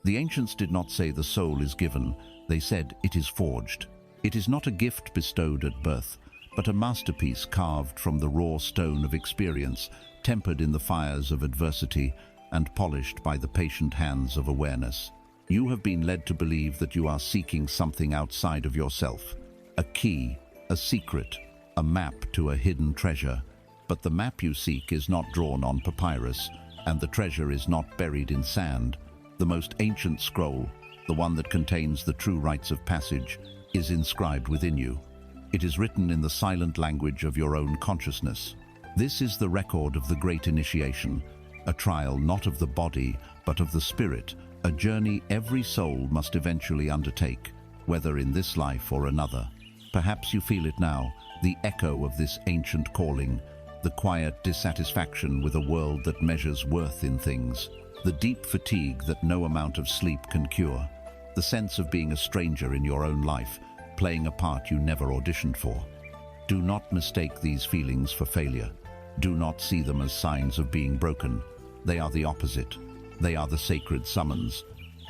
The ancients did not say the soul is given, they said it is forged. It is not a gift bestowed at birth, but a masterpiece carved from the raw stone of experience, tempered in the fires of adversity, and polished by the patient hands of awareness. You have been led to believe that you are seeking something outside of yourself, a key, a secret, a map to a hidden treasure. But the map you seek is not drawn on papyrus, and the treasure is not buried in sand. The most ancient scroll, the one that contains the true rites of passage, is inscribed within you. It is written in the silent language of your own consciousness. This is the record of the great initiation, a trial not of the body, but of the spirit, a journey every soul must eventually undertake, whether in this life or another. Perhaps you feel it now, the echo of this ancient calling, the quiet dissatisfaction with a world that measures worth in things, the deep fatigue that no amount of sleep can cure, the sense of being a stranger in your own life, playing a part you never auditioned for. Do not mistake these feelings for failure. Do not see them as signs of being broken. They are the opposite. They are the sacred summons.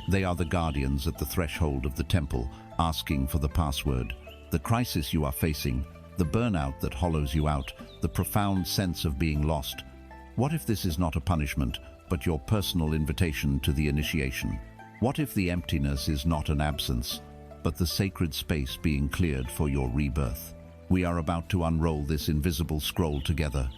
They are the guardians at the threshold of the temple, asking for the password. The crisis you are facing, the burnout that hollows you out, the profound sense of being lost. What if this is not a punishment, but your personal invitation to the initiation? What if the emptiness is not an absence, but the sacred space being cleared for your rebirth? We are about to unroll this invisible scroll together.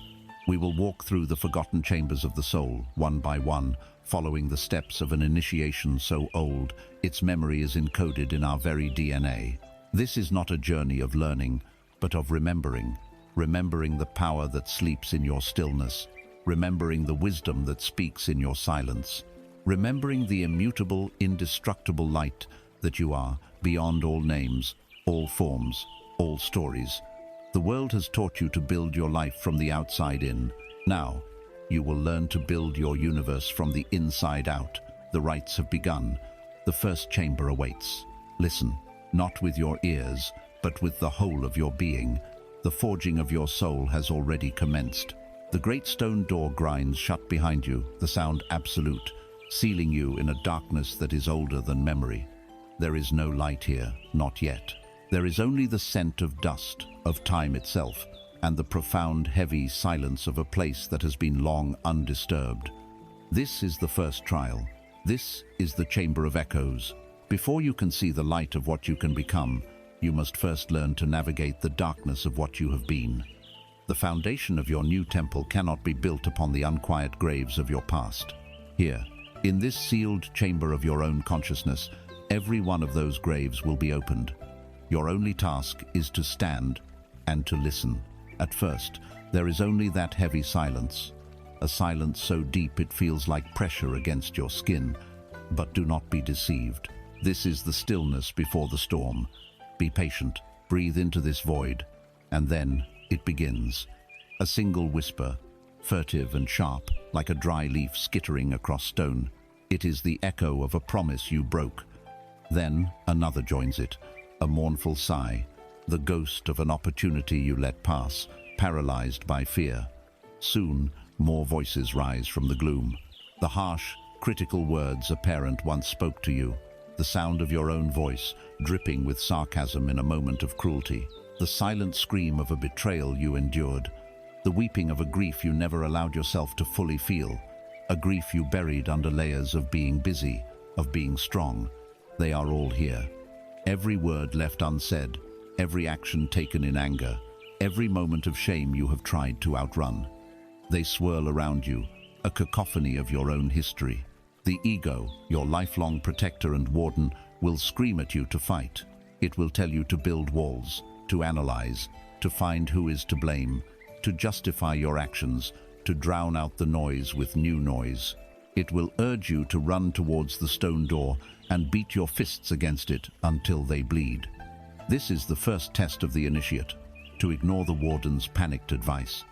We will walk through the forgotten chambers of the soul, one by one, following the steps of an initiation so old, its memory is encoded in our very DNA. This is not a journey of learning, but of remembering the power that sleeps in your stillness, remembering the wisdom that speaks in your silence, remembering the immutable, indestructible light that you are, beyond all names, all forms, all stories. The world has taught you to build your life from the outside in. Now, you will learn to build your universe from the inside out. The rites have begun. The first chamber awaits. Listen, not with your ears, but with the whole of your being. The forging of your soul has already commenced. The great stone door grinds shut behind you, the sound absolute, sealing you in a darkness that is older than memory. There is no light here, not yet. There is only the scent of dust, of time itself, and the profound, heavy silence of a place that has been long undisturbed. This is the first trial. This is the chamber of echoes. Before you can see the light of what you can become, you must first learn to navigate the darkness of what you have been. The foundation of your new temple cannot be built upon the unquiet graves of your past. Here, in this sealed chamber of your own consciousness, every one of those graves will be opened. Your only task is to stand and to listen. At first, there is only that heavy silence, a silence so deep it feels like pressure against your skin. But do not be deceived. This is the stillness before the storm. Be patient, breathe into this void, and then it begins. A single whisper, furtive and sharp, like a dry leaf skittering across stone. It is the echo of a promise you broke. Then another joins it, a mournful sigh, the ghost of an opportunity you let pass, paralyzed by fear. Soon, more voices rise from the gloom. The harsh, critical words a parent once spoke to you, the sound of your own voice, dripping with sarcasm in a moment of cruelty, the silent scream of a betrayal you endured, the weeping of a grief you never allowed yourself to fully feel, a grief you buried under layers of being busy, of being strong. They are all here. Every word left unsaid, every action taken in anger, every moment of shame you have tried to outrun. They swirl around you, a cacophony of your own history. The ego, your lifelong protector and warden, will scream at you to fight. It will tell you to build walls, to analyze, to find who is to blame, to justify your actions, to drown out the noise with new noise. It will urge you to run towards the stone door and beat your fists against it until they bleed. This is the first test of the initiate, to ignore the warden's panicked advice.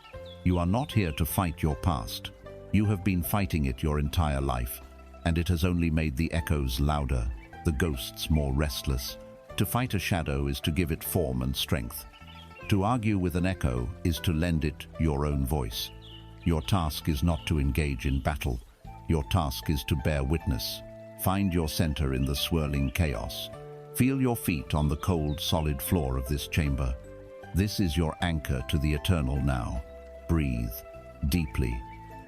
You are not here to fight your past. You have been fighting it your entire life, and it has only made the echoes louder, the ghosts more restless. To fight a shadow is to give it form and strength. To argue with an echo is to lend it your own voice. Your task is not to engage in battle. Your task is to bear witness. Find your center in the swirling chaos. Feel your feet on the cold, solid floor of this chamber. This is your anchor to the eternal now. Breathe deeply.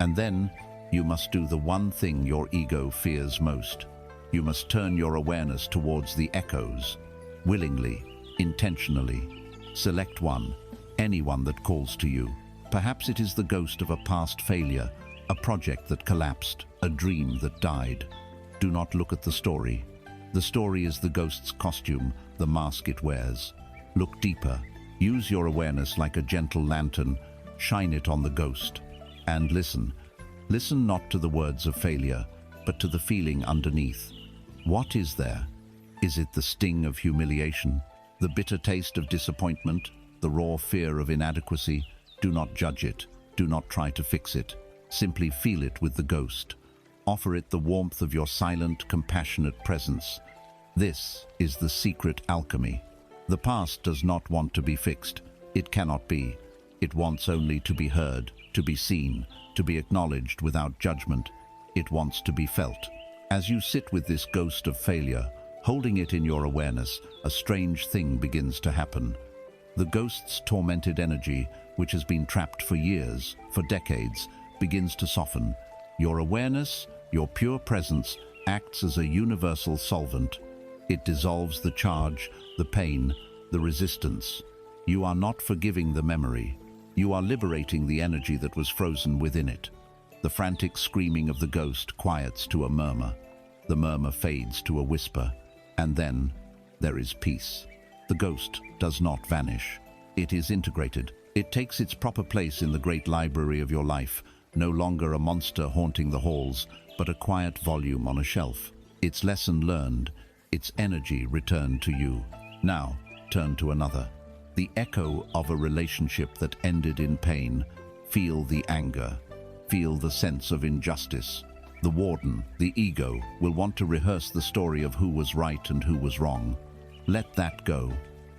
And then you must do the one thing your ego fears most. You must turn your awareness towards the echoes. Willingly, intentionally. Select one, anyone that calls to you. Perhaps it is the ghost of a past failure, a project that collapsed, a dream that died. Do not look at the story. The story is the ghost's costume, the mask it wears. Look deeper. Use your awareness like a gentle lantern. Shine it on the ghost. And listen. Listen not to the words of failure, but to the feeling underneath. What is there? Is it the sting of humiliation? The bitter taste of disappointment? The raw fear of inadequacy? Do not judge it. Do not try to fix it. Simply feel it with the ghost. Offer it the warmth of your silent, compassionate presence. This is the secret alchemy. The past does not want to be fixed. It cannot be. It wants only to be heard, to be seen, to be acknowledged without judgment. It wants to be felt. As you sit with this ghost of failure, holding it in your awareness, a strange thing begins to happen. The ghost's tormented energy, which has been trapped for years, for decades, begins to soften. Your awareness, your pure presence, acts as a universal solvent. It dissolves the charge, the pain, the resistance. You are not forgiving the memory. You are liberating the energy that was frozen within it. The frantic screaming of the ghost quiets to a murmur. The murmur fades to a whisper. And then there is peace. The ghost does not vanish. It is integrated. It takes its proper place in the great library of your life, no longer a monster haunting the halls, but a quiet volume on a shelf. Its lesson learned, its energy returned to you. Now, turn to another. The echo of a relationship that ended in pain. Feel the anger. Feel the sense of injustice. The warden, the ego, will want to rehearse the story of who was right and who was wrong. Let that go.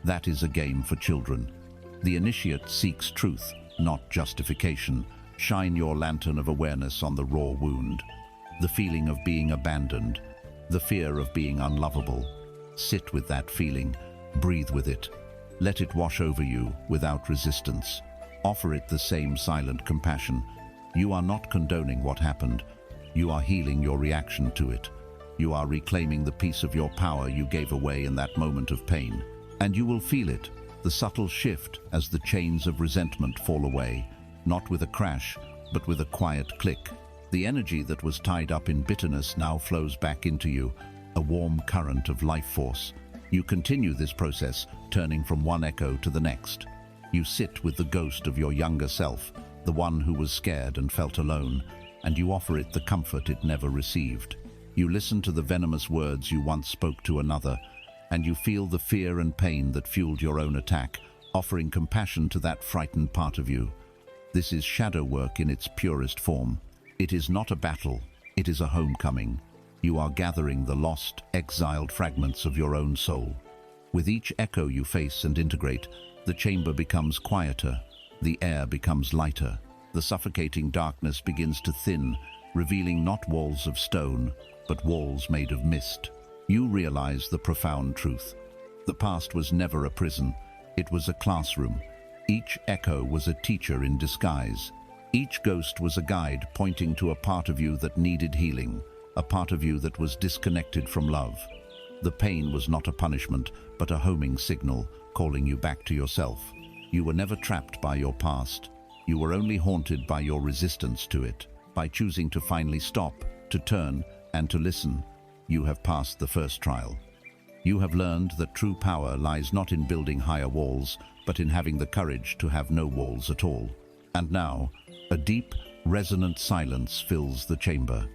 That is a game for children. The initiate seeks truth, not justification. Shine your lantern of awareness on the raw wound. The feeling of being abandoned. The fear of being unlovable. Sit with that feeling. Breathe with it. Let it wash over you without resistance. Offer it the same silent compassion. You are not condoning what happened. You are healing your reaction to it. You are reclaiming the piece of your power you gave away in that moment of pain. And you will feel it, the subtle shift as the chains of resentment fall away, not with a crash, but with a quiet click. The energy that was tied up in bitterness now flows back into you, a warm current of life force. You continue this process, turning from one echo to the next. You sit with the ghost of your younger self, the one who was scared and felt alone, and you offer it the comfort it never received. You listen to the venomous words you once spoke to another, and you feel the fear and pain that fueled your own attack, offering compassion to that frightened part of you. This is shadow work in its purest form. It is not a battle, it is a homecoming. You are gathering the lost, exiled fragments of your own soul. With each echo you face and integrate, the chamber becomes quieter, the air becomes lighter. The suffocating darkness begins to thin, revealing not walls of stone, but walls made of mist. You realize the profound truth. The past was never a prison, it was a classroom. Each echo was a teacher in disguise. Each ghost was a guide pointing to a part of you that needed healing, a part of you that was disconnected from love. The pain was not a punishment, but a homing signal, calling you back to yourself. You were never trapped by your past. You were only haunted by your resistance to it. By choosing to finally stop, to turn, and to listen, you have passed the first trial. You have learned that true power lies not in building higher walls, but in having the courage to have no walls at all. And now, a deep, resonant silence fills the chamber.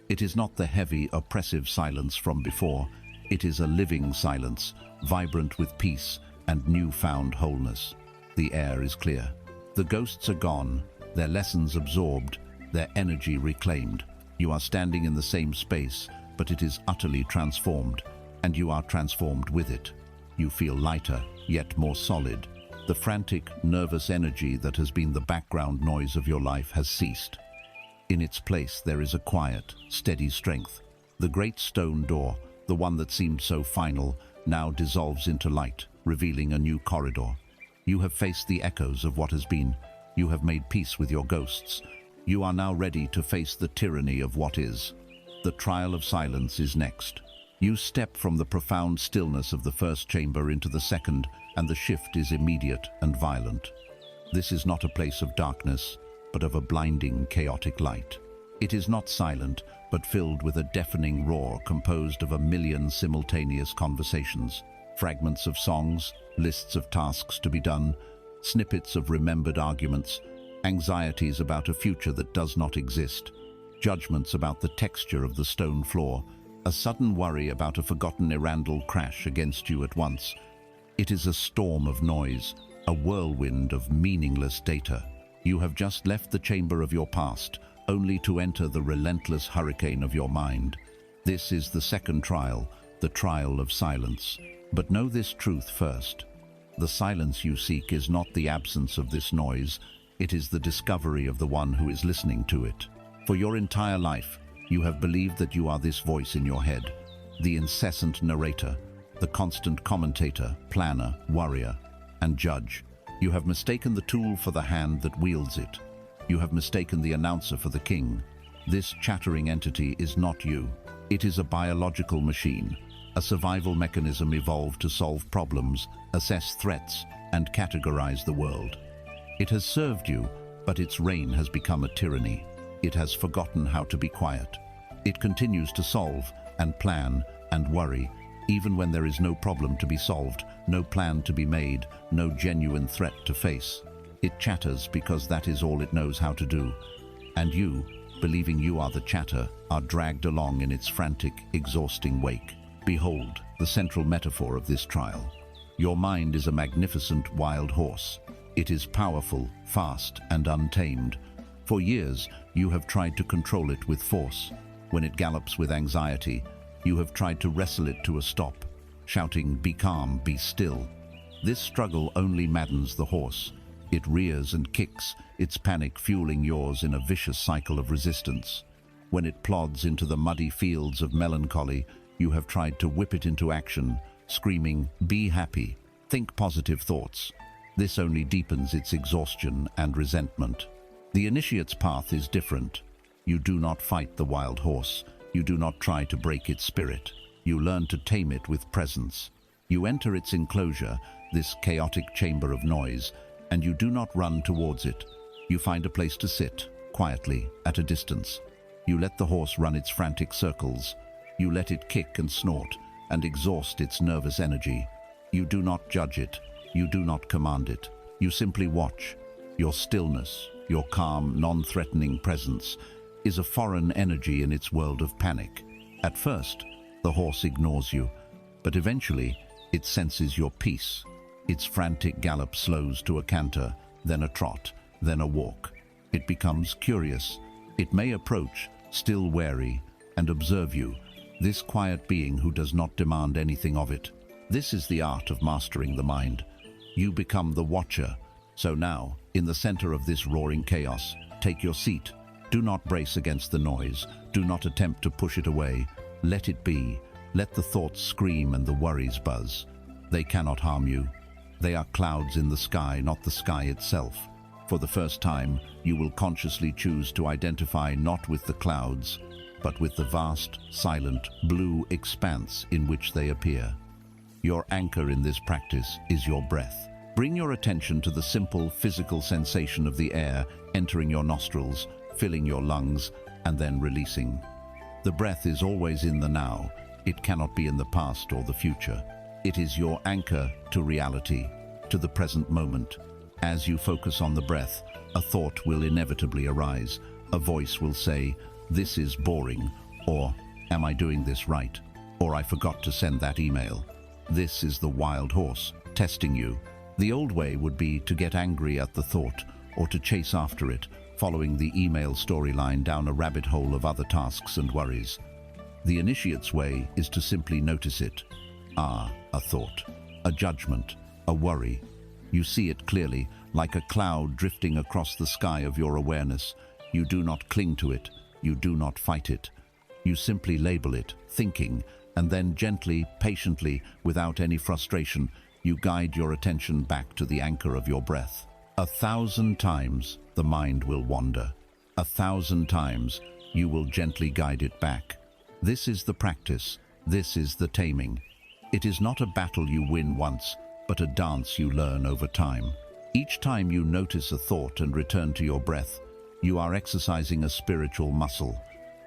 It is not the heavy, oppressive silence from before. It is a living silence, vibrant with peace and newfound wholeness. The air is clear. The ghosts are gone, their lessons absorbed, their energy reclaimed. You are standing in the same space, but it is utterly transformed, and you are transformed with it. You feel lighter, yet more solid. The frantic, nervous energy that has been the background noise of your life has ceased. In its place there is a quiet, steady strength, The great stone door, the one that seemed so final, now dissolves into light, revealing a new corridor. You have faced the echoes of what has been. You have made peace with your ghosts. You are now ready to face the tyranny of what is. The trial of silence is next. You step from the profound stillness of the first chamber into the second, and the shift is immediate and violent. This is not a place of darkness, but of a blinding, chaotic light. It is not silent, but filled with a deafening roar composed of 1,000,000 simultaneous conversations, fragments of songs, lists of tasks to be done, snippets of remembered arguments, anxieties about a future that does not exist, judgments about the texture of the stone floor, a sudden worry about a forgotten Erandal crash against you at once. It is a storm of noise, a whirlwind of meaningless data. You have just left the chamber of your past, only to enter the relentless hurricane of your mind. This is the second trial, the trial of silence. But know this truth first. The silence you seek is not the absence of this noise, it is the discovery of the one who is listening to it. For your entire life, you have believed that you are this voice in your head, the incessant narrator, the constant commentator, planner, worrier, and judge. You have mistaken the tool for the hand that wields it. You have mistaken the announcer for the king. This chattering entity is not you. It is a biological machine, a survival mechanism evolved to solve problems, assess threats, and categorize the world. It has served you, but its reign has become a tyranny. It has forgotten how to be quiet. It continues to solve and plan and worry, even when there is no problem to be solved, no plan to be made, no genuine threat to face. It chatters because that is all it knows how to do. And you, believing you are the chatter, are dragged along in its frantic, exhausting wake. Behold, the central metaphor of this trial. Your mind is a magnificent wild horse. It is powerful, fast, and untamed. For years, you have tried to control it with force. When it gallops with anxiety, you have tried to wrestle it to a stop, shouting, "Be calm, be still." This struggle only maddens the horse. It rears and kicks, its panic fueling yours in a vicious cycle of resistance. When it plods into the muddy fields of melancholy, you have tried to whip it into action, screaming, "Be happy, think positive thoughts." This only deepens its exhaustion and resentment. The initiate's path is different. You do not fight the wild horse. You do not try to break its spirit. You learn to tame it with presence. You enter its enclosure, this chaotic chamber of noise, and you do not run towards it. You find a place to sit, quietly, at a distance. You let the horse run its frantic circles. You let it kick and snort, and exhaust its nervous energy. You do not judge it. You do not command it. You simply watch. Your stillness, your calm, non-threatening presence, is a foreign energy in its world of panic. At first, the horse ignores you, but eventually it senses your peace. Its frantic gallop slows to a canter, then a trot, then a walk. It becomes curious. It may approach, still wary, and observe you, this quiet being who does not demand anything of it. This is the art of mastering the mind. You become the watcher. So now, in the center of this roaring chaos, take your seat. Do not brace against the noise. Do not attempt to push it away. Let it be. Let the thoughts scream and the worries buzz. They cannot harm you. They are clouds in the sky, not the sky itself. For the first time, you will consciously choose to identify not with the clouds, but with the vast, silent, blue expanse in which they appear. Your anchor in this practice is your breath. Bring your attention to the simple physical sensation of the air entering your nostrils, filling your lungs, and then releasing. The breath is always in the now. It cannot be in the past or the future. It is your anchor to reality, to the present moment. As you focus on the breath, a thought will inevitably arise. A voice will say, "This is boring," or "Am I doing this right?" or "I forgot to send that email." This is the wild horse, testing you. The old way would be to get angry at the thought, or to chase after it, following the email storyline down a rabbit hole of other tasks and worries. The initiate's way is to simply notice it. A thought, a judgment, a worry. You see it clearly, like a cloud drifting across the sky of your awareness. You do not cling to it. You do not fight it. You simply label it, thinking, and then gently, patiently, without any frustration, you guide your attention back to the anchor of your breath. 1,000 times the mind will wander. 1,000 times you will gently guide it back. This is the practice. This is the taming. It is not a battle you win once, but a dance you learn over time. Each time you notice a thought and return to your breath, you are exercising a spiritual muscle.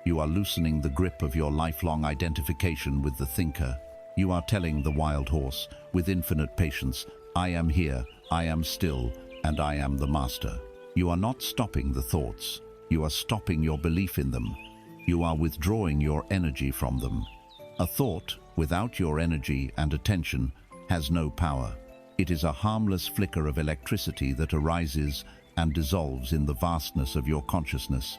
You are loosening the grip of your lifelong identification with the thinker. You are telling the wild horse, with infinite patience, I am here, I am still, and I am the master. You are not stopping the thoughts. You are stopping your belief in them. You are withdrawing your energy from them. A thought, without your energy and attention, has no power. It is a harmless flicker of electricity that arises and dissolves in the vastness of your consciousness.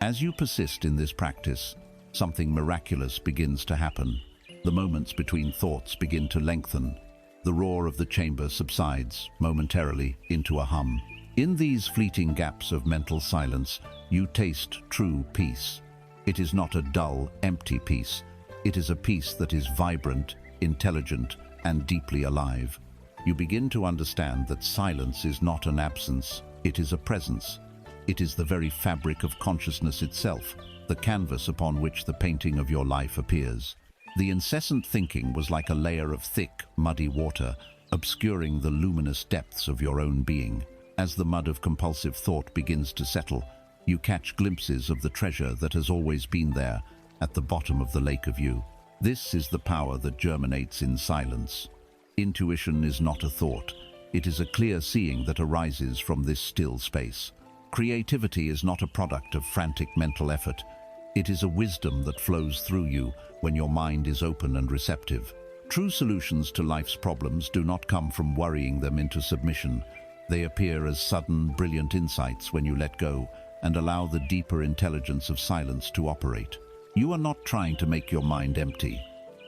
As you persist in this practice, something miraculous begins to happen. The moments between thoughts begin to lengthen. The roar of the chamber subsides momentarily into a hum. In these fleeting gaps of mental silence, you taste true peace. It is not a dull, empty peace. It is a peace that is vibrant, intelligent, and deeply alive. You begin to understand that silence is not an absence, it is a presence. It is the very fabric of consciousness itself, the canvas upon which the painting of your life appears. The incessant thinking was like a layer of thick, muddy water, obscuring the luminous depths of your own being. As the mud of compulsive thought begins to settle, you catch glimpses of the treasure that has always been there, at the bottom of the lake of you. This is the power that germinates in silence. Intuition is not a thought. It is a clear seeing that arises from this still space. Creativity is not a product of frantic mental effort. It is a wisdom that flows through you when your mind is open and receptive. True solutions to life's problems do not come from worrying them into submission. They appear as sudden, brilliant insights when you let go and allow the deeper intelligence of silence to operate. You are not trying to make your mind empty.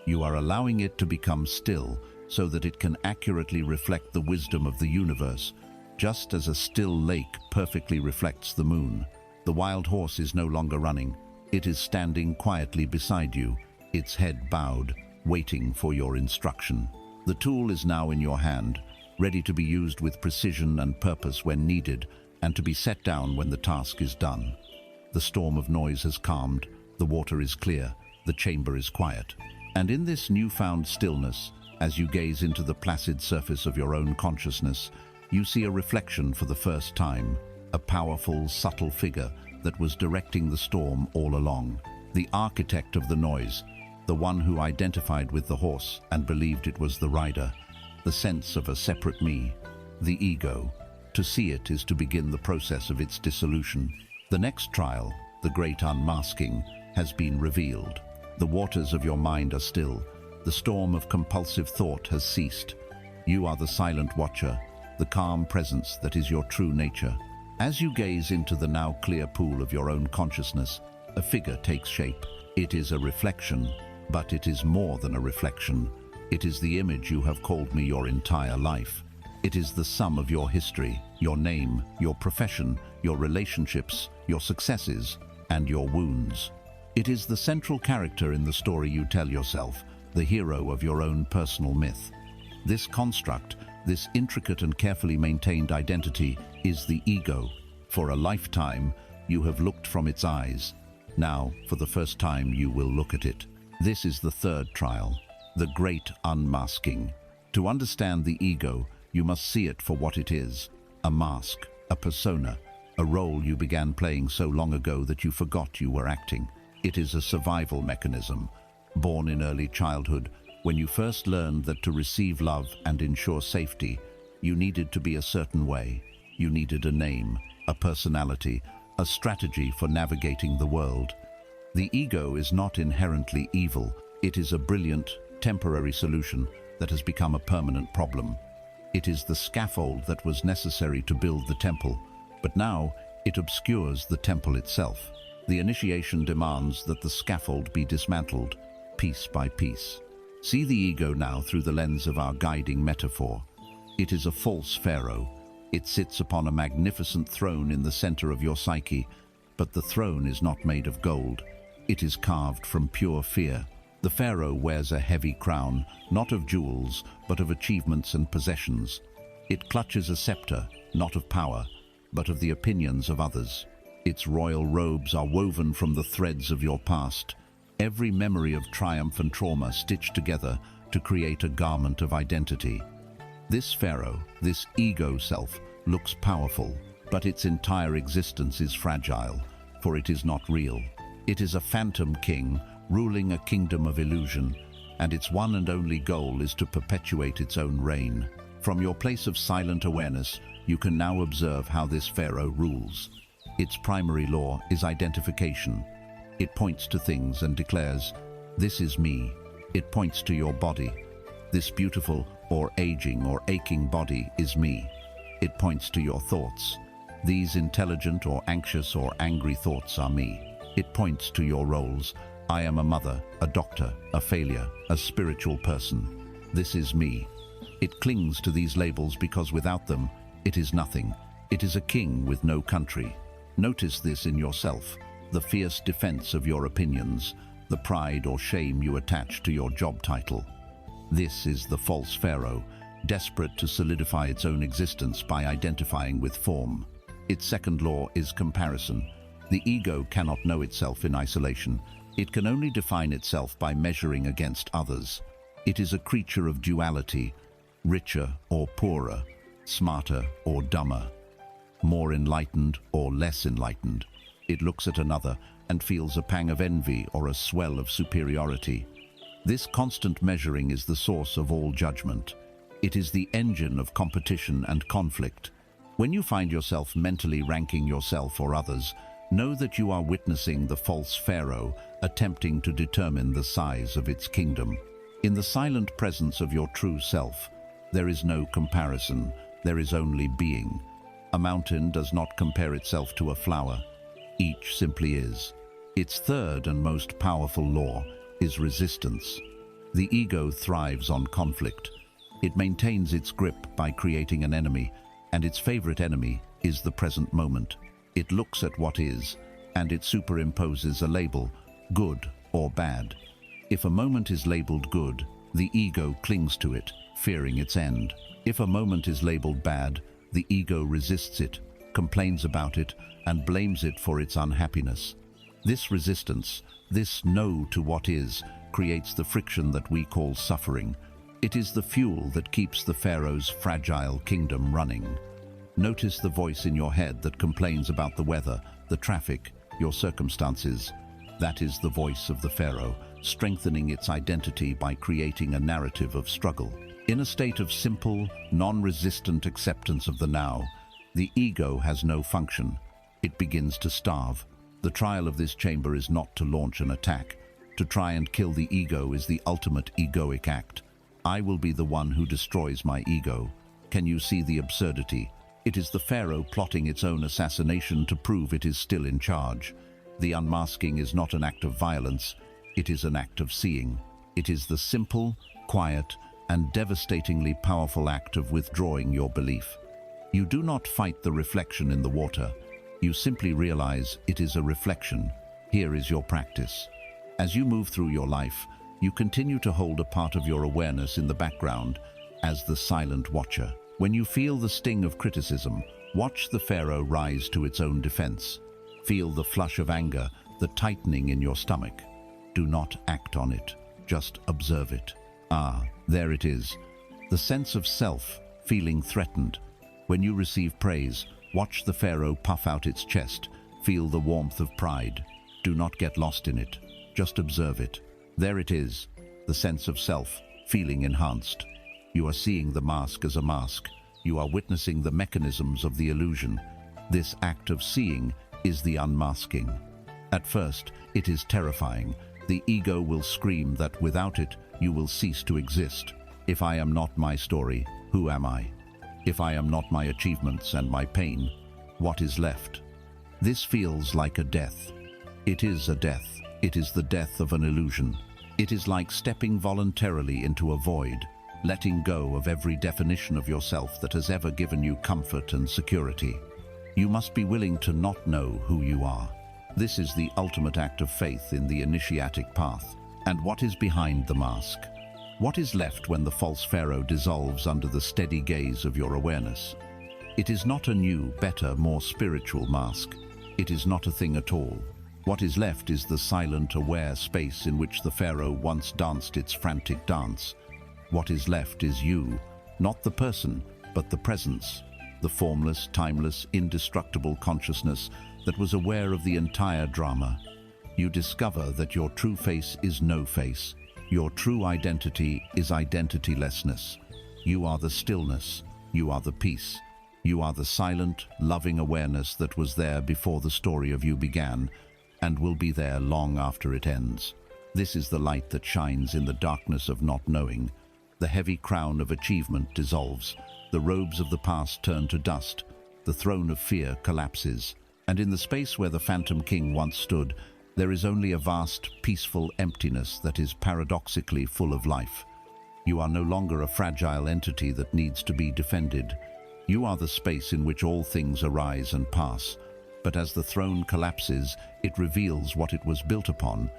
You are allowing it to become still so that it can accurately reflect the wisdom of the universe, just as a still lake perfectly reflects the moon. The wild horse is no longer running. It is standing quietly beside you, its head bowed, waiting for your instruction. The tool is now in your hand, ready to be used with precision and purpose when needed, and to be set down when the task is done. The storm of noise has calmed, the water is clear, the chamber is quiet. And in this newfound stillness, as you gaze into the placid surface of your own consciousness, you see a reflection for the first time, a powerful, subtle figure that was directing the storm all along. The architect of the noise, the one who identified with the horse and believed it was the rider, the sense of a separate me, the ego. To see it is to begin the process of its dissolution. The next trial, the great unmasking, has been revealed. The waters of your mind are still. The storm of compulsive thought has ceased. You are the silent watcher, the calm presence that is your true nature. As you gaze into the now clear pool of your own consciousness, a figure takes shape. It is a reflection, but it is more than a reflection. It is the image you have called me your entire life. It is the sum of your history, your name, your profession, your relationships, your successes, and your wounds. It is the central character in the story you tell yourself, the hero of your own personal myth. This construct, this intricate and carefully maintained identity, is the ego. For a lifetime, you have looked from its eyes. Now, for the first time, you will look at it. This is the third trial, the great unmasking. To understand the ego, you must see it for what it is, a mask, a persona, a role you began playing so long ago that you forgot you were acting. It is a survival mechanism, born in early childhood, when you first learned that to receive love and ensure safety, you needed to be a certain way. You needed a name, a personality, a strategy for navigating the world. The ego is not inherently evil. It is a brilliant, temporary solution that has become a permanent problem. It is the scaffold that was necessary to build the temple, but now it obscures the temple itself. The initiation demands that the scaffold be dismantled, piece by piece. See the ego now through the lens of our guiding metaphor. It is a false pharaoh. It sits upon a magnificent throne in the center of your psyche, but the throne is not made of gold. It is carved from pure fear. The pharaoh wears a heavy crown, not of jewels, but of achievements and possessions. It clutches a scepter, not of power, but of the opinions of others. Its royal robes are woven from the threads of your past, every memory of triumph and trauma stitched together to create a garment of identity. This pharaoh, this ego self, looks powerful, but its entire existence is fragile, for it is not real. It is a phantom king, ruling a kingdom of illusion, and its one and only goal is to perpetuate its own reign. From your place of silent awareness, you can now observe how this pharaoh rules. Its primary law is identification. It points to things and declares, "This is me." It points to your body. "This beautiful or aging or aching body is me." It points to your thoughts. "These intelligent or anxious or angry thoughts are me." It points to your roles. "I am a mother, a doctor, a failure, a spiritual person. This is me." It clings to these labels because without them, it is nothing. It is a king with no country. Notice this in yourself, the fierce defense of your opinions, the pride or shame you attach to your job title. This is the false pharaoh, desperate to solidify its own existence by identifying with form. Its second law is comparison. The ego cannot know itself in isolation. It can only define itself by measuring against others. It is a creature of duality, richer or poorer, smarter or dumber, more enlightened or less enlightened. It looks at another and feels a pang of envy or a swell of superiority. This constant measuring is the source of all judgment. It is the engine of competition and conflict. When you find yourself mentally ranking yourself or others, know that you are witnessing the false pharaoh attempting to determine the size of its kingdom. In the silent presence of your true self, there is no comparison, there is only being. A mountain does not compare itself to a flower. Each simply is. Its third and most powerful law is resistance. The ego thrives on conflict. It maintains its grip by creating an enemy, and its favorite enemy is the present moment. It looks at what is, and it superimposes a label, good or bad. If a moment is labeled good, the ego clings to it, fearing its end. If a moment is labeled bad, the ego resists it, complains about it, and blames it for its unhappiness. This resistance, this no to what is, creates the friction that we call suffering. It is the fuel that keeps the pharaoh's fragile kingdom running. Notice the voice in your head that complains about the weather, the traffic, your circumstances. That is the voice of the pharaoh, strengthening its identity by creating a narrative of struggle. In a state of simple, non-resistant acceptance of the now, the ego has no function. It begins to starve. The trial of this chamber is not to launch an attack. To try and kill the ego is the ultimate egoic act. I will be the one who destroys my ego. Can you see the absurdity? It is the pharaoh plotting its own assassination to prove it is still in charge. The unmasking is not an act of violence, it is an act of seeing. It is the simple, quiet, and devastatingly powerful act of withdrawing your belief. You do not fight the reflection in the water. You simply realize it is a reflection. Here is your practice. As you move through your life, you continue to hold a part of your awareness in the background as the silent watcher. When you feel the sting of criticism, watch the pharaoh rise to its own defense. Feel the flush of anger, the tightening in your stomach. Do not act on it, just observe it. Ah, there it is. The sense of self, feeling threatened. When you receive praise, watch the pharaoh puff out its chest. Feel the warmth of pride. Do not get lost in it, just observe it. There it is, the sense of self, feeling enhanced. You are seeing the mask as a mask. You are witnessing the mechanisms of the illusion. This act of seeing is the unmasking. At first, it is terrifying. The ego will scream that without it, you will cease to exist. If I am not my story, who am I? If I am not my achievements and my pain, what is left? This feels like a death. It is a death. It is the death of an illusion. It is like stepping voluntarily into a void, letting go of every definition of yourself that has ever given you comfort and security. You must be willing to not know who you are. This is the ultimate act of faith in the initiatic path. And what is behind the mask? What is left when the false pharaoh dissolves under the steady gaze of your awareness? It is not a new, better, more spiritual mask. It is not a thing at all. What is left is the silent, aware space in which the pharaoh once danced its frantic dance. What is left is you, not the person, but the presence, the formless, timeless, indestructible consciousness that was aware of the entire drama. You discover that your true face is no face. Your true identity is identitylessness. You are the stillness. You are the peace. You are the silent, loving awareness that was there before the story of you began and will be there long after it ends. This is the light that shines in the darkness of not knowing. The heavy crown of achievement dissolves. The robes of the past turn to dust. The throne of fear collapses. And in the space where the Phantom King once stood, there is only a vast, peaceful emptiness that is paradoxically full of life. You are no longer a fragile entity that needs to be defended. You are the space in which all things arise and pass. But as the throne collapses, it reveals what it was built upon.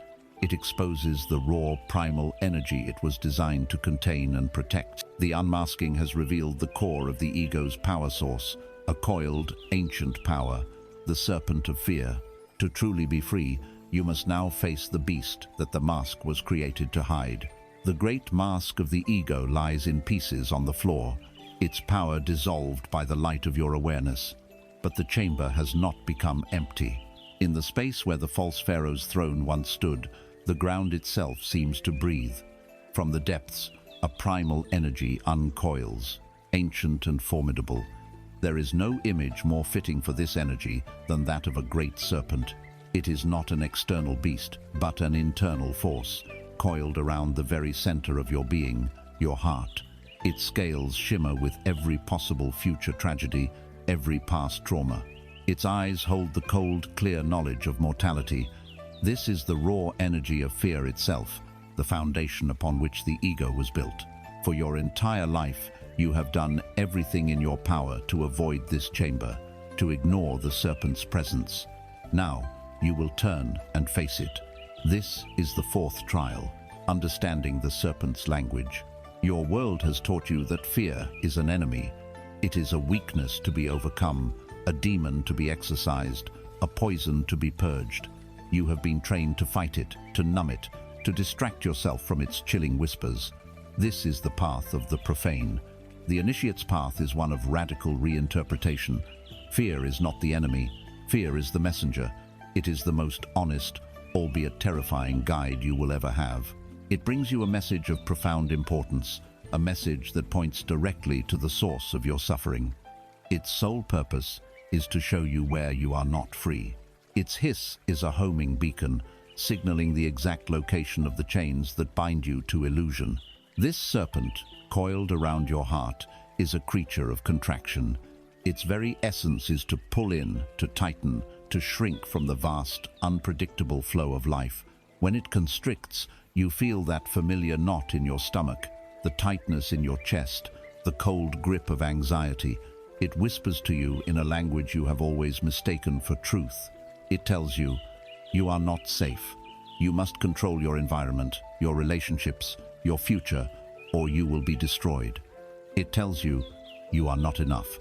It exposes the raw, primal energy it was designed to contain and protect. The unmasking has revealed the core of the ego's power source, a coiled, ancient power, the serpent of fear. To truly be free, you must now face the beast that the mask was created to hide. The great mask of the ego lies in pieces on the floor, its power dissolved by the light of your awareness. But the chamber has not become empty. In the space where the false pharaoh's throne once stood, the ground itself seems to breathe. From the depths, a primal energy uncoils, ancient and formidable. There is no image more fitting for this energy than that of a great serpent. It is not an external beast, but an internal force, coiled around the very center of your being, your heart. Its scales shimmer with every possible future tragedy, every past trauma. Its eyes hold the cold, clear knowledge of mortality. This is the raw energy of fear itself, the foundation upon which the ego was built. For your entire life, you have done everything in your power to avoid this chamber, to ignore the serpent's presence. Now, you will turn and face it. This is the fourth trial, understanding the serpent's language. Your world has taught you that fear is an enemy. It is a weakness to be overcome, a demon to be exorcised, a poison to be purged. You have been trained to fight it, to numb it, to distract yourself from its chilling whispers. This is the path of the profane. The initiate's path is one of radical reinterpretation. Fear is not the enemy. Fear is the messenger. It is the most honest, albeit terrifying guide you will ever have. It brings you a message of profound importance, a message that points directly to the source of your suffering. Its sole purpose is to show you where you are not free. Its hiss is a homing beacon, signaling the exact location of the chains that bind you to illusion. This serpent, coiled around your heart, is a creature of contraction. Its very essence is to pull in, to tighten, to shrink from the vast, unpredictable flow of life. When it constricts, you feel that familiar knot in your stomach, the tightness in your chest, the cold grip of anxiety. It whispers to you in a language you have always mistaken for truth. It tells you, you are not safe. You must control your environment, your relationships, your future, or you will be destroyed. It tells you, you are not enough.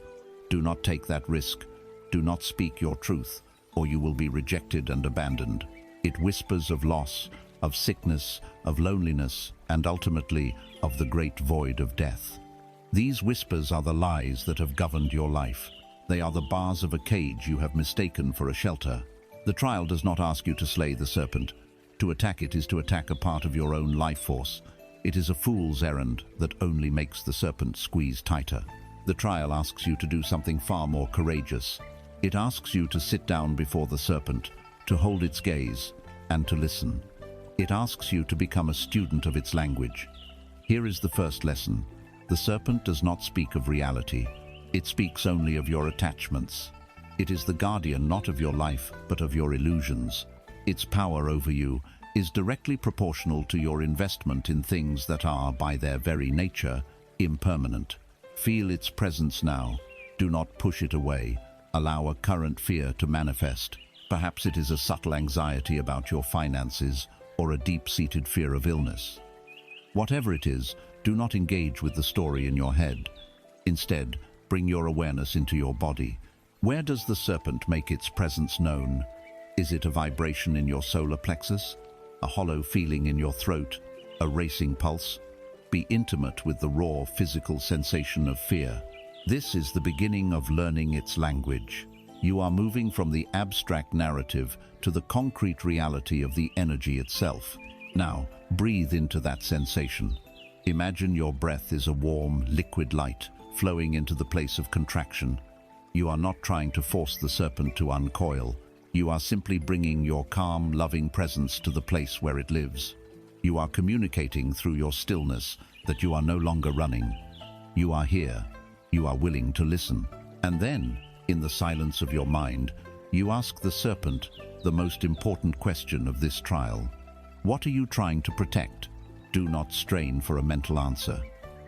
Do not take that risk. Do not speak your truth, or you will be rejected and abandoned. It whispers of loss, of sickness, of loneliness, and ultimately of the great void of death. These whispers are the lies that have governed your life. They are the bars of a cage you have mistaken for a shelter. The trial does not ask you to slay the serpent. To attack it is to attack a part of your own life force. It is a fool's errand that only makes the serpent squeeze tighter. The trial asks you to do something far more courageous. It asks you to sit down before the serpent, to hold its gaze, and to listen. It asks you to become a student of its language. Here is the first lesson. The serpent does not speak of reality. It speaks only of your attachments. It is the guardian not of your life, but of your illusions. Its power over you is directly proportional to your investment in things that are, by their very nature, impermanent. Feel its presence now. Do not push it away. Allow a current fear to manifest. Perhaps it is a subtle anxiety about your finances or a deep-seated fear of illness. Whatever it is, do not engage with the story in your head. Instead, bring your awareness into your body. Where does the serpent make its presence known? Is it a vibration in your solar plexus? A hollow feeling in your throat? A racing pulse? Be intimate with the raw physical sensation of fear. This is the beginning of learning its language. You are moving from the abstract narrative to the concrete reality of the energy itself. Now, breathe into that sensation. Imagine your breath is a warm, liquid light flowing into the place of contraction. You are not trying to force the serpent to uncoil. You are simply bringing your calm, loving presence to the place where it lives. You are communicating through your stillness that you are no longer running. You are here. You are willing to listen. And then, in the silence of your mind, you ask the serpent the most important question of this trial. What are you trying to protect? Do not strain for a mental answer.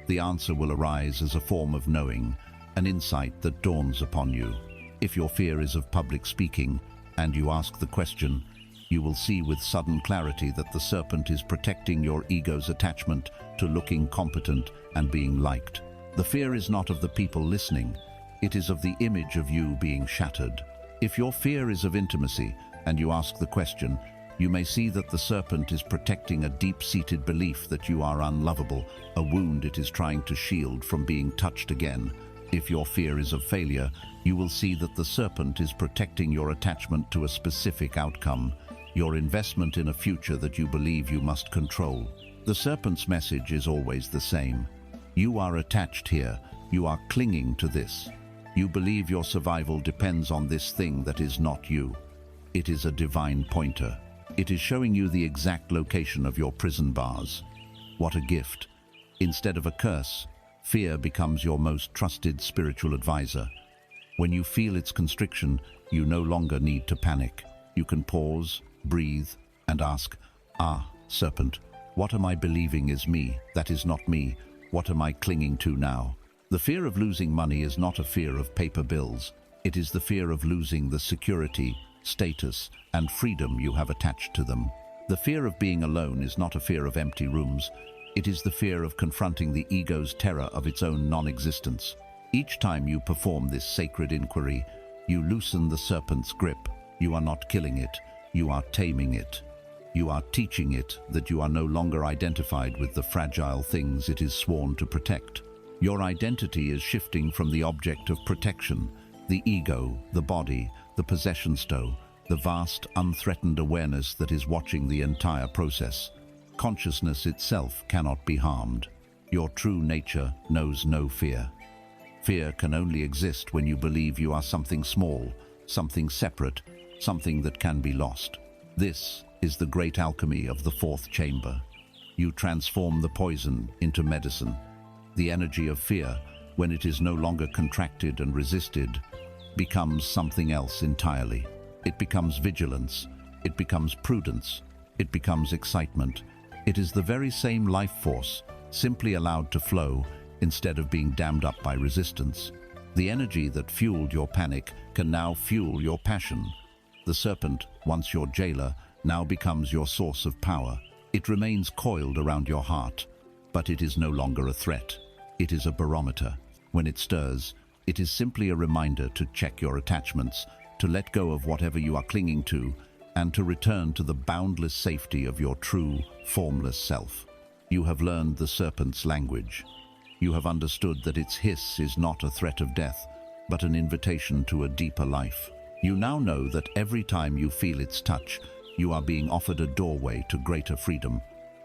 The answer will arise as a form of knowing, an insight that dawns upon you. If your fear is of public speaking, and you ask the question, you will see with sudden clarity that the serpent is protecting your ego's attachment to looking competent and being liked. The fear is not of the people listening. It is of the image of you being shattered. If your fear is of intimacy, and you ask the question, you may see that the serpent is protecting a deep-seated belief that you are unlovable, a wound it is trying to shield from being touched again. If your fear is of failure, you will see that the serpent is protecting your attachment to a specific outcome, your investment in a future that you believe you must control. The serpent's message is always the same. You are attached here. You are clinging to this. You believe your survival depends on this thing that is not you. It is a divine pointer. It is showing you the exact location of your prison bars. What a gift. Instead of a curse, fear becomes your most trusted spiritual advisor. When you feel its constriction, you no longer need to panic. You can pause, breathe, and ask, serpent, what am I believing is me? That is not me. What am I clinging to now? The fear of losing money is not a fear of paper bills. It is the fear of losing the security, status, and freedom you have attached to them. The fear of being alone is not a fear of empty rooms. It is the fear of confronting the ego's terror of its own non-existence. Each time you perform this sacred inquiry, you loosen the serpent's grip. You are not killing it. You are taming it. You are teaching it that you are no longer identified with the fragile things it is sworn to protect. Your identity is shifting from the object of protection, the ego, the body, the possession stone, the vast, unthreatened awareness that is watching the entire process. Consciousness itself cannot be harmed. Your true nature knows no fear. Fear can only exist when you believe you are something small, something separate, something that can be lost. This is the great alchemy of the fourth chamber. You transform the poison into medicine. The energy of fear, when it is no longer contracted and resisted, becomes something else entirely. It becomes vigilance. It becomes prudence. It becomes excitement. It is the very same life force, simply allowed to flow instead of being dammed up by resistance. The energy that fueled your panic can now fuel your passion. The serpent, once your jailer, now becomes your source of power. It remains coiled around your heart, but it is no longer a threat. It is a barometer. When it stirs, it is simply a reminder to check your attachments, to let go of whatever you are clinging to, and to return to the boundless safety of your true, formless self. You have learned the serpent's language. You have understood that its hiss is not a threat of death, but an invitation to a deeper life. You now know that every time you feel its touch, you are being offered a doorway to greater freedom.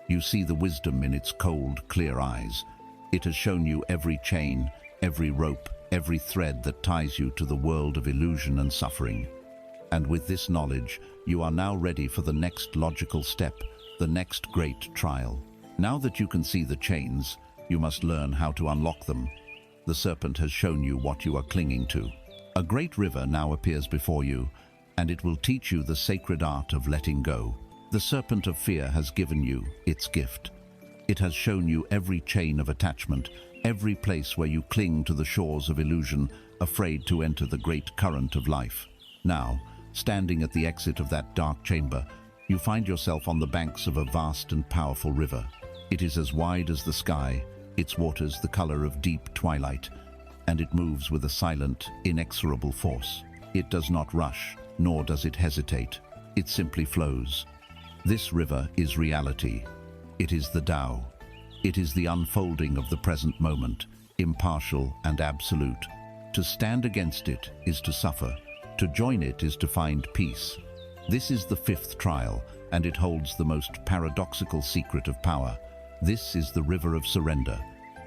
You see the wisdom in its cold, clear eyes. It has shown you every chain, every rope, every thread that ties you to the world of illusion and suffering. And with this knowledge, you are now ready for the next logical step, the next great trial. Now that you can see the chains, you must learn how to unlock them. The serpent has shown you what you are clinging to. A great river now appears before you, and it will teach you the sacred art of letting go. The serpent of fear has given you its gift. It has shown you every chain of attachment, every place where you cling to the shores of illusion, afraid to enter the great current of life. Now, Standing at the exit of that dark chamber, you find yourself on the banks of a vast and powerful river. It is as wide as the sky, its waters the color of deep twilight, and it moves with a silent, inexorable force. It does not rush, nor does it hesitate. It simply flows. This river is reality. It is the Tao. It is the unfolding of the present moment, impartial and absolute. To stand against it is to suffer. To join it is to find peace. This is the fifth trial, and it holds the most paradoxical secret of power. This is the river of surrender.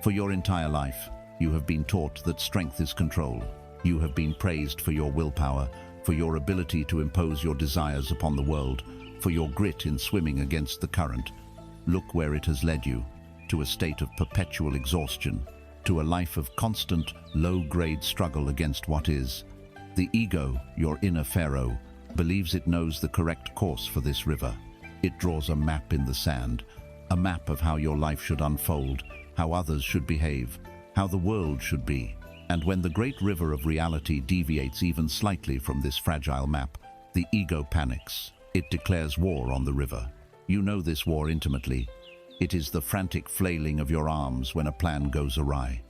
For your entire life, you have been taught that strength is control. You have been praised for your willpower, for your ability to impose your desires upon the world, for your grit in swimming against the current. Look where it has led you, to a state of perpetual exhaustion, to a life of constant, low-grade struggle against what is. The ego, your inner pharaoh, believes it knows the correct course for this river. It draws a map in the sand, a map of how your life should unfold, how others should behave, how the world should be. And when the great river of reality deviates even slightly from this fragile map, the ego panics. It declares war on the river. You know this war intimately. It is the frantic flailing of your arms when a plan goes awry.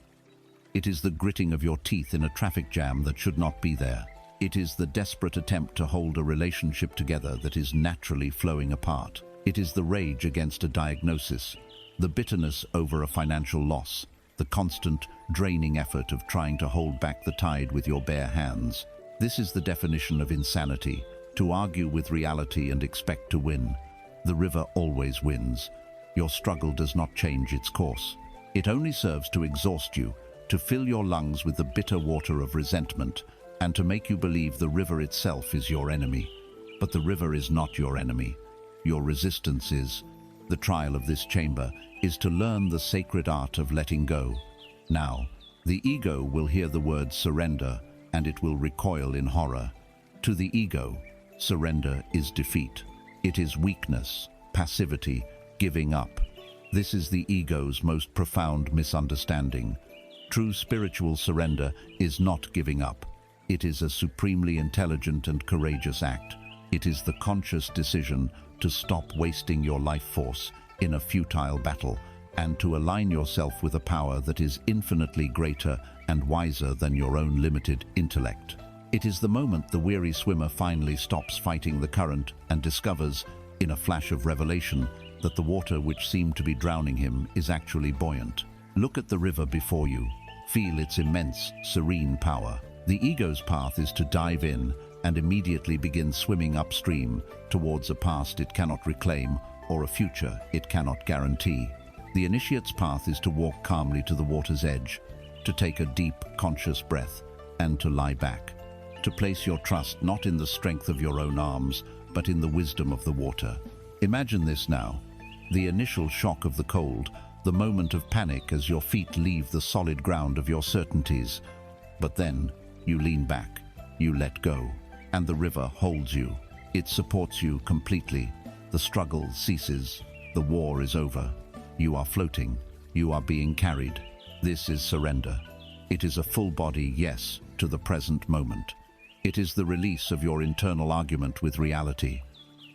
It is the gritting of your teeth in a traffic jam that should not be there. It is the desperate attempt to hold a relationship together that is naturally flowing apart. It is the rage against a diagnosis, the bitterness over a financial loss, the constant, draining effort of trying to hold back the tide with your bare hands. This is the definition of insanity, to argue with reality and expect to win. The river always wins. Your struggle does not change its course. It only serves to exhaust you, to fill your lungs with the bitter water of resentment, and to make you believe the river itself is your enemy. But the river is not your enemy. Your resistance is. The trial of this chamber is to learn the sacred art of letting go. Now, the ego will hear the word surrender, and it will recoil in horror. To the ego, surrender is defeat. It is weakness, passivity, giving up. This is the ego's most profound misunderstanding. True spiritual surrender is not giving up. It is a supremely intelligent and courageous act. It is the conscious decision to stop wasting your life force in a futile battle and to align yourself with a power that is infinitely greater and wiser than your own limited intellect. It is the moment the weary swimmer finally stops fighting the current and discovers, in a flash of revelation, that the water which seemed to be drowning him is actually buoyant. Look at the river before you. Feel its immense, serene power. The ego's path is to dive in and immediately begin swimming upstream towards a past it cannot reclaim or a future it cannot guarantee. The initiate's path is to walk calmly to the water's edge, to take a deep, conscious breath, and to lie back. To place your trust not in the strength of your own arms, but in the wisdom of the water. Imagine this now. The initial shock of the cold, the moment of panic as your feet leave the solid ground of your certainties. But then, you lean back, you let go, and the river holds you. It supports you completely. The struggle ceases. The war is over. You are floating. You are being carried. This is surrender. It is a full-body yes to the present moment. It is the release of your internal argument with reality.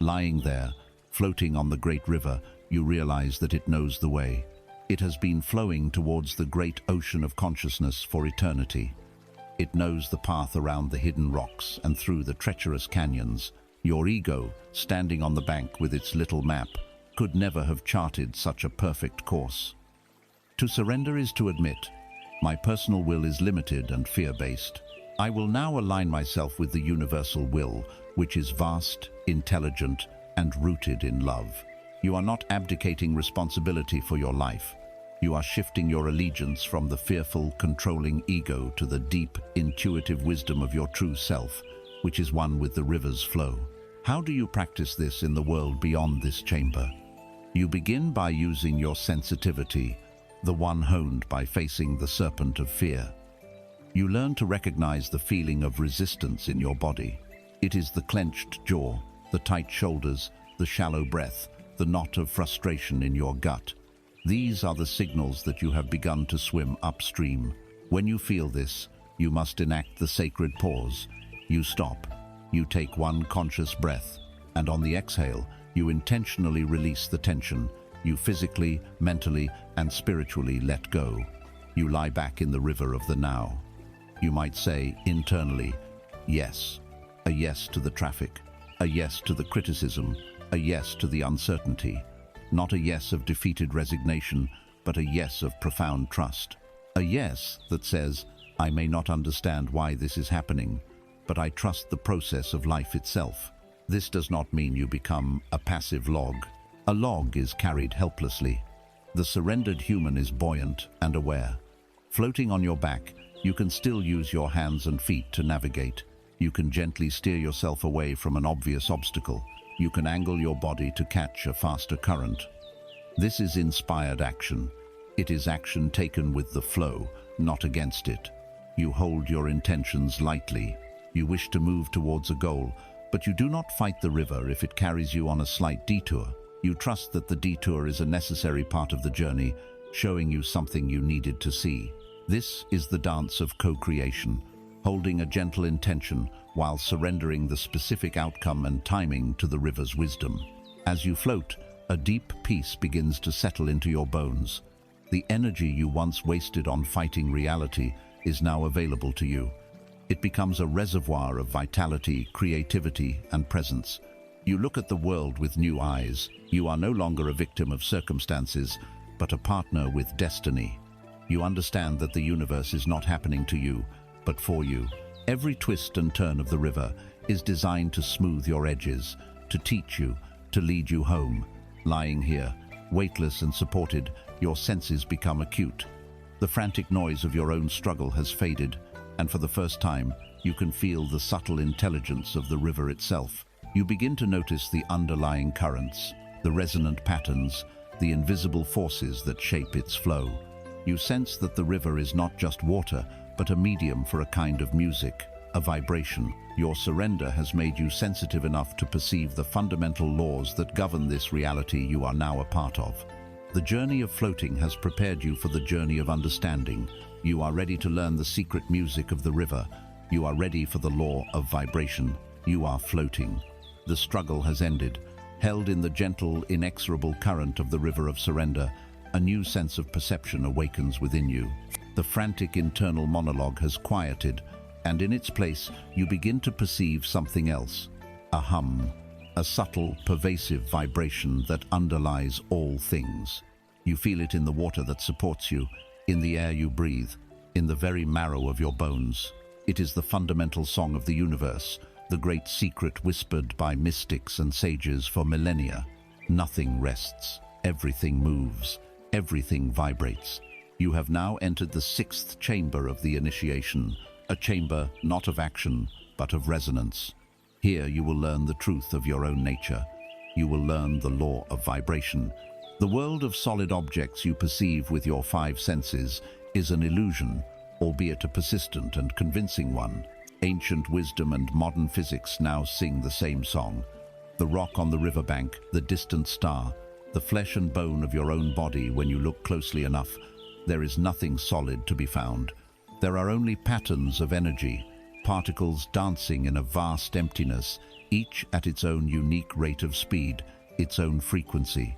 Lying there, floating on the great river, you realize that it knows the way. It has been flowing towards the great ocean of consciousness for eternity. It knows the path around the hidden rocks and through the treacherous canyons. Your ego, standing on the bank with its little map, could never have charted such a perfect course. To surrender is to admit, my personal will is limited and fear-based. I will now align myself with the universal will, which is vast, intelligent, and rooted in love. You are not abdicating responsibility for your life. You are shifting your allegiance from the fearful, controlling ego to the deep, intuitive wisdom of your true self, which is one with the river's flow. How do you practice this in the world beyond this chamber? You begin by using your sensitivity, the one honed by facing the serpent of fear. You learn to recognize the feeling of resistance in your body. It is the clenched jaw, the tight shoulders, the shallow breath, the knot of frustration in your gut. These are the signals that you have begun to swim upstream. When you feel this, you must enact the sacred pause. You stop. You take one conscious breath, and on the exhale, you intentionally release the tension. You physically, mentally, and spiritually let go. You lie back in the river of the now. You might say, internally, yes. A yes to the traffic. A yes to the criticism. A yes to the uncertainty. Not a yes of defeated resignation, but a yes of profound trust. A yes that says, I may not understand why this is happening, but I trust the process of life itself. This does not mean you become a passive log. A log is carried helplessly. The surrendered human is buoyant and aware. Floating on your back, you can still use your hands and feet to navigate. You can gently steer yourself away from an obvious obstacle. You can angle your body to catch a faster current. This is inspired action. It is action taken with the flow, not against it. You hold your intentions lightly. You wish to move towards a goal, but you do not fight the river if it carries you on a slight detour. You trust that the detour is a necessary part of the journey, showing you something you needed to see. This is the dance of co-creation, holding a gentle intention while surrendering the specific outcome and timing to the river's wisdom. As you float, a deep peace begins to settle into your bones. The energy you once wasted on fighting reality is now available to you. It becomes a reservoir of vitality, creativity, and presence. You look at the world with new eyes. You are no longer a victim of circumstances, but a partner with destiny. You understand that the universe is not happening to you, but for you. Every twist and turn of the river is designed to smooth your edges, to teach you, to lead you home. Lying here, weightless and supported, your senses become acute. The frantic noise of your own struggle has faded, and for the first time, you can feel the subtle intelligence of the river itself. You begin to notice the underlying currents, the resonant patterns, the invisible forces that shape its flow. You sense that the river is not just water, but a medium for a kind of music, a vibration. Your surrender has made you sensitive enough to perceive the fundamental laws that govern this reality you are now a part of. The journey of floating has prepared you for the journey of understanding. You are ready to learn the secret music of the river. You are ready for the law of vibration. You are floating. The struggle has ended. Held in the gentle, inexorable current of the river of surrender, a new sense of perception awakens within you. The frantic internal monologue has quieted, and in its place, you begin to perceive something else. A hum, a subtle, pervasive vibration that underlies all things. You feel it in the water that supports you, in the air you breathe, in the very marrow of your bones. It is the fundamental song of the universe, the great secret whispered by mystics and sages for millennia. Nothing rests, everything moves, everything vibrates. You have now entered the sixth chamber of the initiation, a chamber not of action, but of resonance. Here you will learn the truth of your own nature. You will learn the law of vibration. The world of solid objects you perceive with your five senses is an illusion, albeit a persistent and convincing one. Ancient wisdom and modern physics now sing the same song. The rock on the riverbank, the distant star, the flesh and bone of your own body when you look closely enough, there is nothing solid to be found. There are only patterns of energy, particles dancing in a vast emptiness, each at its own unique rate of speed, its own frequency.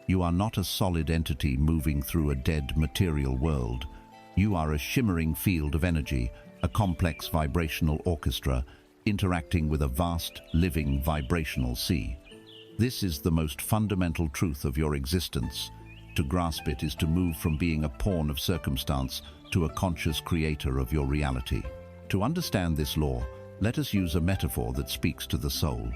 You are not a solid entity moving through a dead material world. You are a shimmering field of energy, a complex vibrational orchestra, interacting with a vast, living, vibrational sea. This is the most fundamental truth of your existence. To grasp it is to move from being a pawn of circumstance to a conscious creator of your reality. To understand this law, let us use a metaphor that speaks to the soul.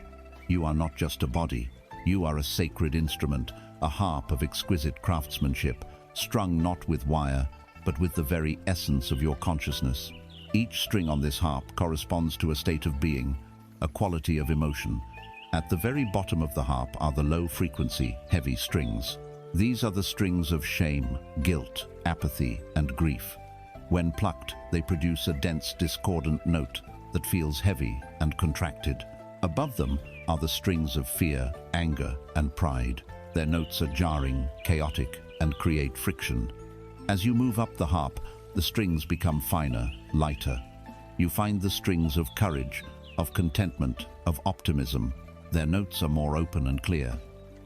You are not just a body. You are a sacred instrument, a harp of exquisite craftsmanship, strung not with wire, but with the very essence of your consciousness. Each string on this harp corresponds to a state of being, a quality of emotion. At the very bottom of the harp are the low-frequency, heavy strings. These are the strings of shame, guilt, apathy, and grief. When plucked, they produce a dense, discordant note that feels heavy and contracted. Above them are the strings of fear, anger, and pride. Their notes are jarring, chaotic, and create friction. As you move up the harp, the strings become finer, lighter. You find the strings of courage, of contentment, of optimism. Their notes are more open and clear.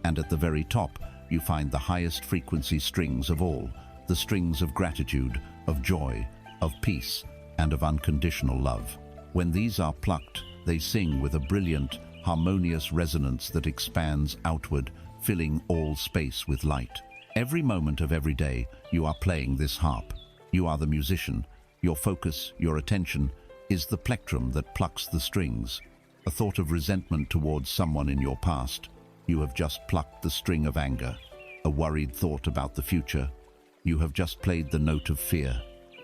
And at the very top, you find the highest frequency strings of all, the strings of gratitude, of joy, of peace, and of unconditional love. When these are plucked, they sing with a brilliant, harmonious resonance that expands outward, filling all space with light. Every moment of every day, you are playing this harp. You are the musician. Your focus, your attention, is the plectrum that plucks the strings. A thought of resentment towards someone in your past, you have just plucked the string of anger. A worried thought about the future, you have just played the note of fear.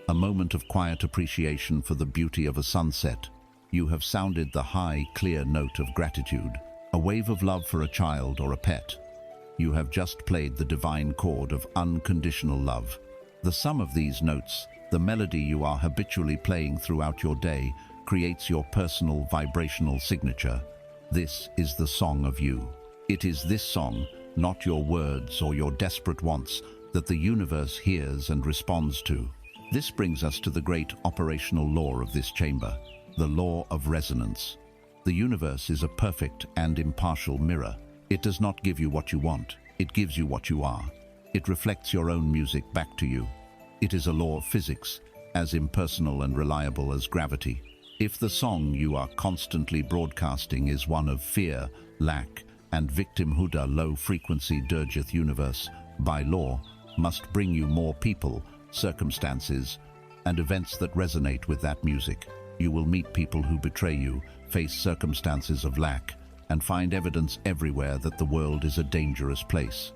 A moment of quiet appreciation for the beauty of a sunset, you have sounded the high, clear note of gratitude. A wave of love for a child or a pet, you have just played the divine chord of unconditional love. The sum of these notes, the melody you are habitually playing throughout your day, creates your personal vibrational signature. This is the song of you. It is this song, not your words or your desperate wants, that the universe hears and responds to. This brings us to the great operational law of this chamber, the law of resonance. The universe is a perfect and impartial mirror. It does not give you what you want, it gives you what you are. It reflects your own music back to you. It is a law of physics, as impersonal and reliable as gravity. If the song you are constantly broadcasting is one of fear, lack, and victimhood, a low-frequency dirgeth universe, by law, must bring you more people, circumstances, and events that resonate with that music. You will meet people who betray you, face circumstances of lack, and find evidence everywhere that the world is a dangerous place.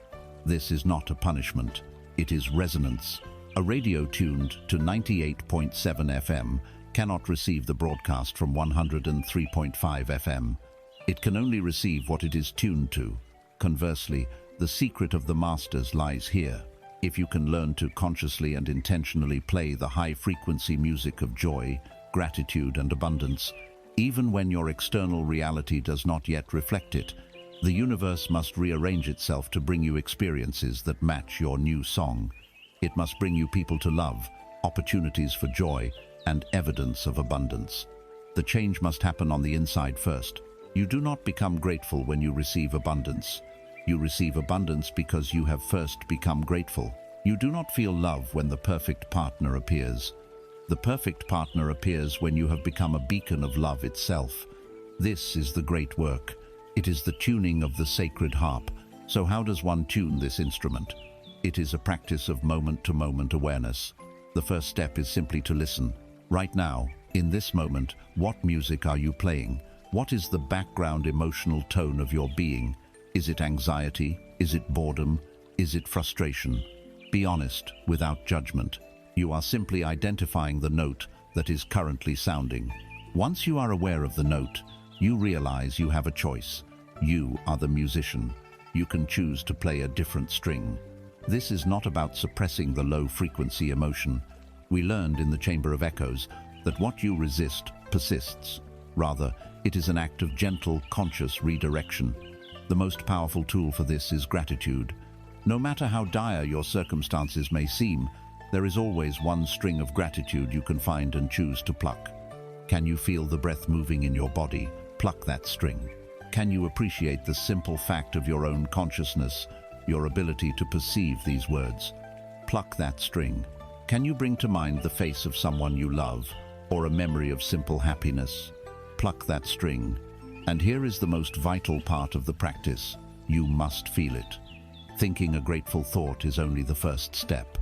This is not a punishment, it is resonance. A radio tuned to 98.7 FM cannot receive the broadcast from 103.5 FM. It can only receive what it is tuned to. Conversely, the secret of the masters lies here. If you can learn to consciously and intentionally play the high-frequency music of joy, gratitude, and abundance, even when your external reality does not yet reflect it, the universe must rearrange itself to bring you experiences that match your new song. It must bring you people to love, opportunities for joy, and evidence of abundance. The change must happen on the inside first. You do not become grateful when you receive abundance. You receive abundance because you have first become grateful. You do not feel love when the perfect partner appears. The perfect partner appears when you have become a beacon of love itself. This is the great work. It is the tuning of the sacred harp. So how does one tune this instrument? It is a practice of moment-to-moment awareness. The first step is simply to listen. Right now, in this moment, what music are you playing? What is the background emotional tone of your being? Is it anxiety? Is it boredom? Is it frustration? Be honest, without judgment. You are simply identifying the note that is currently sounding. Once you are aware of the note, you realize you have a choice. You are the musician. You can choose to play a different string. This is not about suppressing the low-frequency emotion. We learned in the Chamber of Echoes that what you resist persists. Rather, it is an act of gentle, conscious redirection. The most powerful tool for this is gratitude. No matter how dire your circumstances may seem, there is always one string of gratitude you can find and choose to pluck. Can you feel the breath moving in your body? Pluck that string. Can you appreciate the simple fact of your own consciousness, your ability to perceive these words? Pluck that string. Can you bring to mind the face of someone you love, or a memory of simple happiness? Pluck that string. And here is the most vital part of the practice. You must feel it. Thinking a grateful thought is only the first step.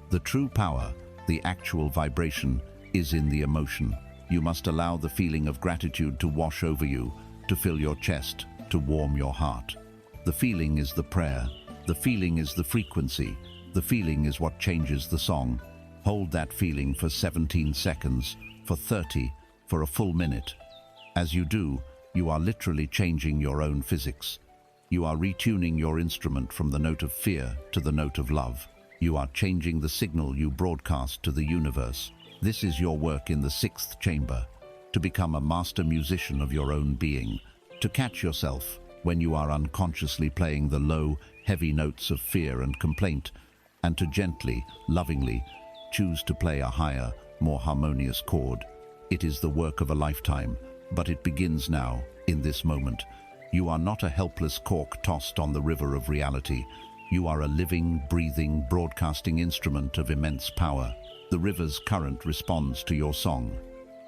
The true power, the actual vibration, is in the emotion. You must allow the feeling of gratitude to wash over you, to fill your chest, to warm your heart. The feeling is the prayer. The feeling is the frequency. The feeling is what changes the song. Hold that feeling for 17 seconds, for 30, for a full minute. As you do, you are literally changing your own physics. You are retuning your instrument from the note of fear to the note of love. You are changing the signal you broadcast to the universe. This is your work in the sixth chamber, to become a master musician of your own being, to catch yourself when you are unconsciously playing the low, heavy notes of fear and complaint, and to gently, lovingly, choose to play a higher, more harmonious chord. It is the work of a lifetime, But it begins now, in this moment. You are not a helpless cork tossed on the river of reality. You are a living, breathing, broadcasting instrument of immense power. The river's current responds to your song.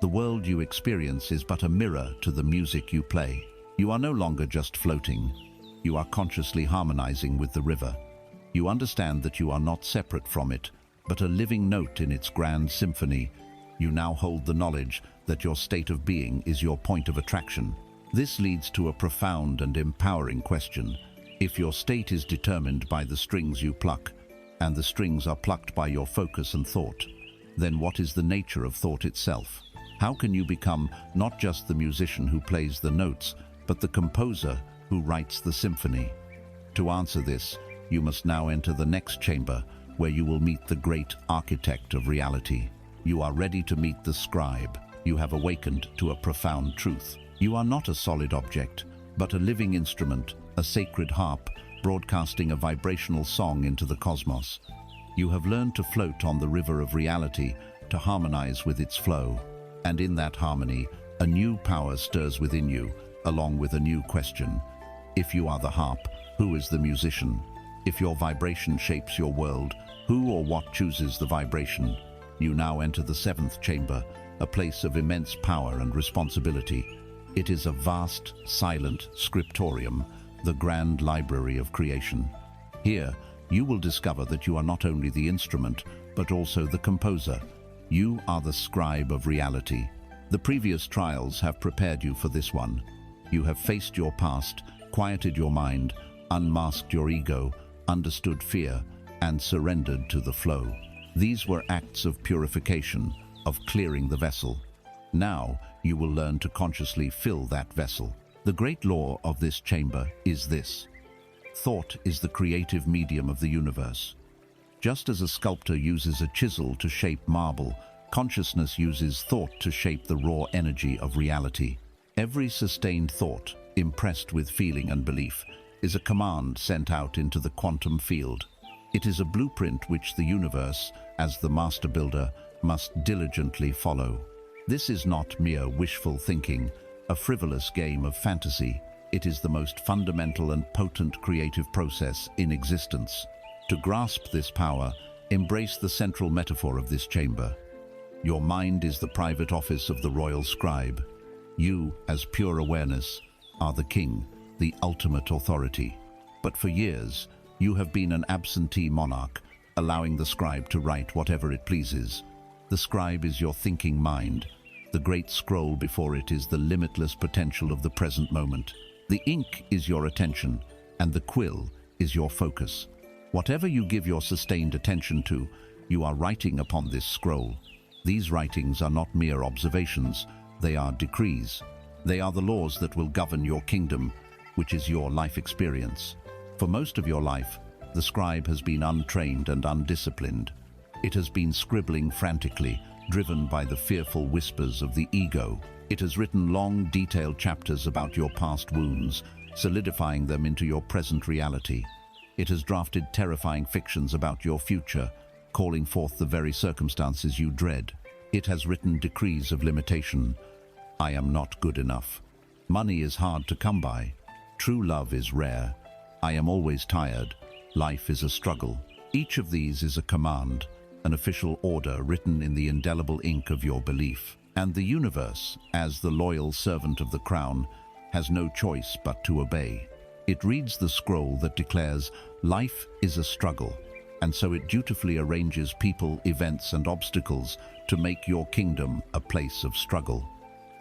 The world you experience is but a mirror to the music you play. You are no longer just floating. You are consciously harmonizing with the river. You understand that you are not separate from it, but a living note in its grand symphony. You now hold the knowledge that your state of being is your point of attraction. This leads to a profound and empowering question. If your state is determined by the strings you pluck, and the strings are plucked by your focus and thought, then what is the nature of thought itself? How can you become not just the musician who plays the notes, but the composer who writes the symphony? To answer this, you must now enter the next chamber, where you will meet the great architect of reality. You are ready to meet the scribe. You have awakened to a profound truth. You are not a solid object, but a living instrument, a sacred harp, broadcasting a vibrational song into the cosmos. You have learned to float on the river of reality, to harmonize with its flow. And in that harmony, a new power stirs within you, along with a new question. If you are the harp, who is the musician? If your vibration shapes your world, who or what chooses the vibration? You now enter the seventh chamber, a place of immense power and responsibility. It is a vast, silent scriptorium, the grand library of creation. Here, you will discover that you are not only the instrument, but also the composer. You are the scribe of reality. The previous trials have prepared you for this one. You have faced your past, quieted your mind, unmasked your ego, understood fear, and surrendered to the flow. These were acts of purification, of clearing the vessel. Now, you will learn to consciously fill that vessel. The great law of this chamber is this: thought is the creative medium of the universe. Just as a sculptor uses a chisel to shape marble, consciousness uses thought to shape the raw energy of reality. Every sustained thought, impressed with feeling and belief, is a command sent out into the quantum field. It is a blueprint which the universe, as the master builder, must diligently follow. This is not mere wishful thinking, a frivolous game of fantasy. It is the most fundamental and potent creative process in existence. To grasp this power, embrace the central metaphor of this chamber. Your mind is the private office of the royal scribe. You, as pure awareness, are the king, the ultimate authority. But for years, you have been an absentee monarch, allowing the scribe to write whatever it pleases. The scribe is your thinking mind. The great scroll before it is the limitless potential of the present moment. The ink is your attention, and the quill is your focus. Whatever you give your sustained attention to, you are writing upon this scroll. These writings are not mere observations, they are decrees. They are the laws that will govern your kingdom, which is your life experience. For most of your life, the scribe has been untrained and undisciplined. It has been scribbling frantically, driven by the fearful whispers of the ego. It has written long, detailed chapters about your past wounds, solidifying them into your present reality. It has drafted terrifying fictions about your future, calling forth the very circumstances you dread. It has written decrees of limitation. I am not good enough. Money is hard to come by. True love is rare. I am always tired. Life is a struggle. Each of these is a command, an official order written in the indelible ink of your belief. And the universe, as the loyal servant of the crown, has no choice but to obey. It reads the scroll that declares life is a struggle, and so it dutifully arranges people, events, and obstacles to make your kingdom a place of struggle.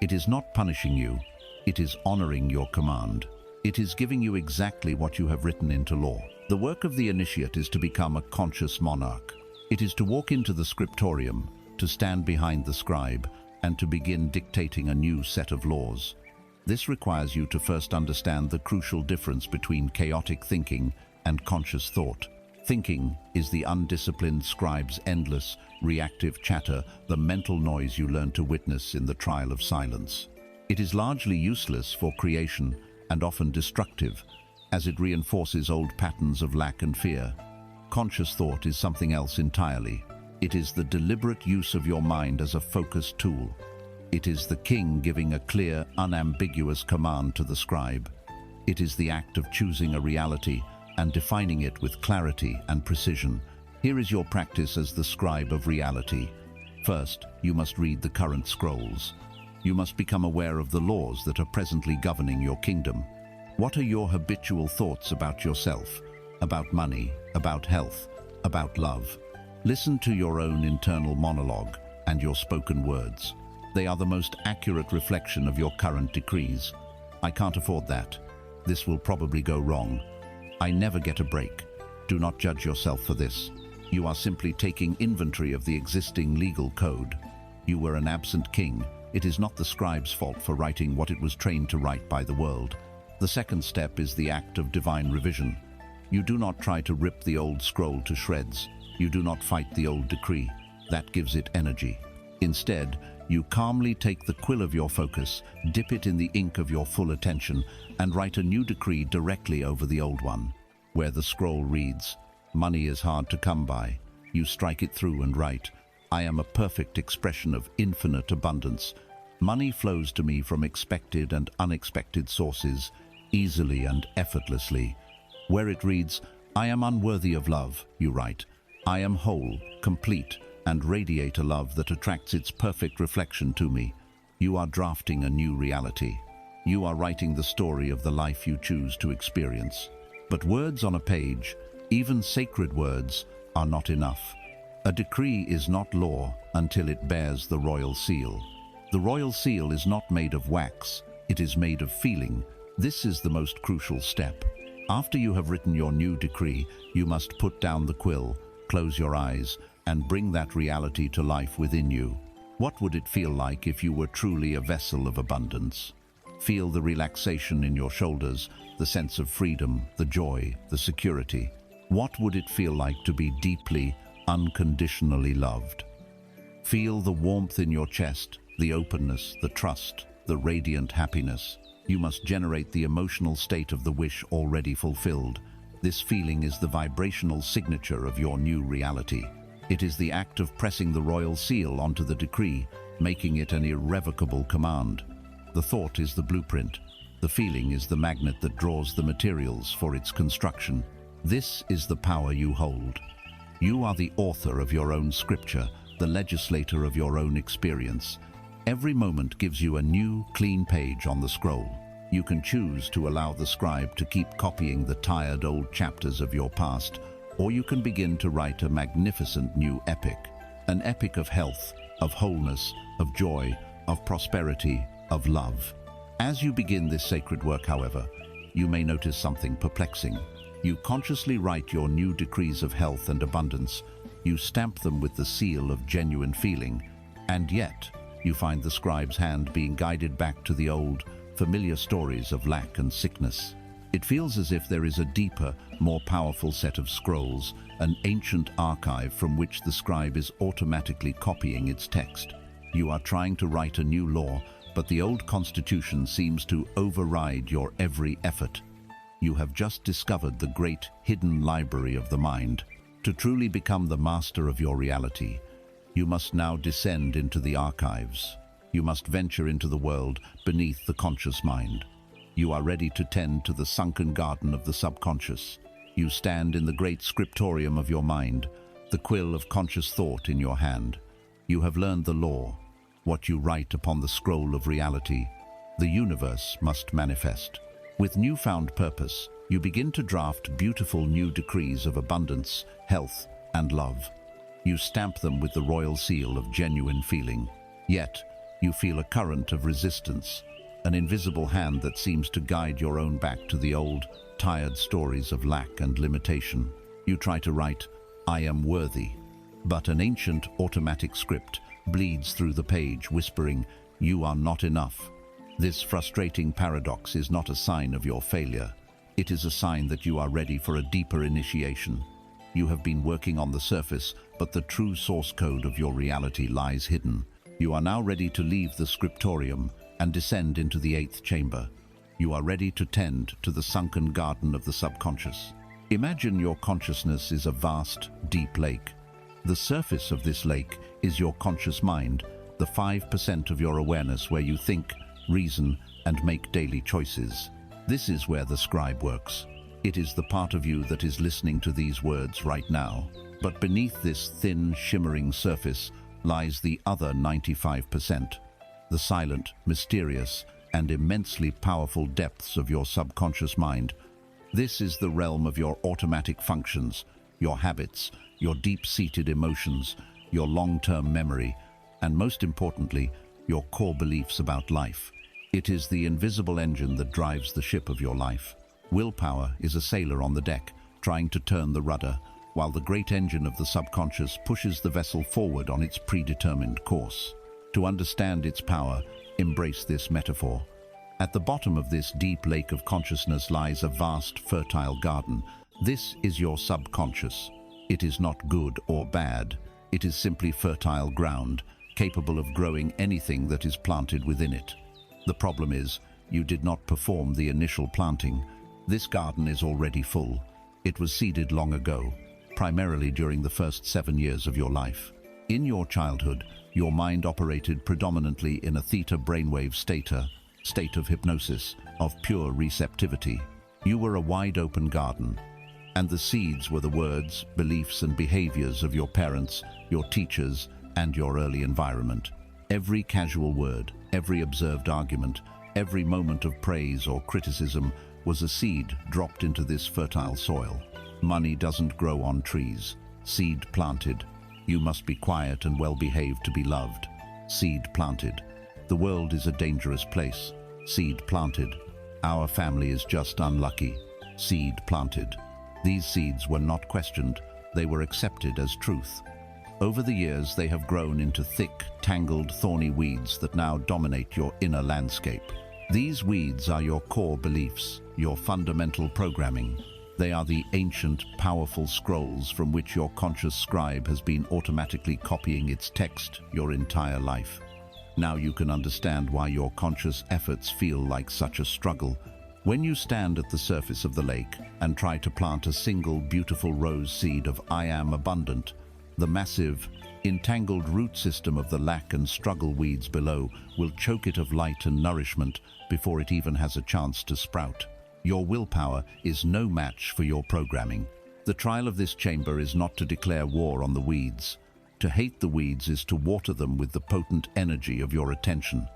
It is not punishing you, it is honoring your command. It is giving you exactly what you have written into law. The work of the initiate is to become a conscious monarch. It is to walk into the scriptorium, to stand behind the scribe, and to begin dictating a new set of laws. This requires you to first understand the crucial difference between chaotic thinking and conscious thought. Thinking is the undisciplined scribe's endless, reactive chatter, the mental noise you learn to witness in the trial of silence. It is largely useless for creation and often destructive, as it reinforces old patterns of lack and fear. Conscious thought is something else entirely. It is the deliberate use of your mind as a focused tool. It is the king giving a clear, unambiguous command to the scribe. It is the act of choosing a reality and defining it with clarity and precision. Here is your practice as the scribe of reality. First, you must read the current scrolls. You must become aware of the laws that are presently governing your kingdom. What are your habitual thoughts about yourself, about money, about health, about love? Listen to your own internal monologue and your spoken words. They are the most accurate reflection of your current decrees. I can't afford that. This will probably go wrong. I never get a break. Do not judge yourself for this. You are simply taking inventory of the existing legal code. You were an absent king. It is not the scribe's fault for writing what it was trained to write by the world. The second step is the act of divine revision. You do not try to rip the old scroll to shreds. You do not fight the old decree. That gives it energy. Instead, you calmly take the quill of your focus, dip it in the ink of your full attention, and write a new decree directly over the old one. Where the scroll reads, "Money is hard to come by," you strike it through and write, "I am a perfect expression of infinite abundance. Money flows to me from expected and unexpected sources, easily and effortlessly." Where it reads, "I am unworthy of love," you write, "I am whole, complete, and radiate a love that attracts its perfect reflection to me." You are drafting a new reality. You are writing the story of the life you choose to experience. But words on a page, even sacred words, are not enough. A decree is not law until it bears the royal seal. The royal seal is not made of wax, it is made of feeling. This is the most crucial step. After you have written your new decree, you must put down the quill, close your eyes, and bring that reality to life within you. What would it feel like if you were truly a vessel of abundance? Feel the relaxation in your shoulders, the sense of freedom, the joy, the security. What would it feel like to be deeply, unconditionally loved? Feel the warmth in your chest, the openness, the trust, the radiant happiness. You must generate the emotional state of the wish already fulfilled. This feeling is the vibrational signature of your new reality. It is the act of pressing the royal seal onto the decree, making it an irrevocable command. The thought is the blueprint. The feeling is the magnet that draws the materials for its construction. This is the power you hold. You are the author of your own scripture, the legislator of your own experience. Every moment gives you a new, clean page on the scroll. You can choose to allow the scribe to keep copying the tired old chapters of your past, or you can begin to write a magnificent new epic. An epic of health, of wholeness, of joy, of prosperity, of love. As you begin this sacred work, however, you may notice something perplexing. You consciously write your new decrees of health and abundance. You stamp them with the seal of genuine feeling, and yet you find the scribe's hand being guided back to the old, familiar stories of lack and sickness. It feels as if there is a deeper, more powerful set of scrolls, an ancient archive from which the scribe is automatically copying its text. You are trying to write a new law, but the old constitution seems to override your every effort. You have just discovered the great hidden library of the mind. To truly become the master of your reality, you must now descend into the archives. You must venture into the world beneath the conscious mind. You are ready to tend to the sunken garden of the subconscious. You stand in the great scriptorium of your mind, the quill of conscious thought in your hand. You have learned the law. What you write upon the scroll of reality, the universe must manifest. With newfound purpose, you begin to draft beautiful new decrees of abundance, health, and love. You stamp them with the royal seal of genuine feeling. Yet, you feel a current of resistance, an invisible hand that seems to guide your own back to the old, tired stories of lack and limitation. You try to write, "I am worthy," but an ancient automatic script bleeds through the page, whispering, "You are not enough." This frustrating paradox is not a sign of your failure. It is a sign that you are ready for a deeper initiation. You have been working on the surface, but the true source code of your reality lies hidden. You are now ready to leave the scriptorium and descend into the eighth chamber. You are ready to tend to the sunken garden of the subconscious. Imagine your consciousness is a vast, deep lake. The surface of this lake is your conscious mind, the 5% of your awareness where you think, reason, and make daily choices. This is where the scribe works. It is the part of you that is listening to these words right now. But beneath this thin, shimmering surface lies the other 95%, the silent, mysterious, and immensely powerful depths of your subconscious mind. This is the realm of your automatic functions, your habits, your deep-seated emotions, your long-term memory, and most importantly, your core beliefs about life. It is the invisible engine that drives the ship of your life. Willpower is a sailor on the deck, trying to turn the rudder, while the great engine of the subconscious pushes the vessel forward on its predetermined course. To understand its power, embrace this metaphor. At the bottom of this deep lake of consciousness lies a vast, fertile garden. This is your subconscious. It is not good or bad. It is simply fertile ground, capable of growing anything that is planted within it. The problem is, you did not perform the initial planting. This garden is already full. It was seeded long ago, primarily during the first 7 years of your life. In your childhood, your mind operated predominantly in a theta brainwave state of hypnosis, of pure receptivity. You were a wide-open garden, and the seeds were the words, beliefs, and behaviors of your parents, your teachers, and your early environment. Every casual word, every observed argument, every moment of praise or criticism was a seed dropped into this fertile soil. Money doesn't grow on trees. Seed planted. You must be quiet and well-behaved to be loved. Seed planted. The world is a dangerous place. Seed planted. Our family is just unlucky. Seed planted. These seeds were not questioned. They were accepted as truth. Over the years, they have grown into thick, tangled, thorny weeds that now dominate your inner landscape. These weeds are your core beliefs, your fundamental programming. They are the ancient, powerful scrolls from which your conscious scribe has been automatically copying its text your entire life. Now you can understand why your conscious efforts feel like such a struggle. When you stand at the surface of the lake and try to plant a single beautiful rose seed of I am abundant, the massive, entangled root system of the lack and struggle weeds below will choke it of light and nourishment before it even has a chance to sprout. Your willpower is no match for your programming. The trial of this chamber is not to declare war on the weeds. To hate the weeds is to water them with the potent energy of your attention.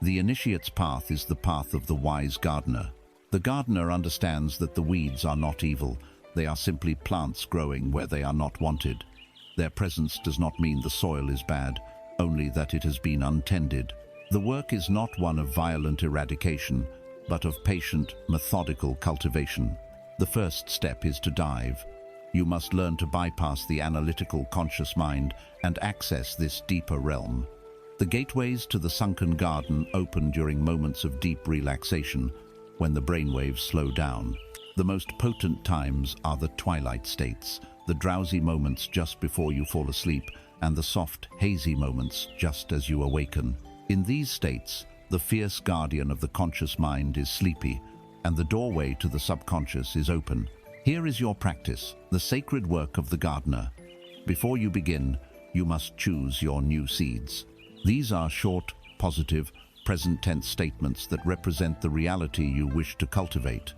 The initiate's path is the path of the wise gardener. The gardener understands that the weeds are not evil. They are simply plants growing where they are not wanted. Their presence does not mean the soil is bad, only that it has been untended. The work is not one of violent eradication, but of patient, methodical cultivation. The first step is to dive. You must learn to bypass the analytical conscious mind and access this deeper realm. The gateways to the sunken garden open during moments of deep relaxation, when the brainwaves slow down. The most potent times are the twilight states, the drowsy moments just before you fall asleep, and the soft, hazy moments just as you awaken. In these states, the fierce guardian of the conscious mind is sleepy, and the doorway to the subconscious is open. Here is your practice, the sacred work of the gardener. Before you begin, you must choose your new seeds. These are short, positive, present tense statements that represent the reality you wish to cultivate.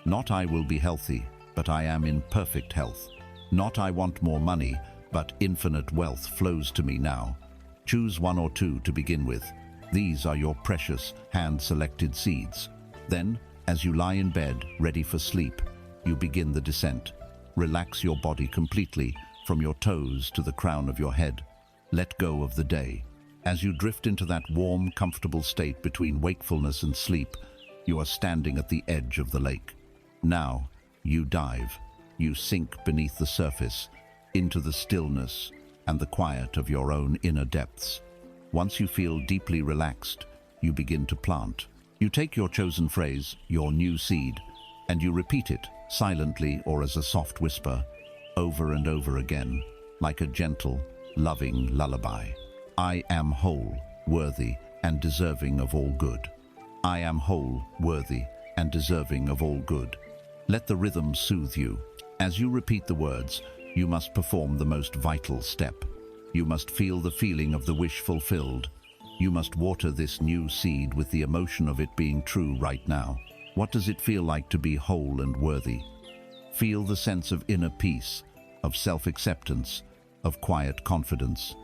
Not I will be healthy, but I am in perfect health. Not I want more money, but infinite wealth flows to me now. Choose one or two to begin with. These are your precious, hand-selected seeds. Then, as you lie in bed, ready for sleep, you begin the descent. Relax your body completely, from your toes to the crown of your head. Let go of the day. As you drift into that warm, comfortable state between wakefulness and sleep, you are standing at the edge of the lake. Now, you dive. You sink beneath the surface, into the stillness and the quiet of your own inner depths. Once you feel deeply relaxed, you begin to plant. You take your chosen phrase, your new seed, and you repeat it, silently or as a soft whisper, over and over again, like a gentle, loving lullaby. I am whole, worthy, and deserving of all good. I am whole, worthy, and deserving of all good. Let the rhythm soothe you. As you repeat the words, you must perform the most vital step. You must feel the feeling of the wish fulfilled, You must water this new seed with the emotion of it being true right now. What does it feel like to be whole and worthy? Feel the sense of inner peace, of self-acceptance, of quiet confidence.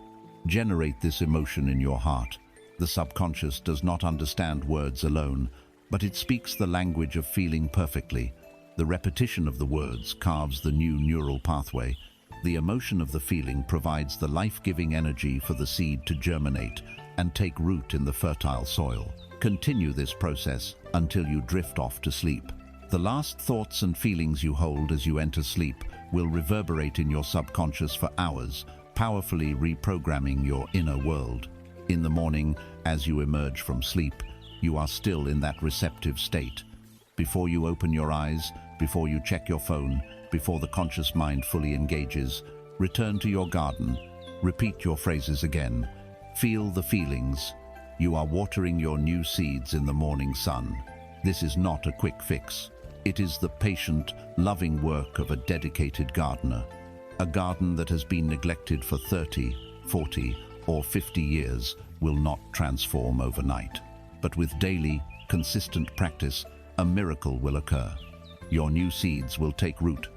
Generate this emotion in your heart. The subconscious does not understand words alone, but it speaks the language of feeling perfectly. The repetition of the words carves the new neural pathway. The emotion of the feeling provides the life-giving energy for the seed to germinate and take root in the fertile soil. Continue this process until you drift off to sleep. The last thoughts and feelings you hold as you enter sleep will reverberate in your subconscious for hours, powerfully reprogramming your inner world. In the morning, as you emerge from sleep, you are still in that receptive state. Before you open your eyes, before you check your phone, before the conscious mind fully engages, return to your garden. Repeat your phrases again. Feel the feelings. You are watering your new seeds in the morning sun. This is not a quick fix. It is the patient, loving work of a dedicated gardener. A garden that has been neglected for 30, 40, or 50 years will not transform overnight. But with daily, consistent practice, a miracle will occur. Your new seeds will take root.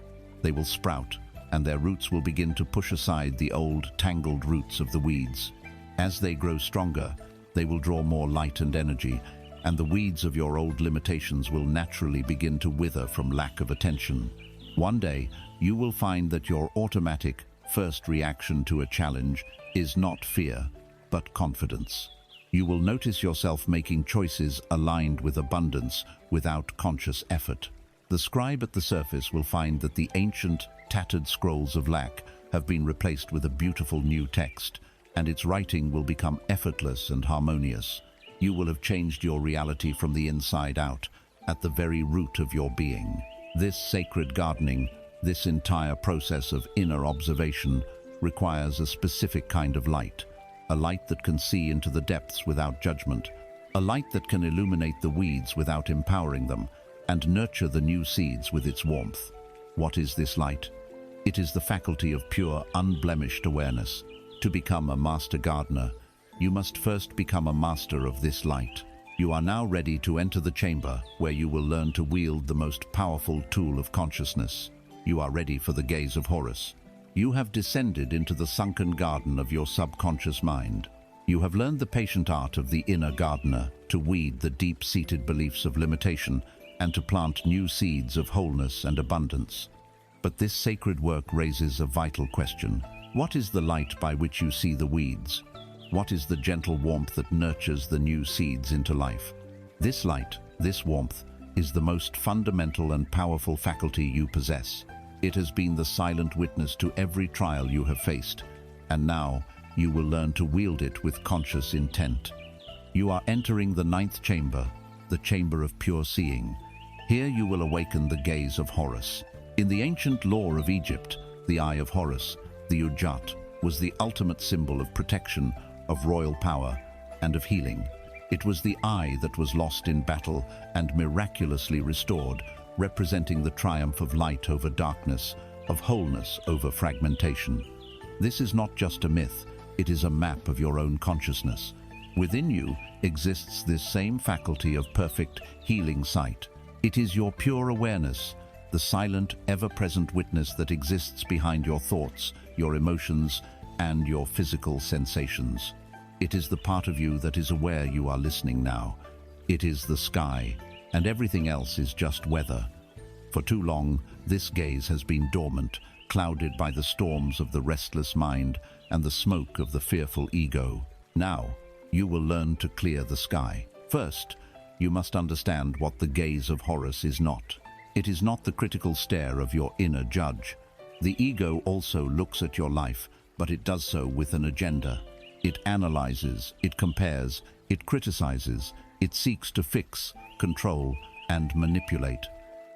They will sprout, and their roots will begin to push aside the old, tangled roots of the weeds. As they grow stronger, they will draw more light and energy, and the weeds of your old limitations will naturally begin to wither from lack of attention. One day, you will find that your automatic first reaction to a challenge is not fear, but confidence. You will notice yourself making choices aligned with abundance without conscious effort. The scribe at the surface will find that the ancient, tattered scrolls of lack have been replaced with a beautiful new text, and its writing will become effortless and harmonious. You will have changed your reality from the inside out, at the very root of your being. This sacred gardening, this entire process of inner observation, requires a specific kind of light, a light that can see into the depths without judgment, a light that can illuminate the weeds without empowering them, and nurture the new seeds with its warmth. What is this light? It is the faculty of pure, unblemished awareness. To become a master gardener, you must first become a master of this light. You are now ready to enter the chamber where you will learn to wield the most powerful tool of consciousness. You are ready for the gaze of Horus. You have descended into the sunken garden of your subconscious mind. You have learned the patient art of the inner gardener, to weed the deep-seated beliefs of limitation and to plant new seeds of wholeness and abundance. But this sacred work raises a vital question. What is the light by which you see the weeds? What is the gentle warmth that nurtures the new seeds into life? This light, this warmth, is the most fundamental and powerful faculty you possess. It has been the silent witness to every trial you have faced, and now you will learn to wield it with conscious intent. You are entering the ninth chamber, the chamber of pure seeing. Here you will awaken the gaze of Horus. In the ancient lore of Egypt, the eye of Horus, the Ujat, was the ultimate symbol of protection, of royal power, and of healing. It was the eye that was lost in battle and miraculously restored, representing the triumph of light over darkness, of wholeness over fragmentation. This is not just a myth, it is a map of your own consciousness. Within you exists this same faculty of perfect, healing sight. It is your pure awareness, the silent, ever-present witness that exists behind your thoughts, your emotions, and your physical sensations. It is the part of you that is aware you are listening now. It is the sky, and everything else is just weather. For too long, this gaze has been dormant, clouded by the storms of the restless mind and the smoke of the fearful ego. Now, you will learn to clear the sky. First, you must understand what the gaze of Horus is not. It is not the critical stare of your inner judge. The ego also looks at your life, but it does so with an agenda. It analyzes, it compares, it criticizes, it seeks to fix, control, and manipulate.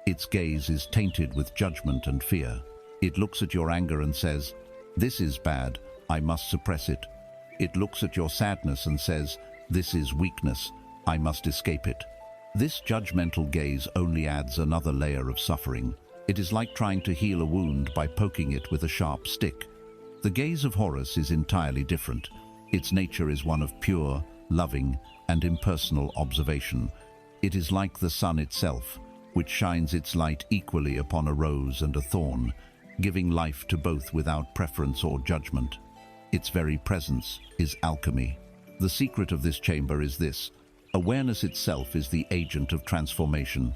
Its gaze is tainted with judgment and fear. It looks at your anger and says, "This is bad, I must suppress it." It looks at your sadness and says, "This is weakness, I must escape it." This judgmental gaze only adds another layer of suffering. It is like trying to heal a wound by poking it with a sharp stick. The gaze of Horus is entirely different. Its nature is one of pure, loving, and impersonal observation. It is like the sun itself, which shines its light equally upon a rose and a thorn, giving life to both without preference or judgment. Its very presence is alchemy. The secret of this chamber is this: awareness itself is the agent of transformation.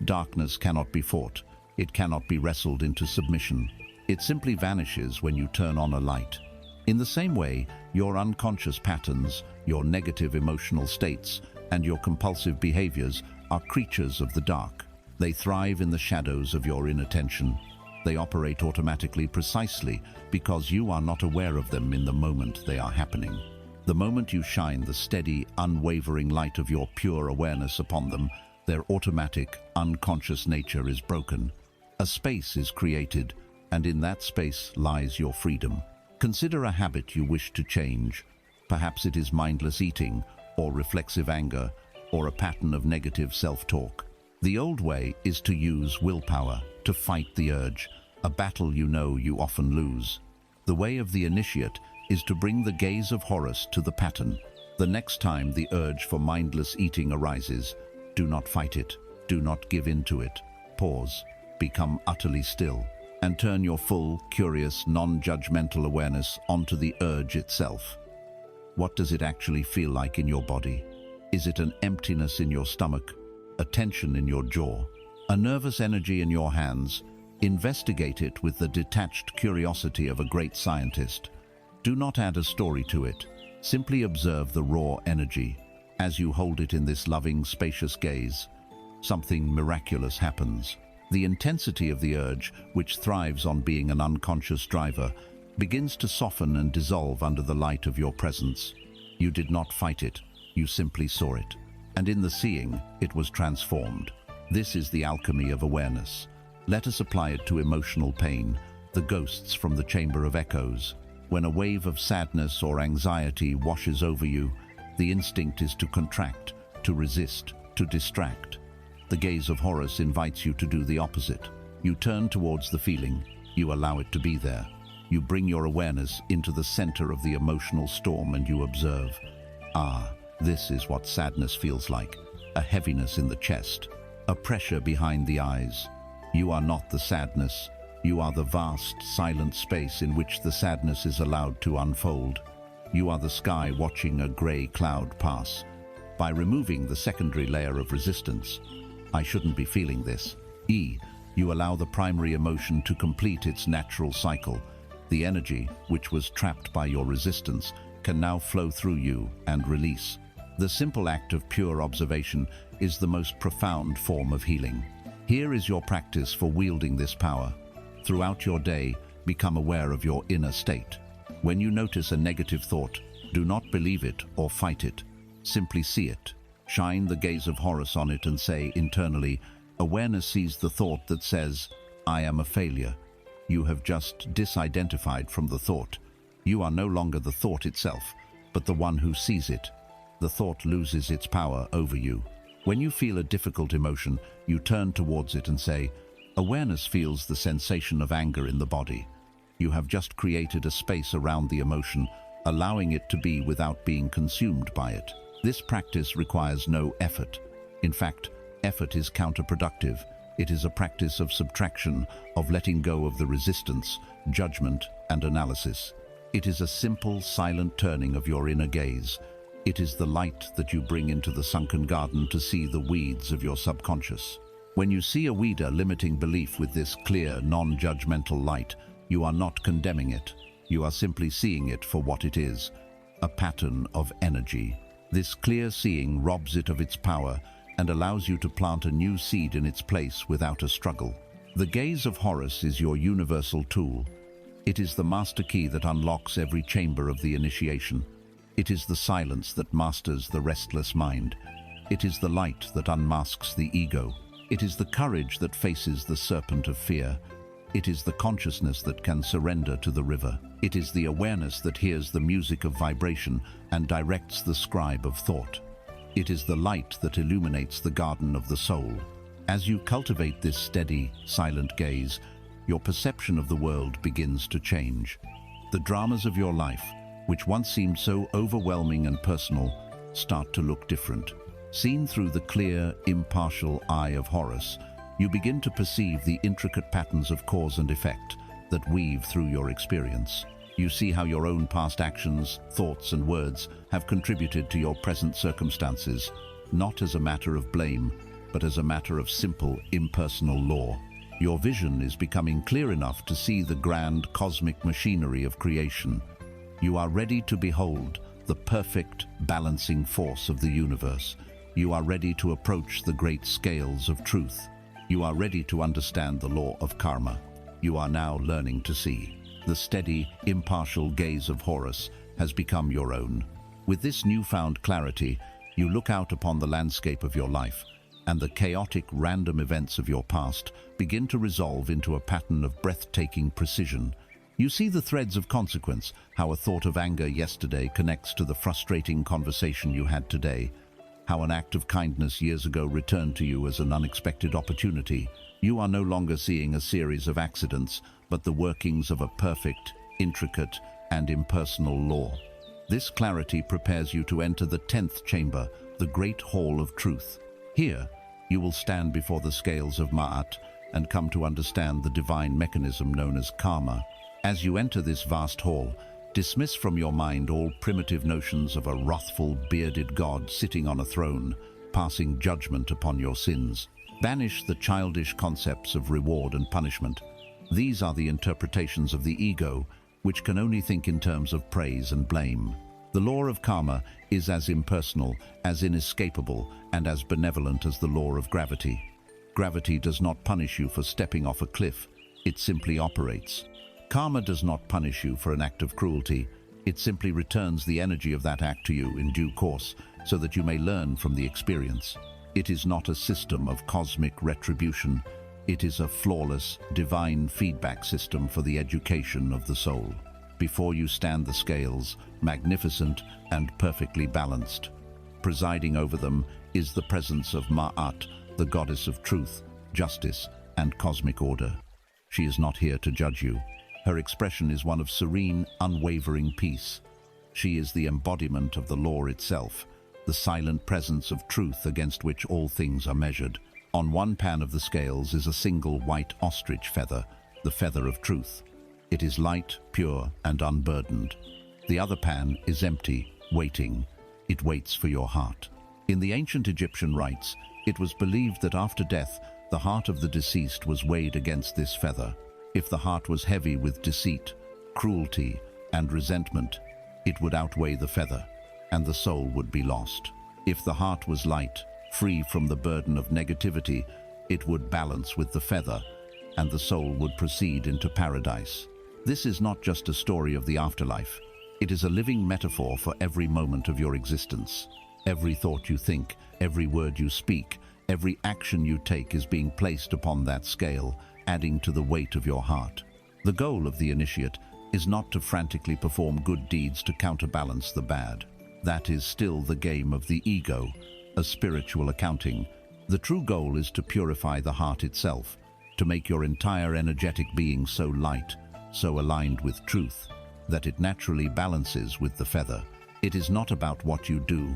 Darkness cannot be fought. It cannot be wrestled into submission. It simply vanishes when you turn on a light. In the same way, your unconscious patterns, your negative emotional states, and your compulsive behaviors are creatures of the dark. They thrive in the shadows of your inattention. They operate automatically precisely because you are not aware of them in the moment they are happening. The moment you shine the steady, unwavering light of your pure awareness upon them, their automatic, unconscious nature is broken. A space is created, and in that space lies your freedom. Consider a habit you wish to change. Perhaps it is mindless eating, or reflexive anger, or a pattern of negative self-talk. The old way is to use willpower, to fight the urge, a battle you know you often lose. The way of the initiate is to bring the gaze of Horus to the pattern. The next time the urge for mindless eating arises, do not fight it, do not give in to it. Pause, become utterly still, and turn your full, curious, non-judgmental awareness onto the urge itself. What does it actually feel like in your body? Is it an emptiness in your stomach, a tension in your jaw, a nervous energy in your hands? Investigate it with the detached curiosity of a great scientist. Do not add a story to it. Simply observe the raw energy. As you hold it in this loving, spacious gaze, something miraculous happens. The intensity of the urge, which thrives on being an unconscious driver, begins to soften and dissolve under the light of your presence. You did not fight it, you simply saw it. And in the seeing, it was transformed. This is the alchemy of awareness. Let us apply it to emotional pain, the ghosts from the chamber of echoes. When a wave of sadness or anxiety washes over you, the instinct is to contract, to resist, to distract. The gaze of Horus invites you to do the opposite. You turn towards the feeling, you allow it to be there. You bring your awareness into the center of the emotional storm and you observe. Ah, this is what sadness feels like. A heaviness in the chest, a pressure behind the eyes. You are not the sadness. You are the vast, silent space in which the sadness is allowed to unfold. You are the sky watching a gray cloud pass. By removing the secondary layer of resistance, I shouldn't be feeling this. You allow the primary emotion to complete its natural cycle. The energy, which was trapped by your resistance, can now flow through you and release. The simple act of pure observation is the most profound form of healing. Here is your practice for wielding this power. Throughout your day, become aware of your inner state. When you notice a negative thought, do not believe it or fight it. Simply see it. Shine the gaze of Horus on it and say internally, awareness sees the thought that says, I am a failure. You have just disidentified from the thought. You are no longer the thought itself, but the one who sees it. The thought loses its power over you. When you feel a difficult emotion, you turn towards it and say, awareness feels the sensation of anger in the body. You have just created a space around the emotion, allowing it to be without being consumed by it. This practice requires no effort. In fact, effort is counterproductive. It is a practice of subtraction, of letting go of the resistance, judgment, and analysis. It is a simple, silent turning of your inner gaze. It is the light that you bring into the sunken garden to see the weeds of your subconscious. When you see a weeder limiting belief with this clear, non-judgmental light, you are not condemning it. You are simply seeing it for what it is, a pattern of energy. This clear seeing robs it of its power and allows you to plant a new seed in its place without a struggle. The gaze of Horus is your universal tool. It is the master key that unlocks every chamber of the initiation. It is the silence that masters the restless mind. It is the light that unmasks the ego. It is the courage that faces the serpent of fear. It is the consciousness that can surrender to the river. It is the awareness that hears the music of vibration and directs the scribe of thought. It is the light that illuminates the garden of the soul. As you cultivate this steady, silent gaze, your perception of the world begins to change. The dramas of your life, which once seemed so overwhelming and personal, start to look different. Seen through the clear, impartial eye of Horus, you begin to perceive the intricate patterns of cause and effect that weave through your experience. You see how your own past actions, thoughts, and words have contributed to your present circumstances, not as a matter of blame, but as a matter of simple, impersonal law. Your vision is becoming clear enough to see the grand cosmic machinery of creation. You are ready to behold the perfect balancing force of the universe. You are ready to approach the great scales of truth. You are ready to understand the law of karma. You are now learning to see. The steady, impartial gaze of Horus has become your own. With this newfound clarity, you look out upon the landscape of your life, and the chaotic, random events of your past begin to resolve into a pattern of breathtaking precision. You see the threads of consequence, how a thought of anger yesterday connects to the frustrating conversation you had today, how an act of kindness years ago returned to you as an unexpected opportunity. You are no longer seeing a series of accidents, but the workings of a perfect, intricate, and impersonal law. This clarity prepares you to enter the 10th chamber, the Great Hall of Truth. Here, you will stand before the scales of Ma'at and come to understand the divine mechanism known as karma. As you enter this vast hall, dismiss from your mind all primitive notions of a wrathful, bearded god sitting on a throne, passing judgment upon your sins. Banish the childish concepts of reward and punishment. These are the interpretations of the ego, which can only think in terms of praise and blame. The law of karma is as impersonal, as inescapable, and as benevolent as the law of gravity. Gravity does not punish you for stepping off a cliff, it simply operates. Karma does not punish you for an act of cruelty, it simply returns the energy of that act to you in due course, so that you may learn from the experience. It is not a system of cosmic retribution, it is a flawless, divine feedback system for the education of the soul. Before you stand the scales, magnificent and perfectly balanced. Presiding over them is the presence of Ma'at, the goddess of truth, justice, and cosmic order. She is not here to judge you. Her expression is one of serene, unwavering peace. She is the embodiment of the law itself, the silent presence of truth against which all things are measured. On one pan of the scales is a single white ostrich feather, the feather of truth. It is light, pure, and unburdened. The other pan is empty, waiting. It waits for your heart. In the ancient Egyptian rites, it was believed that after death, the heart of the deceased was weighed against this feather. If the heart was heavy with deceit, cruelty, and resentment, it would outweigh the feather, and the soul would be lost. If the heart was light, free from the burden of negativity, it would balance with the feather, and the soul would proceed into paradise. This is not just a story of the afterlife. It is a living metaphor for every moment of your existence. Every thought you think, every word you speak, every action you take is being placed upon that scale, adding to the weight of your heart. The goal of the initiate is not to frantically perform good deeds to counterbalance the bad. That is still the game of the ego, a spiritual accounting. The true goal is to purify the heart itself, to make your entire energetic being so light, so aligned with truth, that it naturally balances with the feather. It is not about what you do,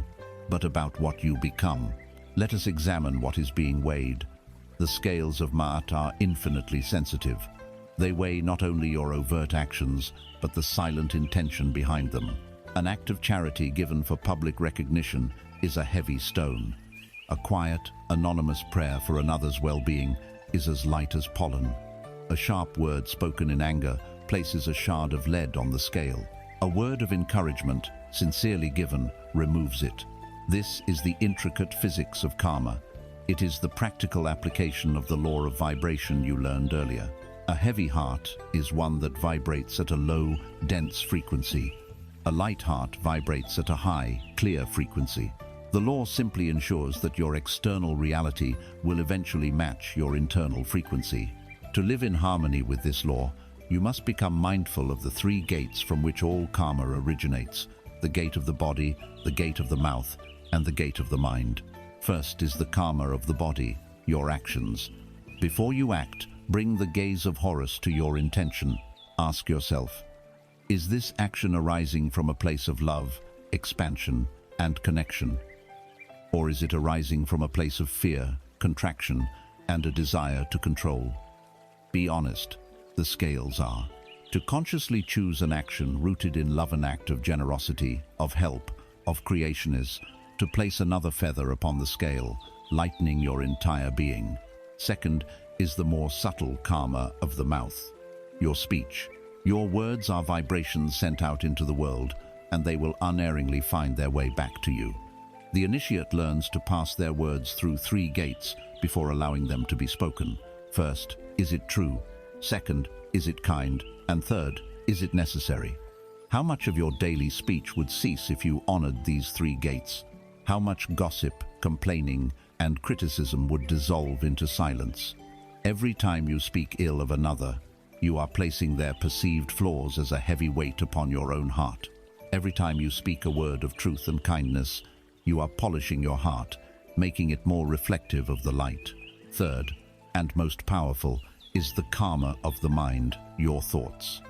but about what you become. Let us examine what is being weighed. The scales of Ma'at are infinitely sensitive. They weigh not only your overt actions, but the silent intention behind them. An act of charity given for public recognition is a heavy stone. A quiet, anonymous prayer for another's well-being is as light as pollen. A sharp word spoken in anger places a shard of lead on the scale. A word of encouragement, sincerely given, removes it. This is the intricate physics of karma. It is the practical application of the law of vibration you learned earlier. A heavy heart is one that vibrates at a low, dense frequency. A light heart vibrates at a high, clear frequency. The law simply ensures that your external reality will eventually match your internal frequency. To live in harmony with this law, you must become mindful of the three gates from which all karma originates: the gate of the body, the gate of the mouth, and the gate of the mind. First is the karma of the body, your actions. Before you act, bring the gaze of Horus to your intention. Ask yourself, is this action arising from a place of love, expansion, and connection? Or is it arising from a place of fear, contraction, and a desire to control? Be honest, the scales are. To consciously choose an action rooted in love, an act of generosity, of help, of creation, is to place another feather upon the scale, lightening your entire being. Second is the more subtle karma of the mouth, your speech. Your words are vibrations sent out into the world, and they will unerringly find their way back to you. The initiate learns to pass their words through 3 gates before allowing them to be spoken. First, is it true? Second, is it kind? And third, is it necessary? How much of your daily speech would cease if you honored these 3 gates? How much gossip, complaining, and criticism would dissolve into silence? Every time you speak ill of another, you are placing their perceived flaws as a heavy weight upon your own heart. Every time you speak a word of truth and kindness, you are polishing your heart, making it more reflective of the light. Third, and most powerful, is the karma of the mind, your thoughts.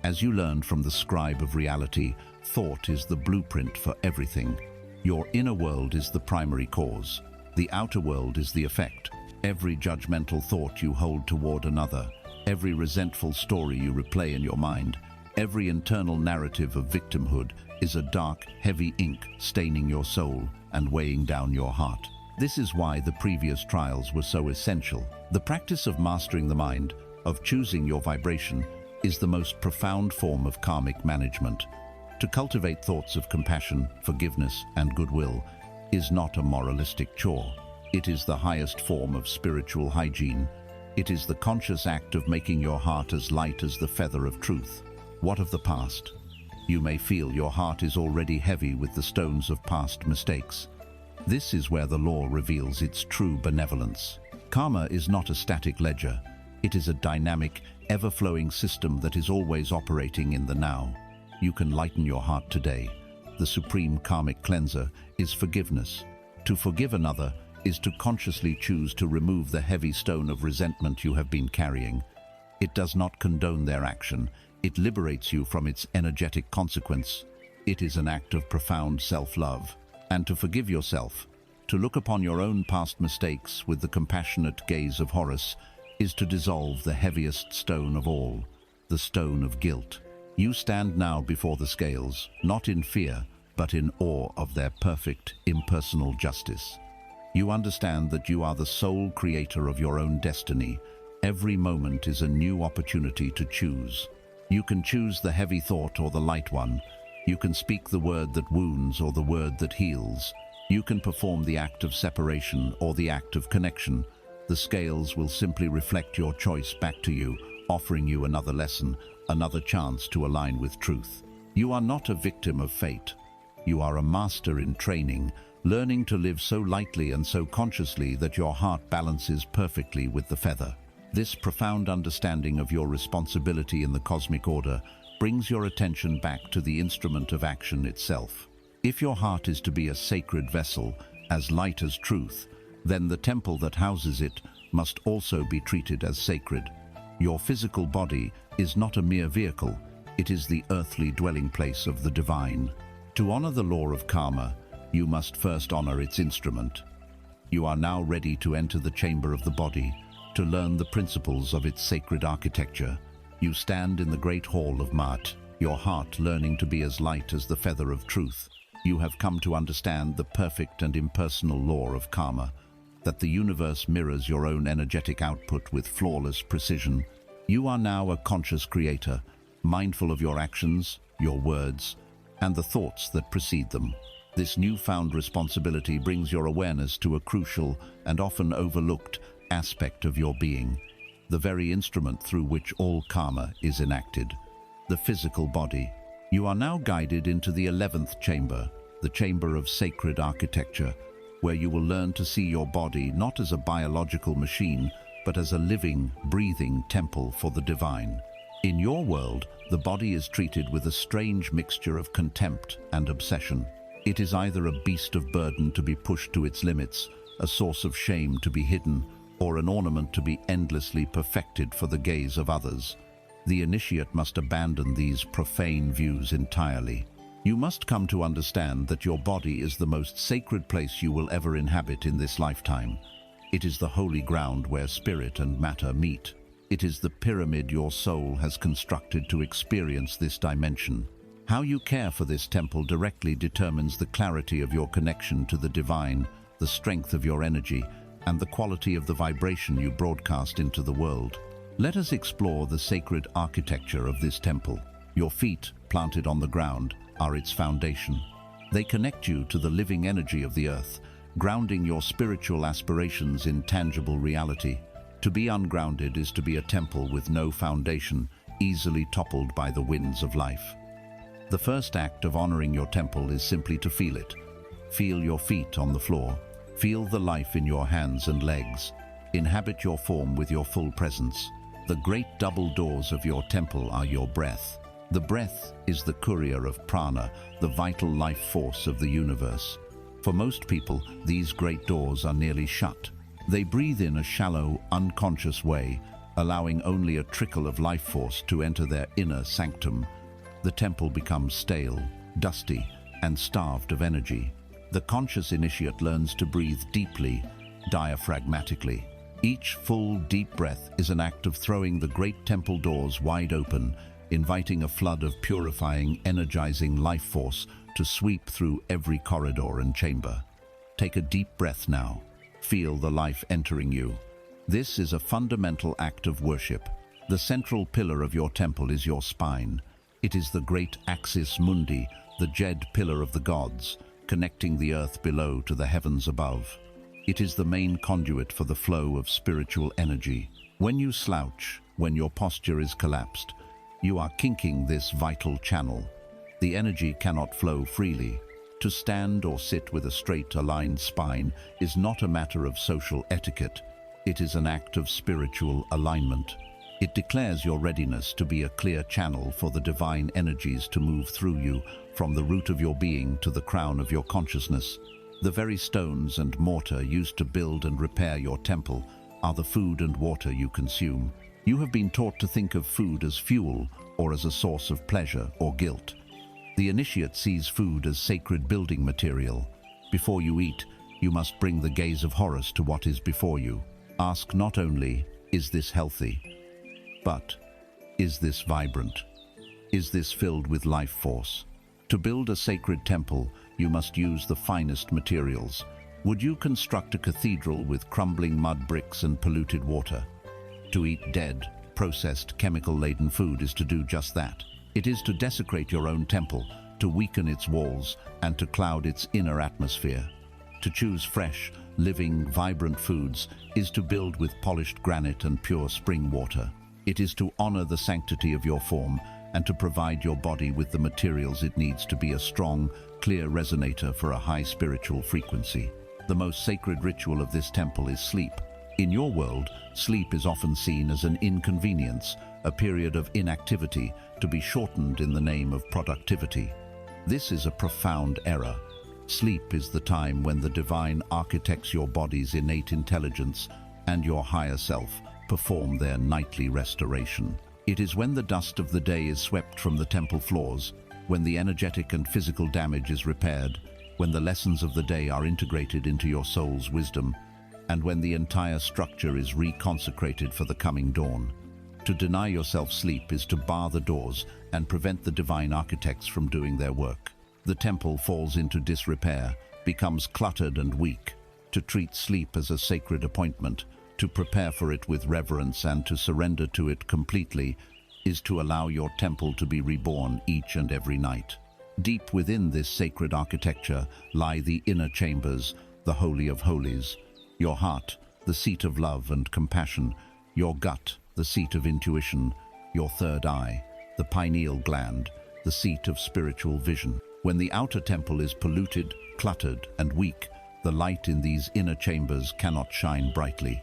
As you learned from the scribe of reality, thought is the blueprint for everything. Your inner world is the primary cause. The outer world is the effect. Every judgmental thought you hold toward another, every resentful story you replay in your mind, every internal narrative of victimhood is a dark, heavy ink staining your soul and weighing down your heart. This is why the previous trials were so essential. The practice of mastering the mind, of choosing your vibration, is the most profound form of karmic management. To cultivate thoughts of compassion, forgiveness, and goodwill is not a moralistic chore. It is the highest form of spiritual hygiene. It is the conscious act of making your heart as light as the feather of truth. What of the past? You may feel your heart is already heavy with the stones of past mistakes. This is where the law reveals its true benevolence. Karma is not a static ledger. It is a dynamic, ever-flowing system that is always operating in the now. You can lighten your heart today. The supreme karmic cleanser is forgiveness. To forgive another is to consciously choose to remove the heavy stone of resentment you have been carrying. It does not condone their action. It liberates you from its energetic consequence. It is an act of profound self-love. And to forgive yourself, to look upon your own past mistakes with the compassionate gaze of Horus, is to dissolve the heaviest stone of all, the stone of guilt. You stand now before the scales, not in fear, but in awe of their perfect, impersonal justice. You understand that you are the sole creator of your own destiny. Every moment is a new opportunity to choose. You can choose the heavy thought or the light one. You can speak the word that wounds or the word that heals. You can perform the act of separation or the act of connection. The scales will simply reflect your choice back to you, offering you another lesson, another chance to align with truth. You are not a victim of fate. You are a master in training, learning to live so lightly and so consciously that your heart balances perfectly with the feather. This profound understanding of your responsibility in the cosmic order brings your attention back to the instrument of action itself. If your heart is to be a sacred vessel, as light as truth, then the temple that houses it must also be treated as sacred. Your physical body is not a mere vehicle, it is the earthly dwelling place of the divine. To honor the law of karma, you must first honor its instrument. You are now ready to enter the chamber of the body, to learn the principles of its sacred architecture. You stand in the great hall of Maat, your heart learning to be as light as the feather of truth. You have come to understand the perfect and impersonal law of karma, that the universe mirrors your own energetic output with flawless precision. You are now a conscious creator, mindful of your actions, your words, and the thoughts that precede them. This newfound responsibility brings your awareness to a crucial and often overlooked aspect of your being, the very instrument through which all karma is enacted, the physical body. You are now guided into the 11th chamber, the chamber of sacred architecture, where you will learn to see your body not as a biological machine, but as a living, breathing temple for the divine. In your world, the body is treated with a strange mixture of contempt and obsession. It is either a beast of burden to be pushed to its limits, a source of shame to be hidden, or an ornament to be endlessly perfected for the gaze of others. The initiate must abandon these profane views entirely. You must come to understand that your body is the most sacred place you will ever inhabit in this lifetime. It is the holy ground where spirit and matter meet. It is the pyramid your soul has constructed to experience this dimension. How you care for this temple directly determines the clarity of your connection to the divine, the strength of your energy, and the quality of the vibration you broadcast into the world. Let us explore the sacred architecture of this temple. Your feet, planted on the ground, are its foundation. They connect you to the living energy of the earth, grounding your spiritual aspirations in tangible reality. To be ungrounded is to be a temple with no foundation, easily toppled by the winds of life. The first act of honoring your temple is simply to feel it. Feel your feet on the floor. Feel the life in your hands and legs. Inhabit your form with your full presence. The great double doors of your temple are your breath. The breath is the courier of prana, the vital life force of the universe. For most people, these great doors are nearly shut. They breathe in a shallow, unconscious way, allowing only a trickle of life force to enter their inner sanctum. The temple becomes stale, dusty, and starved of energy. The conscious initiate learns to breathe deeply, diaphragmatically. Each full, deep breath is an act of throwing the great temple doors wide open, inviting a flood of purifying, energizing life force to sweep through every corridor and chamber. Take a deep breath now. Feel the life entering you. This is a fundamental act of worship. The central pillar of your temple is your spine. It is the great axis mundi, the Jed pillar of the gods, connecting the earth below to the heavens above. It is the main conduit for the flow of spiritual energy. When you slouch, when your posture is collapsed, you are kinking this vital channel. The energy cannot flow freely. To stand or sit with a straight, aligned spine is not a matter of social etiquette. It is an act of spiritual alignment. It declares your readiness to be a clear channel for the divine energies to move through you, from the root of your being to the crown of your consciousness. The very stones and mortar used to build and repair your temple are the food and water you consume. You have been taught to think of food as fuel or as a source of pleasure or guilt. The initiate sees food as sacred building material. Before you eat, you must bring the gaze of Horus to what is before you. Ask not only, is this healthy? But, is this vibrant? Is this filled with life force? To build a sacred temple, you must use the finest materials. Would you construct a cathedral with crumbling mud bricks and polluted water? To eat dead, processed, chemical-laden food is to do just that. It is to desecrate your own temple, to weaken its walls, and to cloud its inner atmosphere. To choose fresh, living, vibrant foods is to build with polished granite and pure spring water. It is to honor the sanctity of your form and to provide your body with the materials it needs to be a strong, clear resonator for a high spiritual frequency. The most sacred ritual of this temple is sleep. In your world, sleep is often seen as an inconvenience, a period of inactivity to be shortened in the name of productivity. This is a profound error. Sleep is the time when the divine architects your body's innate intelligence and your higher self perform their nightly restoration. It is when the dust of the day is swept from the temple floors, when the energetic and physical damage is repaired, when the lessons of the day are integrated into your soul's wisdom, and when the entire structure is reconsecrated for the coming dawn. To deny yourself sleep is to bar the doors and prevent the divine architects from doing their work. The temple falls into disrepair, becomes cluttered and weak. To treat sleep as a sacred appointment, to prepare for it with reverence and to surrender to it completely is to allow your temple to be reborn each and every night. Deep within this sacred architecture lie the inner chambers, the Holy of Holies. Your heart, the seat of love and compassion. Your gut, the seat of intuition. Your third eye, the pineal gland, the seat of spiritual vision. When the outer temple is polluted, cluttered, and weak, the light in these inner chambers cannot shine brightly.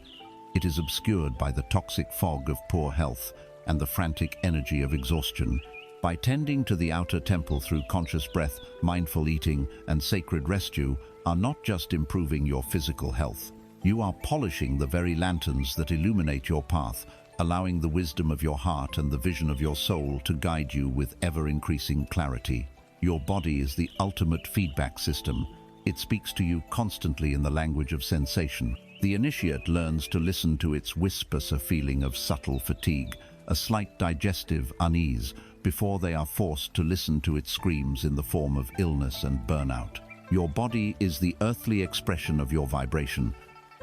It is obscured by the toxic fog of poor health and the frantic energy of exhaustion. By tending to the outer temple through conscious breath, mindful eating, and sacred rest, you are not just improving your physical health. You are polishing the very lanterns that illuminate your path, allowing the wisdom of your heart and the vision of your soul to guide you with ever-increasing clarity. Your body is the ultimate feedback system. It speaks to you constantly in the language of sensation. The initiate learns to listen to its whispers, a feeling of subtle fatigue, a slight digestive unease, before they are forced to listen to its screams in the form of illness and burnout. Your body is the earthly expression of your vibration.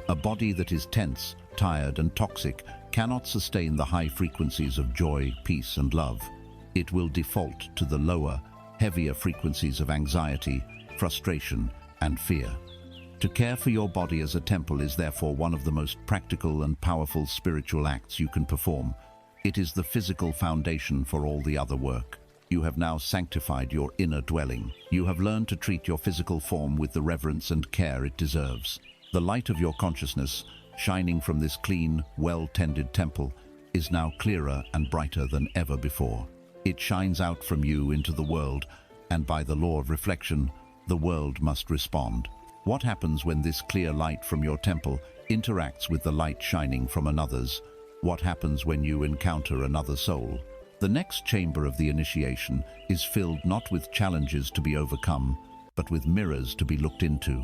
A body that is tense, tired, and toxic cannot sustain the high frequencies of joy, peace, and love. It will default to the lower, heavier frequencies of anxiety, frustration, and fear. To care for your body as a temple is therefore one of the most practical and powerful spiritual acts you can perform. It is the physical foundation for all the other work. You have now sanctified your inner dwelling. You have learned to treat your physical form with the reverence and care it deserves. The light of your consciousness, shining from this clean, well-tended temple, is now clearer and brighter than ever before. It shines out from you into the world, and by the law of reflection, the world must respond. What happens when this clear light from your temple interacts with the light shining from another's? What happens when you encounter another soul? The next chamber of the initiation is filled not with challenges to be overcome, but with mirrors to be looked into.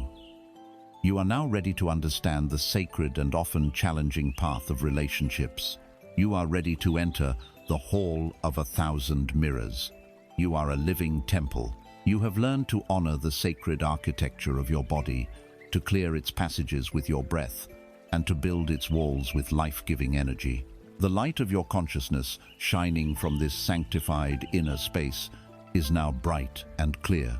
You are now ready to understand the sacred and often challenging path of relationships. You are ready to enter the Hall of 1,000 Mirrors. You are a living temple. You have learned to honor the sacred architecture of your body, to clear its passages with your breath, and to build its walls with life-giving energy. The light of your consciousness, shining from this sanctified inner space, is now bright and clear.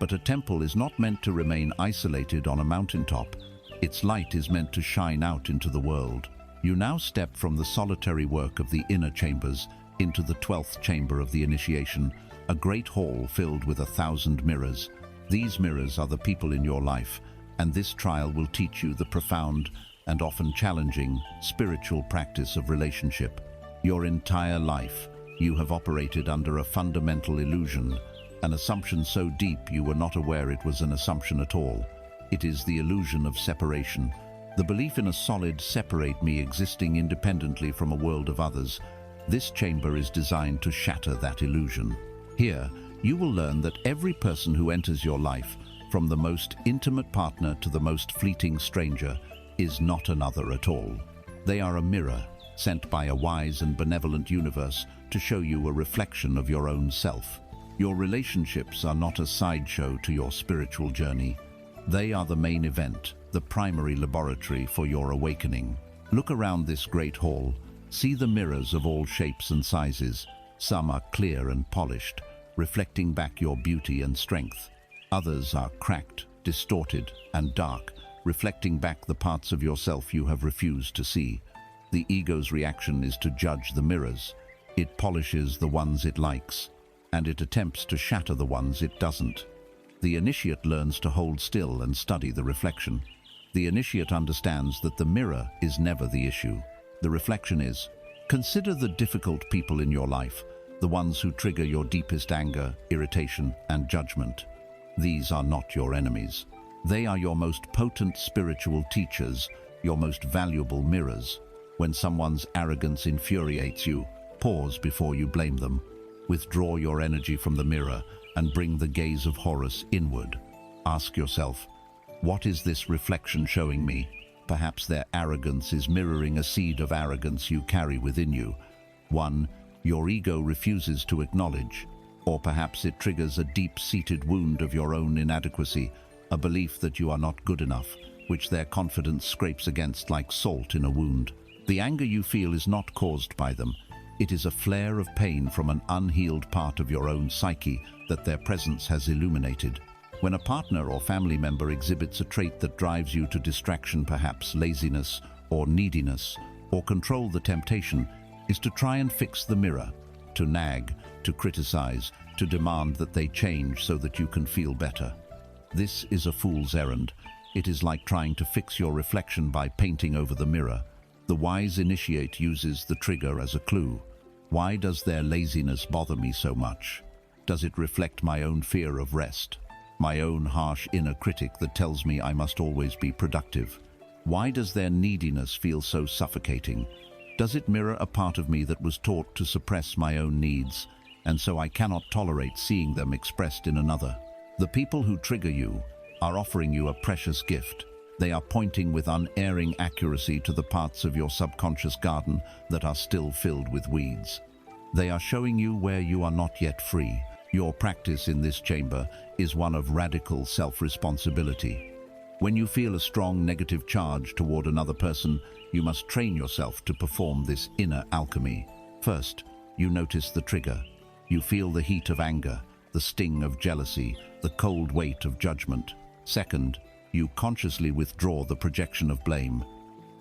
But a temple is not meant to remain isolated on a mountaintop. Its light is meant to shine out into the world. You now step from the solitary work of the inner chambers into the 12th chamber of the initiation, a great hall filled with 1,000 mirrors. These mirrors are the people in your life, and this trial will teach you the profound and often challenging spiritual practice of relationship. Your entire life, you have operated under a fundamental illusion, an assumption so deep you were not aware it was an assumption at all. It is the illusion of separation, the belief in a solid, separate me existing independently from a world of others. This chamber is designed to shatter that illusion. Here, you will learn that every person who enters your life, from the most intimate partner to the most fleeting stranger, is not another at all. They are a mirror, sent by a wise and benevolent universe to show you a reflection of your own self. Your relationships are not a sideshow to your spiritual journey. They are the main event, the primary laboratory for your awakening. Look around this great hall. See the mirrors of all shapes and sizes. Some are clear and polished, reflecting back your beauty and strength. Others are cracked, distorted, and dark, reflecting back the parts of yourself you have refused to see. The ego's reaction is to judge the mirrors. It polishes the ones it likes, and it attempts to shatter the ones it doesn't. The initiate learns to hold still and study the reflection. The initiate understands that the mirror is never the issue. The reflection is. Consider the difficult people in your life, the ones who trigger your deepest anger, irritation, and judgment. These are not your enemies. They are your most potent spiritual teachers, your most valuable mirrors. When someone's arrogance infuriates you, pause before you blame them. Withdraw your energy from the mirror and bring the gaze of Horus inward. Ask yourself, what is this reflection showing me? Perhaps their arrogance is mirroring a seed of arrogance you carry within you. One your ego refuses to acknowledge, or perhaps it triggers a deep-seated wound of your own inadequacy, a belief that you are not good enough, which their confidence scrapes against like salt in a wound. The anger you feel is not caused by them. It is a flare of pain from an unhealed part of your own psyche that their presence has illuminated. When a partner or family member exhibits a trait that drives you to distraction, perhaps laziness or neediness, or control, the temptation is to try and fix the mirror, to nag, to criticize, to demand that they change so that you can feel better. This is a fool's errand. It is like trying to fix your reflection by painting over the mirror. The wise initiate uses the trigger as a clue. Why does their laziness bother me so much? Does it reflect my own fear of rest? My own harsh inner critic that tells me I must always be productive? Why does their neediness feel so suffocating? Does it mirror a part of me that was taught to suppress my own needs? and so I cannot tolerate seeing them expressed in another. The people who trigger you are offering you a precious gift. They are pointing with unerring accuracy to the parts of your subconscious garden that are still filled with weeds. They are showing you where you are not yet free. Your practice in this chamber is one of radical self-responsibility. When you feel a strong negative charge toward another person, you must train yourself to perform this inner alchemy. First, you notice the trigger. You feel the heat of anger, the sting of jealousy, the cold weight of judgment. Second, you consciously withdraw the projection of blame.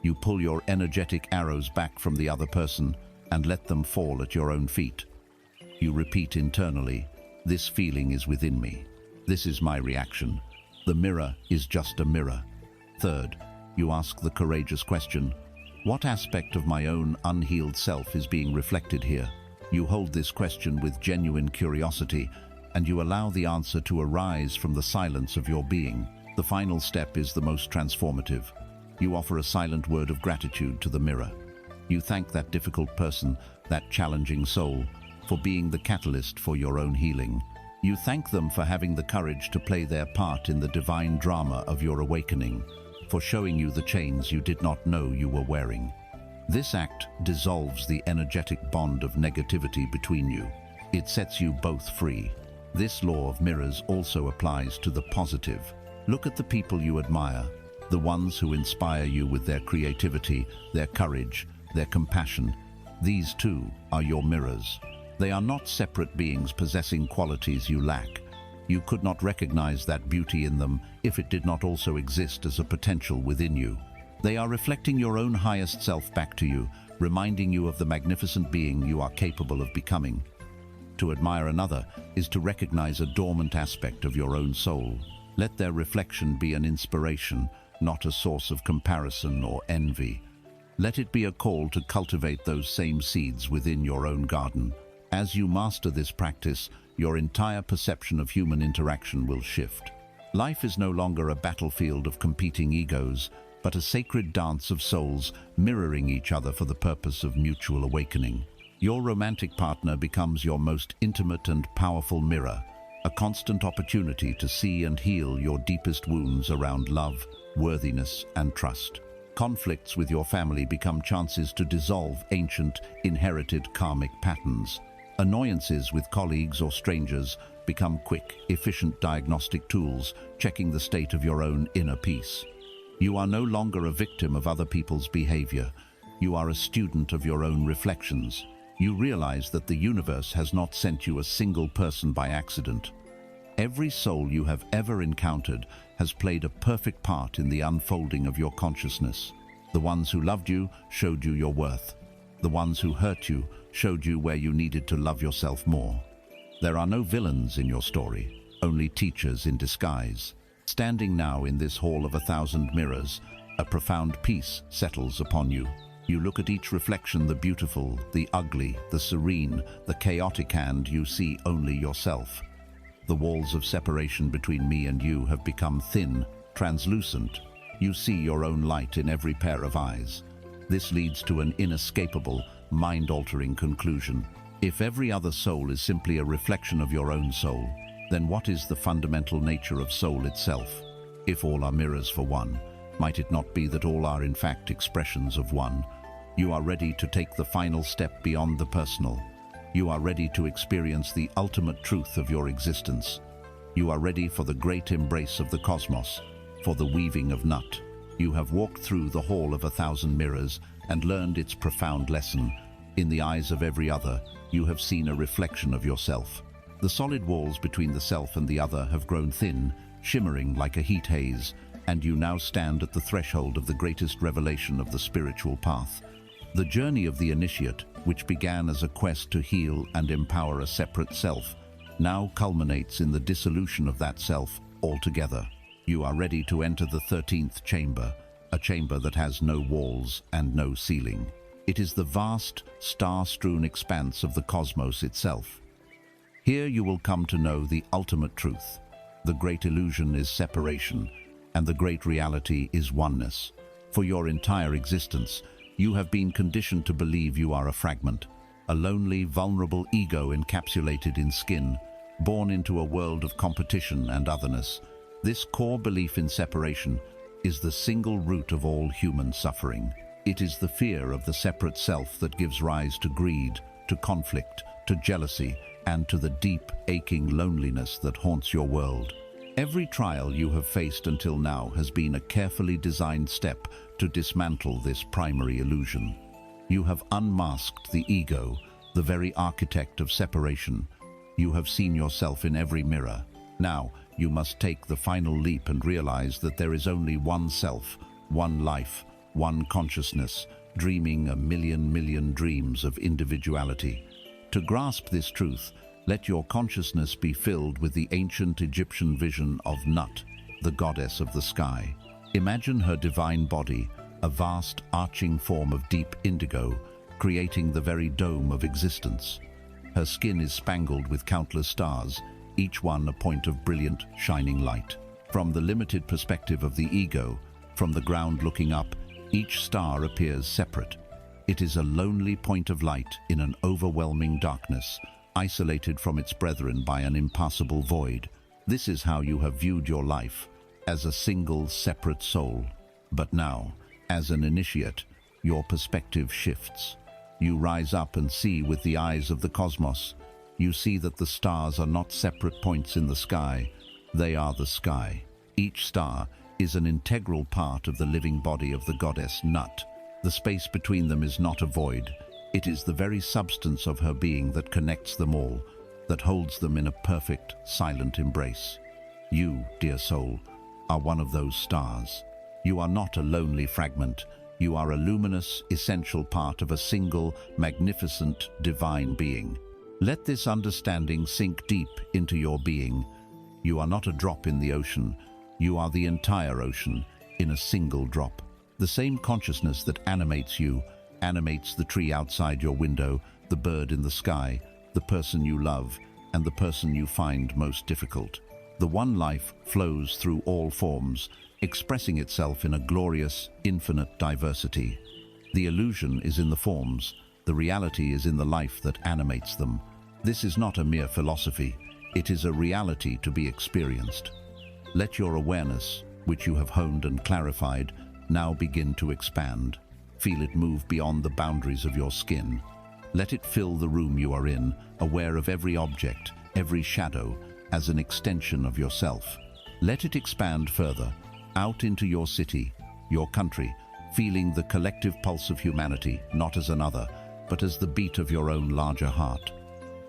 You pull your energetic arrows back from the other person and let them fall at your own feet. You repeat internally, "This feeling is within me. This is my reaction. The mirror is just a mirror." Third, you ask the courageous question, "What aspect of my own unhealed self is being reflected here?" You hold this question with genuine curiosity, and you allow the answer to arise from the silence of your being. The final step is the most transformative. You offer a silent word of gratitude to the mirror. You thank that difficult person, that challenging soul, for being the catalyst for your own healing. You thank them for having the courage to play their part in the divine drama of your awakening, for showing you the chains you did not know you were wearing. This act dissolves the energetic bond of negativity between you. It sets you both free. This law of mirrors also applies to the positive. Look at the people you admire, the ones who inspire you with their creativity, their courage, their compassion. These too are your mirrors. They are not separate beings possessing qualities you lack. You could not recognize that beauty in them if it did not also exist as a potential within you. They are reflecting your own highest self back to you, reminding you of the magnificent being you are capable of becoming. To admire another is to recognize a dormant aspect of your own soul. Let their reflection be an inspiration, not a source of comparison or envy. Let it be a call to cultivate those same seeds within your own garden. As you master this practice, your entire perception of human interaction will shift. Life is no longer a battlefield of competing egos, but a sacred dance of souls mirroring each other for the purpose of mutual awakening. Your romantic partner becomes your most intimate and powerful mirror, a constant opportunity to see and heal your deepest wounds around love, worthiness, and trust. Conflicts with your family become chances to dissolve ancient, inherited karmic patterns. Annoyances with colleagues or strangers become quick, efficient diagnostic tools, checking the state of your own inner peace. You are no longer a victim of other people's behavior. You are a student of your own reflections. You realize that the universe has not sent you a single person by accident. Every soul you have ever encountered has played a perfect part in the unfolding of your consciousness. The ones who loved you showed you your worth. The ones who hurt you showed you where you needed to love yourself more. There are no villains in your story, only teachers in disguise. Standing now in this hall of 1,000 mirrors, a profound peace settles upon you. You look at each reflection, the beautiful, the ugly, the serene, the chaotic, and you see only yourself. The walls of separation between me and you have become thin, translucent. You see your own light in every pair of eyes. This leads to an inescapable, mind-altering conclusion. If every other soul is simply a reflection of your own soul, then what is the fundamental nature of soul itself? If all are mirrors for one, might it not be that all are in fact expressions of one? You are ready to take the final step beyond the personal. You are ready to experience the ultimate truth of your existence. You are ready for the great embrace of the cosmos, for the weaving of Nut. You have walked through the hall of 1,000 mirrors and learned its profound lesson. In the eyes of every other, you have seen a reflection of yourself. The solid walls between the self and the other have grown thin, shimmering like a heat haze, and you now stand at the threshold of the greatest revelation of the spiritual path. The journey of the initiate, which began as a quest to heal and empower a separate self, now culminates in the dissolution of that self altogether. You are ready to enter the 13th chamber, a chamber that has no walls and no ceiling. It is the vast, star-strewn expanse of the cosmos itself. Here you will come to know the ultimate truth. The great illusion is separation, and the great reality is oneness. For your entire existence, you have been conditioned to believe you are a fragment, a lonely, vulnerable ego encapsulated in skin, born into a world of competition and otherness. This core belief in separation is the single root of all human suffering. It is the fear of the separate self that gives rise to greed, to conflict, to jealousy, and to the deep, aching loneliness that haunts your world. Every trial you have faced until now has been a carefully designed step to dismantle this primary illusion. You have unmasked the ego, the very architect of separation. You have seen yourself in every mirror. Now, you must take the final leap and realize that there is only one self, one life, one consciousness, dreaming a million dreams of individuality. To grasp this truth, let your consciousness be filled with the ancient Egyptian vision of Nut, the goddess of the sky. Imagine her divine body, a vast, arching form of deep indigo, creating the very dome of existence. Her skin is spangled with countless stars, each one a point of brilliant, shining light. From the limited perspective of the ego, from the ground looking up, each star appears separate. It is a lonely point of light in an overwhelming darkness, isolated from its brethren by an impassable void. This is how you have viewed your life, as a single, separate soul. But now, as an initiate, your perspective shifts. You rise up and see with the eyes of the cosmos. You see that the stars are not separate points in the sky, they are the sky. Each star is an integral part of the living body of the goddess Nut. The space between them is not a void. It is the very substance of her being that connects them all, that holds them in a perfect, silent embrace. You, dear soul, are one of those stars. You are not a lonely fragment. You are a luminous, essential part of a single, magnificent, divine being. Let this understanding sink deep into your being. You are not a drop in the ocean. You are the entire ocean, in a single drop. The same consciousness that animates you, animates the tree outside your window, the bird in the sky, the person you love, and the person you find most difficult. The one life flows through all forms, expressing itself in a glorious, infinite diversity. The illusion is in the forms, the reality is in the life that animates them. This is not a mere philosophy, it is a reality to be experienced. Let your awareness, which you have honed and clarified, now begin to expand. Feel it move beyond the boundaries of your skin. Let it fill the room you are in, aware of every object, every shadow, as an extension of yourself. Let it expand further, out into your city, your country, feeling the collective pulse of humanity, not as another, but as the beat of your own larger heart.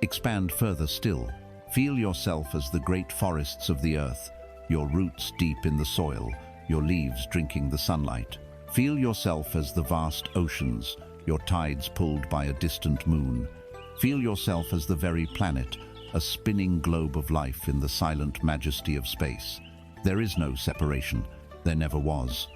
Expand further still. Feel yourself as the great forests of the earth, your roots deep in the soil, your leaves drinking the sunlight. Feel yourself as the vast oceans, your tides pulled by a distant moon. Feel yourself as the very planet, a spinning globe of life in the silent majesty of space. There is no separation. There never was.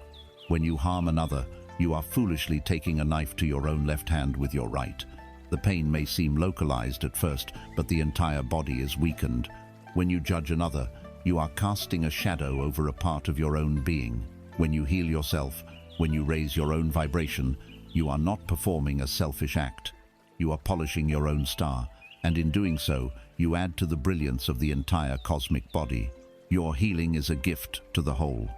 When you harm another, you are foolishly taking a knife to your own left hand with your right. The pain may seem localized at first, but the entire body is weakened. When you judge another, you are casting a shadow over a part of your own being. When you heal yourself, when you raise your own vibration, you are not performing a selfish act. You are polishing your own star, and in doing so, you add to the brilliance of the entire cosmic body. Your healing is a gift to the whole,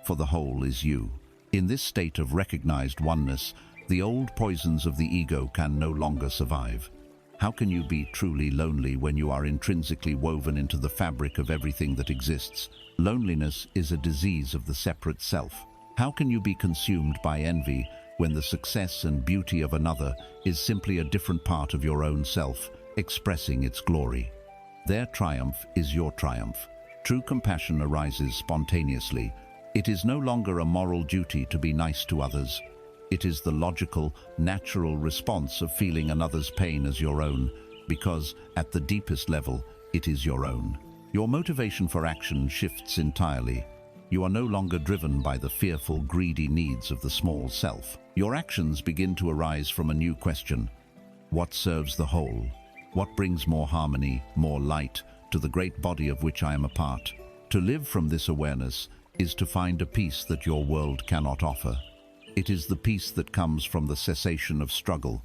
for the whole is you. In this state of recognized oneness, the old poisons of the ego can no longer survive. How can you be truly lonely when you are intrinsically woven into the fabric of everything that exists? Loneliness is a disease of the separate self. How can you be consumed by envy when the success and beauty of another is simply a different part of your own self, expressing its glory? Their triumph is your triumph. True compassion arises spontaneously. It is no longer a moral duty to be nice to others. It is the logical, natural response of feeling another's pain as your own, because, at the deepest level, it is your own. Your motivation for action shifts entirely. You are no longer driven by the fearful, greedy needs of the small self. Your actions begin to arise from a new question. What serves the whole? What brings more harmony, more light, to the great body of which I am a part? To live from this awareness is to find a peace that your world cannot offer. It is the peace that comes from the cessation of struggle,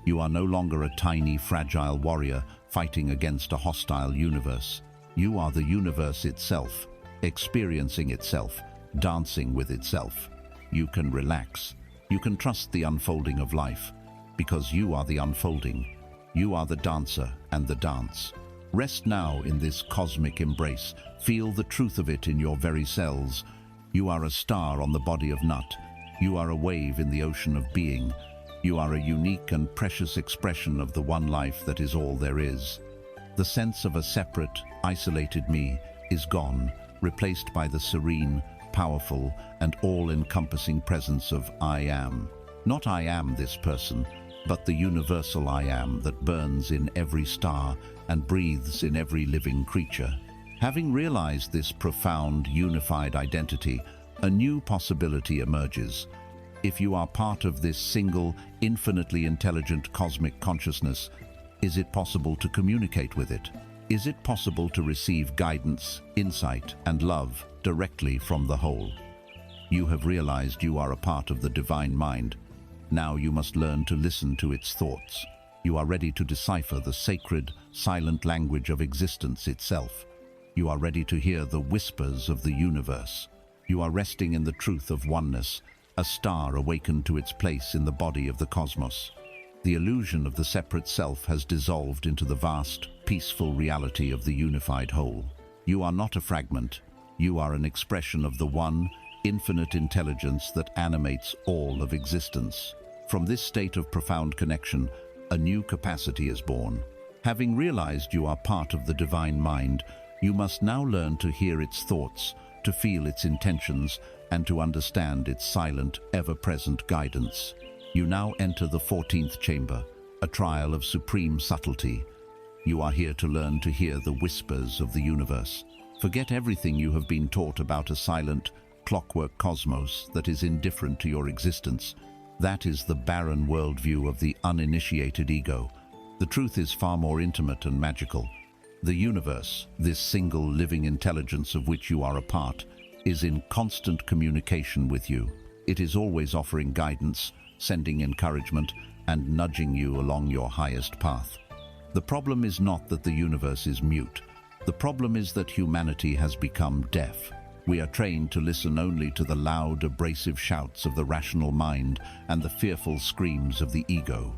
You are no longer a tiny, fragile warrior fighting against a hostile universe. You are the universe itself, experiencing itself, dancing with itself. You can relax. You can trust the unfolding of life, because you are the unfolding. You are the dancer and the dance. Rest now in this cosmic embrace. Feel the truth of it in your very cells. You are a star on the body of Nut. You are a wave in the ocean of being. You are a unique and precious expression of the one life that is all there is. The sense of a separate, isolated me is gone, replaced by the serene, powerful, and all-encompassing presence of I am. Not I am this person, but the universal I am that burns in every star and breathes in every living creature. Having realized this profound, unified identity, a new possibility emerges. If you are part of this single, infinitely intelligent cosmic consciousness, is it possible to communicate with it? Is it possible to receive guidance, insight, and love directly from the whole? You have realized you are a part of the divine mind. Now you must learn to listen to its thoughts. You are ready to decipher the sacred, silent language of existence itself. You are ready to hear the whispers of the universe. You are resting in the truth of oneness, a star awakened to its place in the body of the cosmos. The illusion of the separate self has dissolved into the vast, peaceful reality of the unified whole. You are not a fragment. You are an expression of the one, infinite intelligence that animates all of existence. From this state of profound connection, a new capacity is born. Having realized you are part of the divine mind, you must now learn to hear its thoughts, to feel its intentions, and to understand its silent, ever-present guidance. You now enter the 14th chamber, a trial of supreme subtlety. You are here to learn to hear the whispers of the universe. Forget everything you have been taught about a silent, clockwork cosmos that is indifferent to your existence. That is the barren worldview of the uninitiated ego. The truth is far more intimate and magical. The universe, this single living intelligence of which you are a part, is in constant communication with you. It is always offering guidance, sending encouragement, and nudging you along your highest path. The problem is not that the universe is mute. The problem is that humanity has become deaf. We are trained to listen only to the loud, abrasive shouts of the rational mind and the fearful screams of the ego.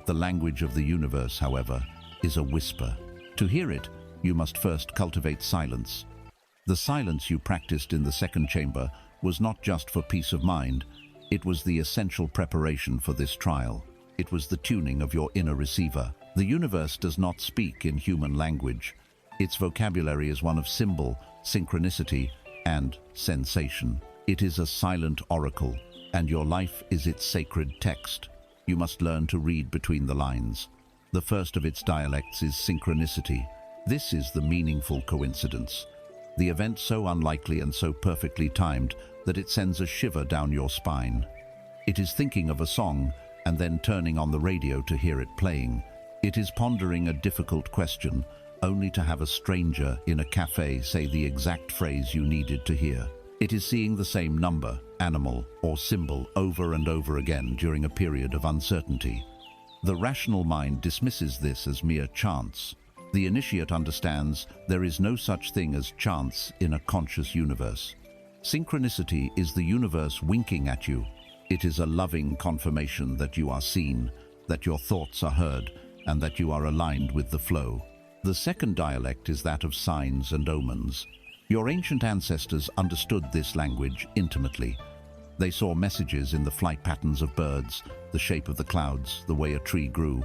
The language of the universe, however, is a whisper. To hear it, you must first cultivate silence. The silence you practiced in the second chamber was not just for peace of mind. It was the essential preparation for this trial. It was the tuning of your inner receiver. The universe does not speak in human language. Its vocabulary is one of symbol, synchronicity, and sensation. It is a silent oracle, and your life is its sacred text. You must learn to read between the lines. The first of its dialects is synchronicity. This is the meaningful coincidence. The event so unlikely and so perfectly timed that it sends a shiver down your spine. It is thinking of a song and then turning on the radio to hear it playing. It is pondering a difficult question, only to have a stranger in a cafe say the exact phrase you needed to hear. It is seeing the same number, animal, or symbol over and over again during a period of uncertainty. The rational mind dismisses this as mere chance. The initiate understands there is no such thing as chance in a conscious universe. Synchronicity is the universe winking at you. It is a loving confirmation that you are seen, that your thoughts are heard, and that you are aligned with the flow. The second dialect is that of signs and omens. Your ancient ancestors understood this language intimately. They saw messages in the flight patterns of birds, the shape of the clouds, the way a tree grew.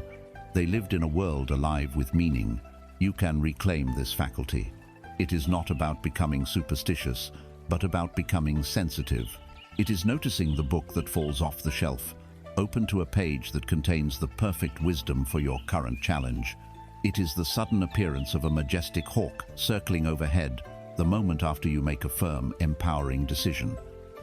They lived in a world alive with meaning. You can reclaim this faculty. It is not about becoming superstitious, but about becoming sensitive. It is noticing the book that falls off the shelf, open to a page that contains the perfect wisdom for your current challenge. It is the sudden appearance of a majestic hawk circling overhead, the moment after you make a firm, empowering decision.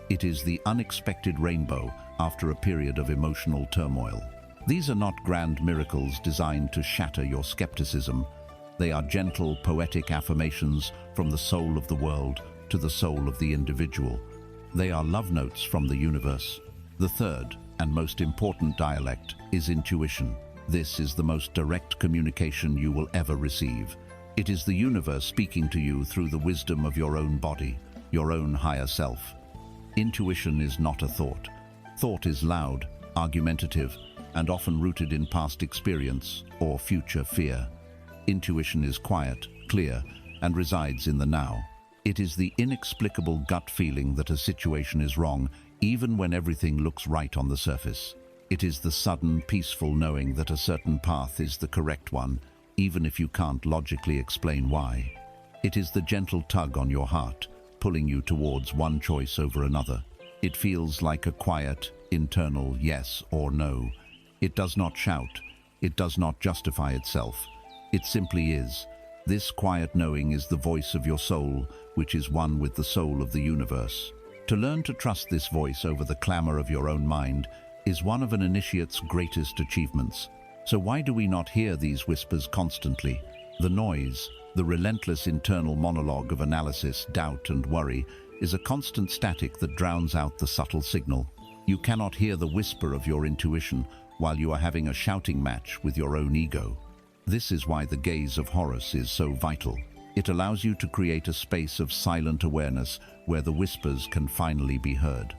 It is the unexpected rainbow after a period of emotional turmoil. These are not grand miracles designed to shatter your skepticism. They are gentle, poetic affirmations from the soul of the world to the soul of the individual. They are love notes from the universe. The third and most important dialect is intuition. This is the most direct communication you will ever receive. It is the universe speaking to you through the wisdom of your own body, your own higher self. Intuition is not a thought. Thought is loud, argumentative, and often rooted in past experience or future fear. Intuition is quiet, clear, and resides in the now. It is the inexplicable gut feeling that a situation is wrong, even when everything looks right on the surface. It is the sudden, peaceful knowing that a certain path is the correct one, even if you can't logically explain why. It is the gentle tug on your heart, pulling you towards one choice over another. It feels like a quiet, internal yes or no. It does not shout. It does not justify itself. It simply is. This quiet knowing is the voice of your soul, which is one with the soul of the universe. To learn to trust this voice over the clamor of your own mind is one of an initiate's greatest achievements. So why do we not hear these whispers constantly? The noise, the relentless internal monologue of analysis, doubt, and worry is a constant static that drowns out the subtle signal. You cannot hear the whisper of your intuition while you are having a shouting match with your own ego. This is why the gaze of Horus is so vital. It allows you to create a space of silent awareness where the whispers can finally be heard.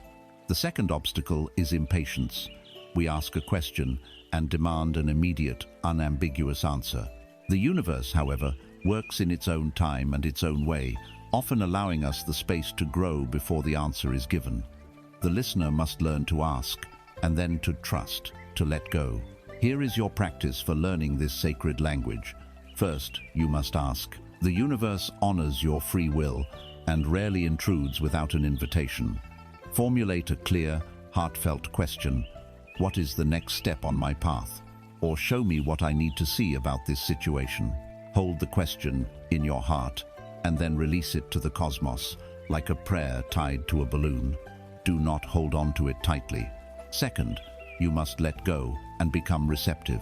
The second obstacle is impatience. We ask a question and demand an immediate, unambiguous answer. The universe, however, works in its own time and its own way, often allowing us the space to grow before the answer is given. The listener must learn to ask, and then to trust, to let go. Here is your practice for learning this sacred language. First, you must ask. The universe honors your free will and rarely intrudes without an invitation. Formulate a clear, heartfelt question. What is the next step on my path? Or show me what I need to see about this situation. Hold the question in your heart and then release it to the cosmos, like a prayer tied to a balloon. Do not hold on to it tightly. Second, you must let go and become receptive.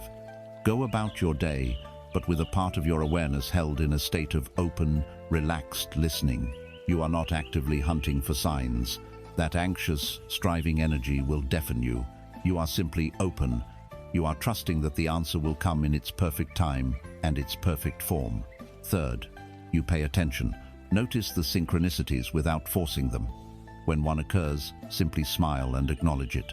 Go about your day, but with a part of your awareness held in a state of open, relaxed listening. You are not actively hunting for signs. That anxious, striving energy will deafen you. You are simply open. You are trusting that the answer will come in its perfect time and its perfect form. Third, you pay attention. Notice the synchronicities without forcing them. When one occurs, simply smile and acknowledge it.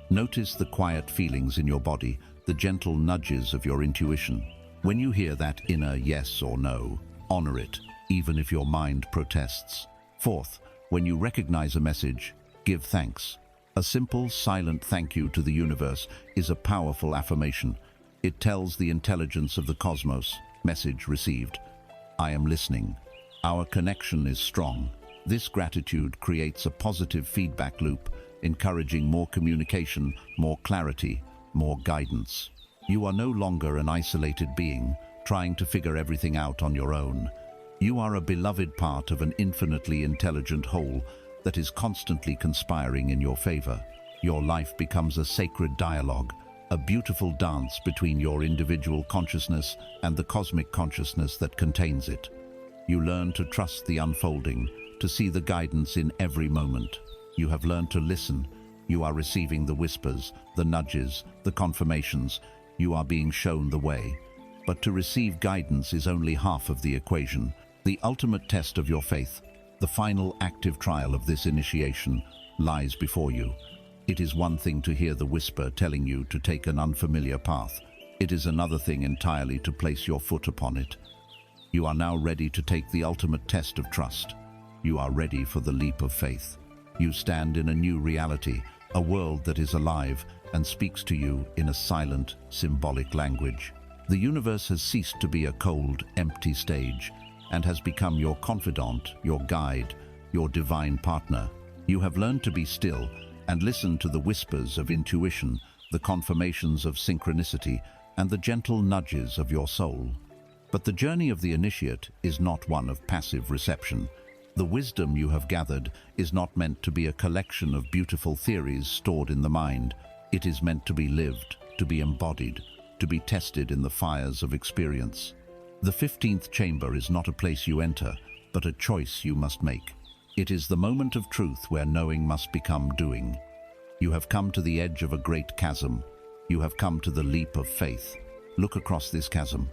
Notice the quiet feelings in your body, the gentle nudges of your intuition. When you hear that inner yes or no, honor it, even if your mind protests. Fourth, when you recognize a message, give thanks. A simple, silent thank you to the universe is a powerful affirmation. It tells the intelligence of the cosmos, message received. I am listening. Our connection is strong. This gratitude creates a positive feedback loop, encouraging more communication, more clarity, more guidance. You are no longer an isolated being, trying to figure everything out on your own. You are a beloved part of an infinitely intelligent whole that is constantly conspiring in your favor. Your life becomes a sacred dialogue, a beautiful dance between your individual consciousness and the cosmic consciousness that contains it. You learn to trust the unfolding, to see the guidance in every moment. You have learned to listen. You are receiving the whispers, the nudges, the confirmations. You are being shown the way. But to receive guidance is only half of the equation. The ultimate test of your faith, the final active trial of this initiation, lies before you. It is one thing to hear the whisper telling you to take an unfamiliar path. It is another thing entirely to place your foot upon it. You are now ready to take the ultimate test of trust. You are ready for the leap of faith. You stand in a new reality, a world that is alive and speaks to you in a silent, symbolic language. The universe has ceased to be a cold, empty stage and has become your confidant, your guide, your divine partner. You have learned to be still and listen to the whispers of intuition, the confirmations of synchronicity, and the gentle nudges of your soul. But the journey of the initiate is not one of passive reception. The wisdom you have gathered is not meant to be a collection of beautiful theories stored in the mind. It is meant to be lived, to be embodied, to be tested in the fires of experience. The 15th chamber is not a place you enter, but a choice you must make. It is the moment of truth where knowing must become doing. You have come to the edge of a great chasm. You have come to the leap of faith. Look across this chasm.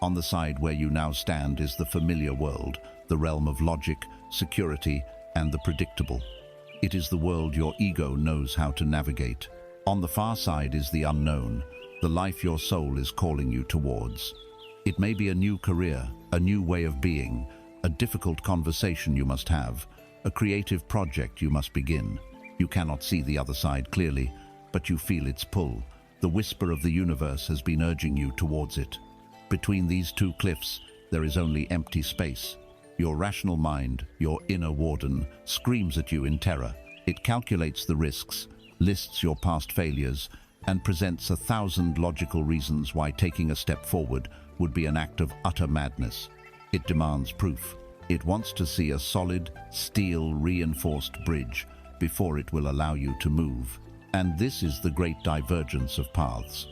On the side where you now stand is the familiar world, the realm of logic, security, and the predictable. It is the world your ego knows how to navigate. On the far side is the unknown, the life your soul is calling you towards. It may be a new career, a new way of being, a difficult conversation you must have, a creative project you must begin. You cannot see the other side clearly, but you feel its pull. The whisper of the universe has been urging you towards it. Between these two cliffs, there is only empty space. Your rational mind, your inner warden, screams at you in terror. It calculates the risks, lists your past failures, and presents 1,000 logical reasons why taking a step forward would be an act of utter madness. It demands proof. It wants to see a solid, steel-reinforced bridge before it will allow you to move. And this is the great divergence of paths.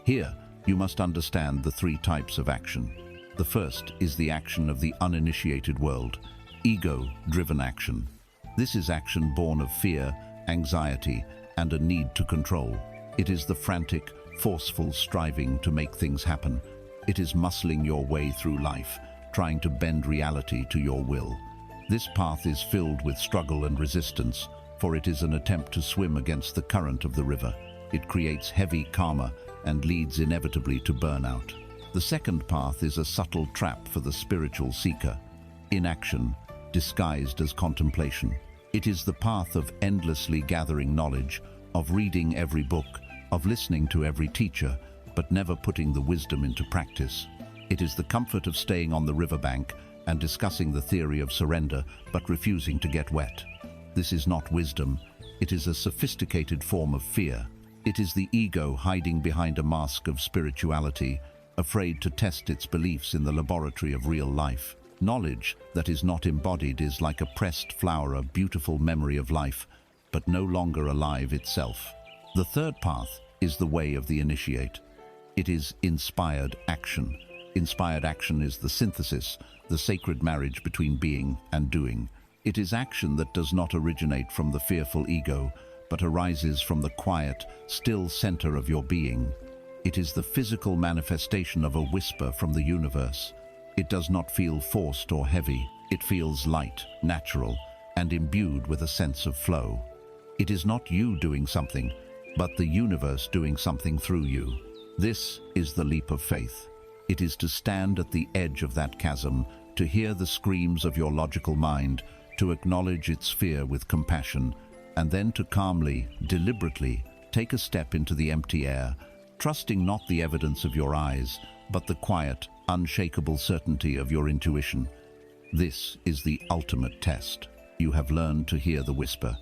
Here, you must understand the 3 types of action. The first is the action of the uninitiated world, ego-driven action. This is action born of fear, anxiety, and a need to control. It is the frantic, forceful striving to make things happen. It is muscling your way through life, trying to bend reality to your will. This path is filled with struggle and resistance, for it is an attempt to swim against the current of the river. It creates heavy karma and leads inevitably to burnout. The second path is a subtle trap for the spiritual seeker, inaction, disguised as contemplation. It is the path of endlessly gathering knowledge, of reading every book, of listening to every teacher, but never putting the wisdom into practice. It is the comfort of staying on the riverbank and discussing the theory of surrender, but refusing to get wet. This is not wisdom. It is a sophisticated form of fear. It is the ego hiding behind a mask of spirituality, afraid to test its beliefs in the laboratory of real life. Knowledge that is not embodied is like a pressed flower, a beautiful memory of life, but no longer alive itself. The third path is the way of the initiate. It is inspired action. Inspired action is the synthesis, the sacred marriage between being and doing. It is action that does not originate from the fearful ego, but arises from the quiet, still center of your being. It is the physical manifestation of a whisper from the universe. It does not feel forced or heavy. It feels light, natural, and imbued with a sense of flow. It is not you doing something, but the universe doing something through you. This is the leap of faith. It is to stand at the edge of that chasm, to hear the screams of your logical mind, to acknowledge its fear with compassion, and then to calmly, deliberately take a step into the empty air, trusting not the evidence of your eyes, but the quiet, unshakable certainty of your intuition. This is the ultimate test. You have learned to hear the whisper.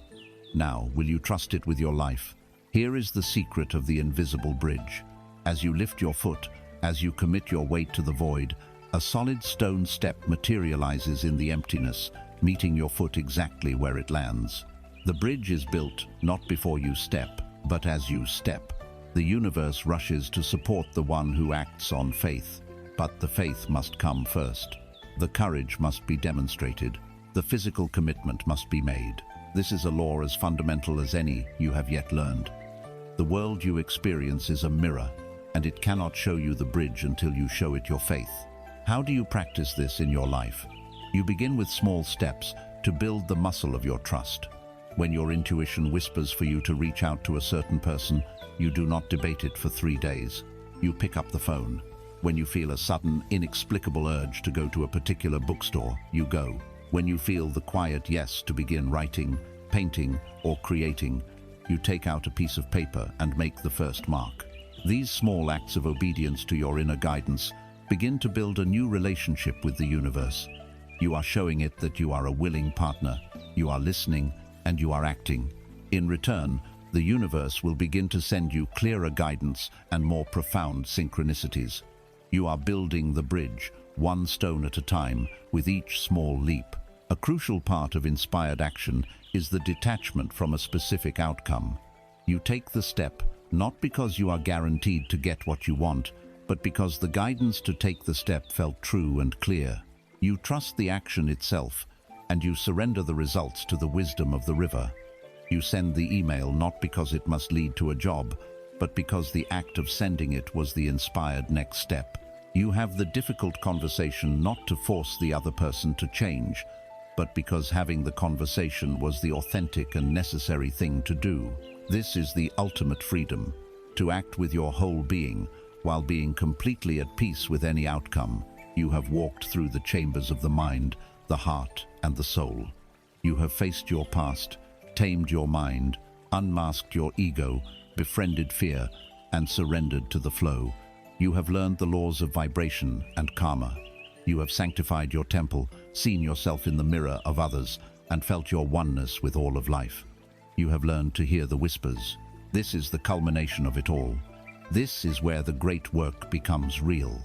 Now, will you trust it with your life? Here is the secret of the invisible bridge. As you lift your foot, as you commit your weight to the void, a solid stone step materializes in the emptiness, meeting your foot exactly where it lands. The bridge is built not before you step, but as you step. The universe rushes to support the one who acts on faith, but the faith must come first. The courage must be demonstrated. The physical commitment must be made. This is a law as fundamental as any you have yet learned. The world you experience is a mirror, and it cannot show you the bridge until you show it your faith. How do you practice this in your life? You begin with small steps to build the muscle of your trust. When your intuition whispers for you to reach out to a certain person, you do not debate it for 3 days. You pick up the phone. When you feel a sudden, inexplicable urge to go to a particular bookstore, you go. When you feel the quiet yes to begin writing, painting, or creating, you take out a piece of paper and make the first mark. These small acts of obedience to your inner guidance begin to build a new relationship with the universe. You are showing it that you are a willing partner, you are listening, and you are acting. In return, the universe will begin to send you clearer guidance and more profound synchronicities. You are building the bridge, one stone at a time, with each small leap. A crucial part of inspired action is the detachment from a specific outcome. You take the step, not because you are guaranteed to get what you want, but because the guidance to take the step felt true and clear. You trust the action itself, and you surrender the results to the wisdom of the river. You send the email not because it must lead to a job, but because the act of sending it was the inspired next step. You have the difficult conversation not to force the other person to change, but because having the conversation was the authentic and necessary thing to do. This is the ultimate freedom, to act with your whole being, while being completely at peace with any outcome. You have walked through the chambers of the mind, the heart, and the soul. You have faced your past, tamed your mind, unmasked your ego, befriended fear, and surrendered to the flow. You have learned the laws of vibration and karma. You have sanctified your temple, seen yourself in the mirror of others, and felt your oneness with all of life. You have learned to hear the whispers. This is the culmination of it all. This is where the great work becomes real.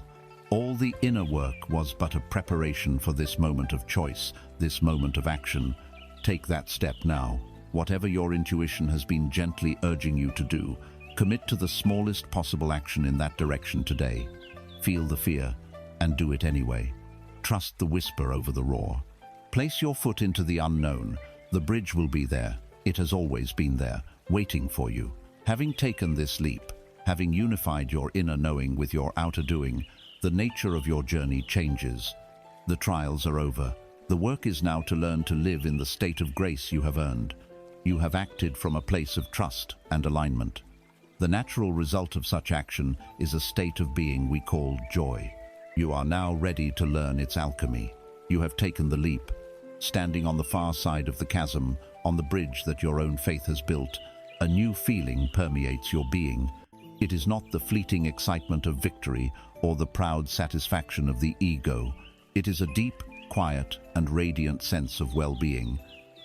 All the inner work was but a preparation for this moment of choice, this moment of action. Take that step now. Whatever your intuition has been gently urging you to do, commit to the smallest possible action in that direction today. Feel the fear, and do it anyway. Trust the whisper over the roar. Place your foot into the unknown. The bridge will be there. It has always been there, waiting for you. Having taken this leap, having unified your inner knowing with your outer doing, the nature of your journey changes. The trials are over. The work is now to learn to live in the state of grace you have earned. You have acted from a place of trust and alignment. The natural result of such action is a state of being we call joy. You are now ready to learn its alchemy. You have taken the leap, standing on the far side of the chasm, on the bridge that your own faith has built. A new feeling permeates your being. It is not the fleeting excitement of victory or the proud satisfaction of the ego. It is a deep, quiet, and radiant sense of well-being.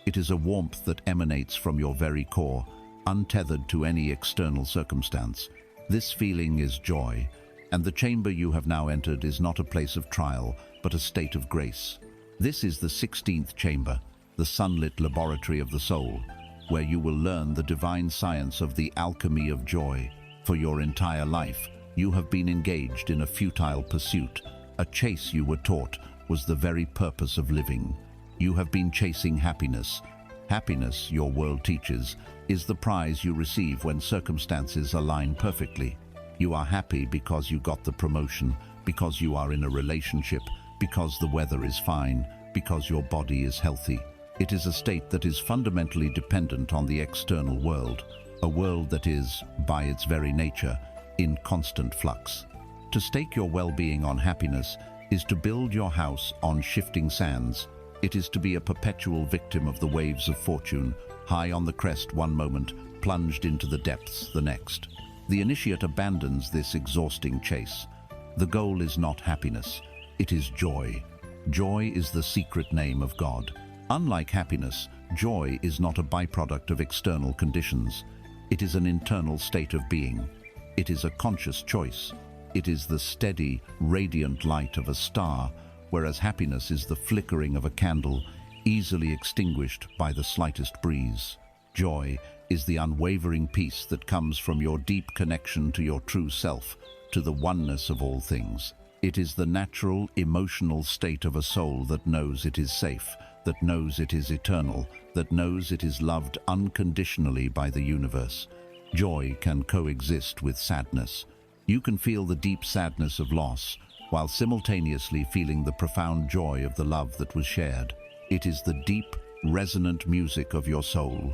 It is a warmth that emanates from your very core, untethered to any external circumstance. This feeling is joy, and the chamber you have now entered is not a place of trial, but a state of grace. This is the 16th chamber, the sunlit laboratory of the soul, where you will learn the divine science of the alchemy of joy. For your entire life, you have been engaged in a futile pursuit. A chase, you were taught, was the very purpose of living. You have been chasing happiness. Happiness, your world teaches, is the prize you receive when circumstances align perfectly. You are happy because you got the promotion, because you are in a relationship, because the weather is fine, because your body is healthy. It is a state that is fundamentally dependent on the external world, a world that is, by its very nature, in constant flux. To stake your well-being on happiness is to build your house on shifting sands. It is to be a perpetual victim of the waves of fortune, high on the crest one moment, plunged into the depths the next. The initiate abandons this exhausting chase. The goal is not happiness, it is joy. Joy is the secret name of God. Unlike happiness, joy is not a byproduct of external conditions. It is an internal state of being. It is a conscious choice. It is the steady, radiant light of a star, whereas happiness is the flickering of a candle, easily extinguished by the slightest breeze. Joy is the unwavering peace that comes from your deep connection to your true self, to the oneness of all things. It is the natural, emotional state of a soul that knows it is safe, that knows it is eternal, that knows it is loved unconditionally by the universe. Joy can coexist with sadness. You can feel the deep sadness of loss, while simultaneously feeling the profound joy of the love that was shared. It is the deep, resonant music of your soul,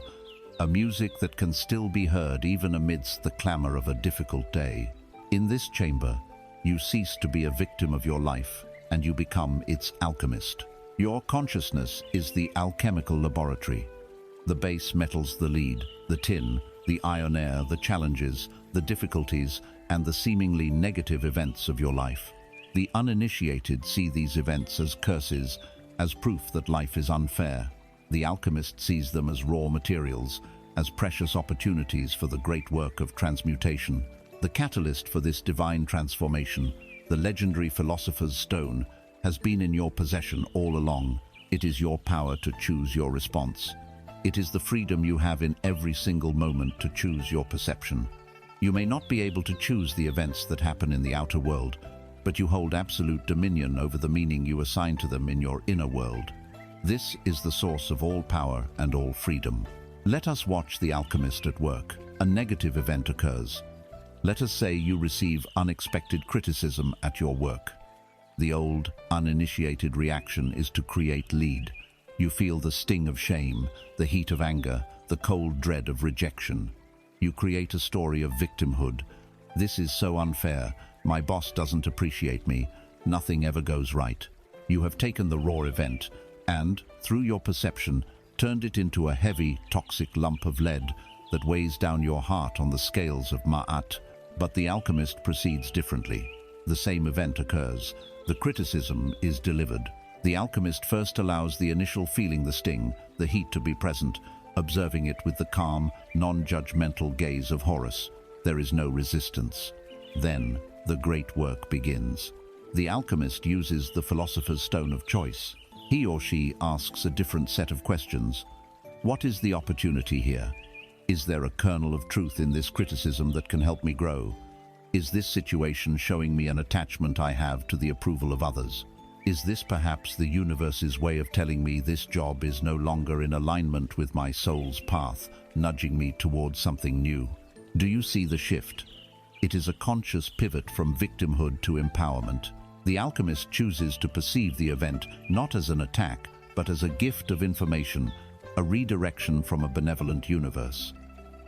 a music that can still be heard even amidst the clamor of a difficult day. In this chamber, you cease to be a victim of your life, and you become its alchemist. Your consciousness is the alchemical laboratory. The base metals the lead, the tin, the iron air, the challenges, the difficulties, and the seemingly negative events of your life. The uninitiated see these events as curses, as proof that life is unfair. The alchemist sees them as raw materials, as precious opportunities for the great work of transmutation. The catalyst for this divine transformation, the legendary philosopher's stone, has been in your possession all along. It is your power to choose your response. It is the freedom you have in every single moment to choose your perception. You may not be able to choose the events that happen in the outer world, but you hold absolute dominion over the meaning you assign to them in your inner world. This is the source of all power and all freedom. Let us watch the alchemist at work. A negative event occurs. Let us say you receive unexpected criticism at your work. The old, uninitiated reaction is to create lead. You feel the sting of shame, the heat of anger, the cold dread of rejection. You create a story of victimhood. This is so unfair. My boss doesn't appreciate me. Nothing ever goes right. You have taken the raw event and, through your perception, turned it into a heavy, toxic lump of lead that weighs down your heart on the scales of Ma'at. But the alchemist proceeds differently. The same event occurs. The criticism is delivered. The alchemist first allows the initial feeling, the sting, the heat to be present, observing it with the calm, non-judgmental gaze of Horus. There is no resistance. Then, the great work begins. The alchemist uses the philosopher's stone of choice. He or she asks a different set of questions. What is the opportunity here? Is there a kernel of truth in this criticism that can help me grow? Is this situation showing me an attachment I have to the approval of others? Is this perhaps the universe's way of telling me this job is no longer in alignment with my soul's path, nudging me towards something new? Do you see the shift? It is a conscious pivot from victimhood to empowerment. The alchemist chooses to perceive the event not as an attack, but as a gift of information, a redirection from a benevolent universe.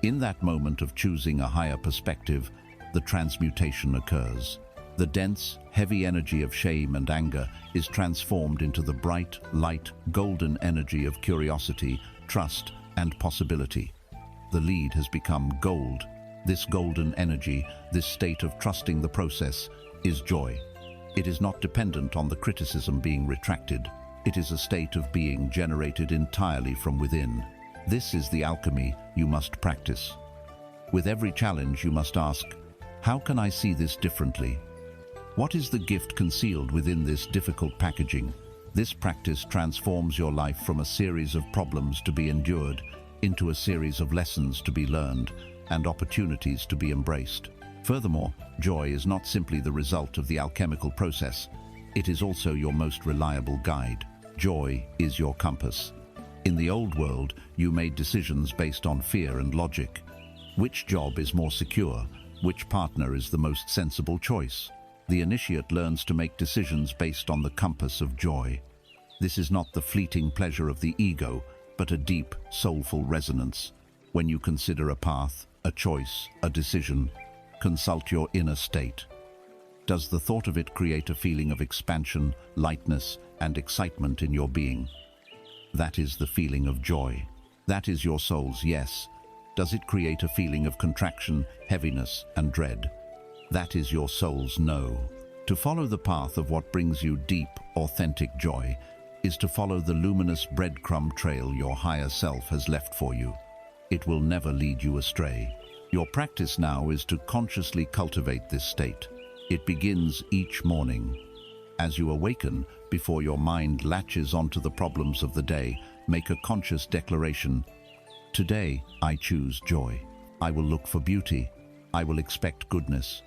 In that moment of choosing a higher perspective, the transmutation occurs. The dense, heavy energy of shame and anger is transformed into the bright, light, golden energy of curiosity, trust, and possibility. The lead has become gold. This golden energy, this state of trusting the process, is joy. It is not dependent on the criticism being retracted. It is a state of being generated entirely from within. This is the alchemy you must practice. With every challenge, you must ask, how can I see this differently? What is the gift concealed within this difficult packaging? This practice transforms your life from a series of problems to be endured into a series of lessons to be learned and opportunities to be embraced. Furthermore, joy is not simply the result of the alchemical process. It is also your most reliable guide. Joy is your compass. In the old world, you made decisions based on fear and logic. Which job is more secure? Which partner is the most sensible choice? The initiate learns to make decisions based on the compass of joy. This is not the fleeting pleasure of the ego, but a deep, soulful resonance. When you consider a path, a choice, a decision, consult your inner state. Does the thought of it create a feeling of expansion, lightness, and excitement in your being? That is the feeling of joy. That is your soul's yes. Does it create a feeling of contraction, heaviness, and dread? That is your soul's no. To follow the path of what brings you deep, authentic joy is to follow the luminous breadcrumb trail your higher self has left for you. It will never lead you astray. Your practice now is to consciously cultivate this state. It begins each morning. As you awaken, before your mind latches onto the problems of the day, make a conscious declaration. Today, I choose joy. I will look for beauty. I will expect goodness.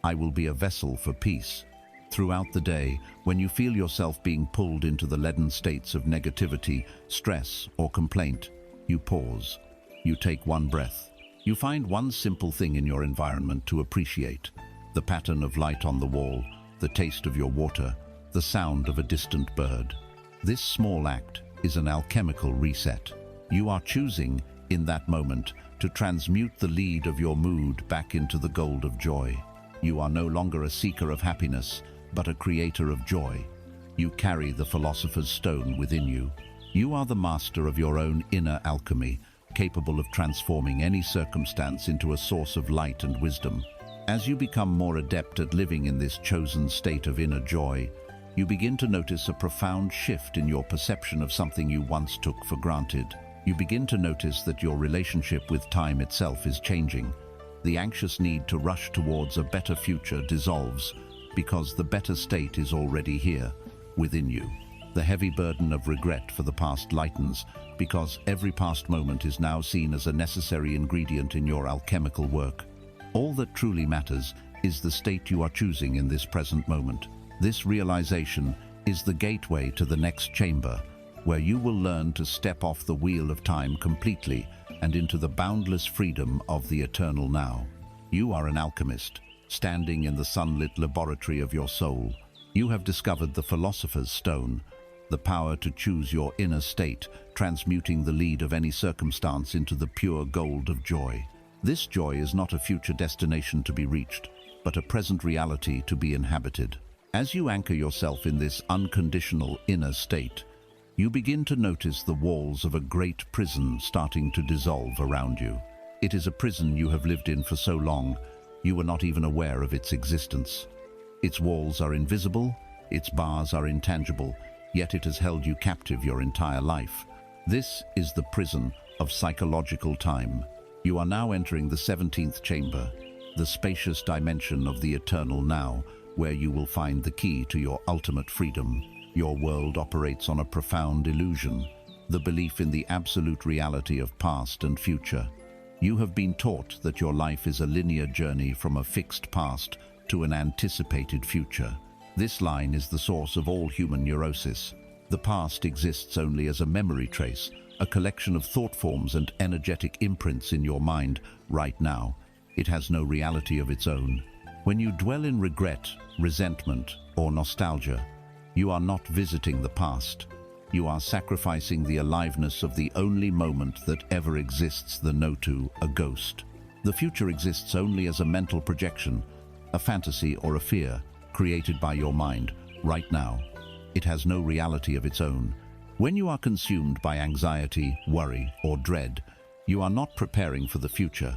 I will be a vessel for peace. Throughout the day, when you feel yourself being pulled into the leaden states of negativity, stress, or complaint, you pause. You take one breath. You find one simple thing in your environment to appreciate. The pattern of light on the wall, the taste of your water, the sound of a distant bird. This small act is an alchemical reset. You are choosing, in that moment, to transmute the lead of your mood back into the gold of joy. You are no longer a seeker of happiness, but a creator of joy. You carry the philosopher's stone within you. You are the master of your own inner alchemy, capable of transforming any circumstance into a source of light and wisdom. As you become more adept at living in this chosen state of inner joy, you begin to notice a profound shift in your perception of something you once took for granted. You begin to notice that your relationship with time itself is changing. The anxious need to rush towards a better future dissolves because the better state is already here, within you. The heavy burden of regret for the past lightens because every past moment is now seen as a necessary ingredient in your alchemical work. All that truly matters is the state you are choosing in this present moment. This realization is the gateway to the next chamber, where you will learn to step off the wheel of time completely and into the boundless freedom of the eternal now. You are an alchemist, standing in the sunlit laboratory of your soul. You have discovered the philosopher's stone, the power to choose your inner state, transmuting the lead of any circumstance into the pure gold of joy. This joy is not a future destination to be reached, but a present reality to be inhabited. As you anchor yourself in this unconditional inner state, you begin to notice the walls of a great prison starting to dissolve around you. It is a prison you have lived in for so long, you were not even aware of its existence. Its walls are invisible, its bars are intangible, yet it has held you captive your entire life. This is the prison of psychological time. You are now entering the 17th chamber, the spacious dimension of the eternal now, where you will find the key to your ultimate freedom. Your world operates on a profound illusion, the belief in the absolute reality of past and future. You have been taught that your life is a linear journey from a fixed past to an anticipated future. This line is the source of all human neurosis. The past exists only as a memory trace, a collection of thought forms and energetic imprints in your mind right now. It has no reality of its own. When you dwell in regret, resentment, or nostalgia, you are not visiting the past. You are sacrificing the aliveness of the only moment that ever exists, the no-to, a ghost. The future exists only as a mental projection, a fantasy or a fear created by your mind right now. It has no reality of its own. When you are consumed by anxiety, worry, or dread, you are not preparing for the future.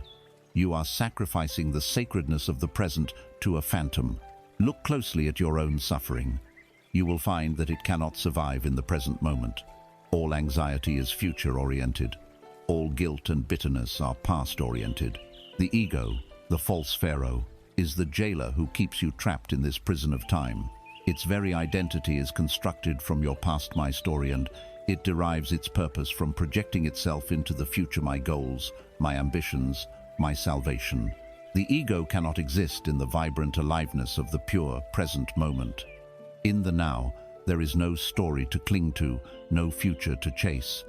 You are sacrificing the sacredness of the present to a phantom. Look closely at your own suffering. You will find that it cannot survive in the present moment. All anxiety is future-oriented. All guilt and bitterness are past-oriented. The ego, the false pharaoh, is the jailer who keeps you trapped in this prison of time. Its very identity is constructed from your past my story, and it derives its purpose from projecting itself into the future my goals, my ambitions, my salvation. The ego cannot exist in the vibrant aliveness of the pure present moment. In the now, there is no story to cling to, no future to chase.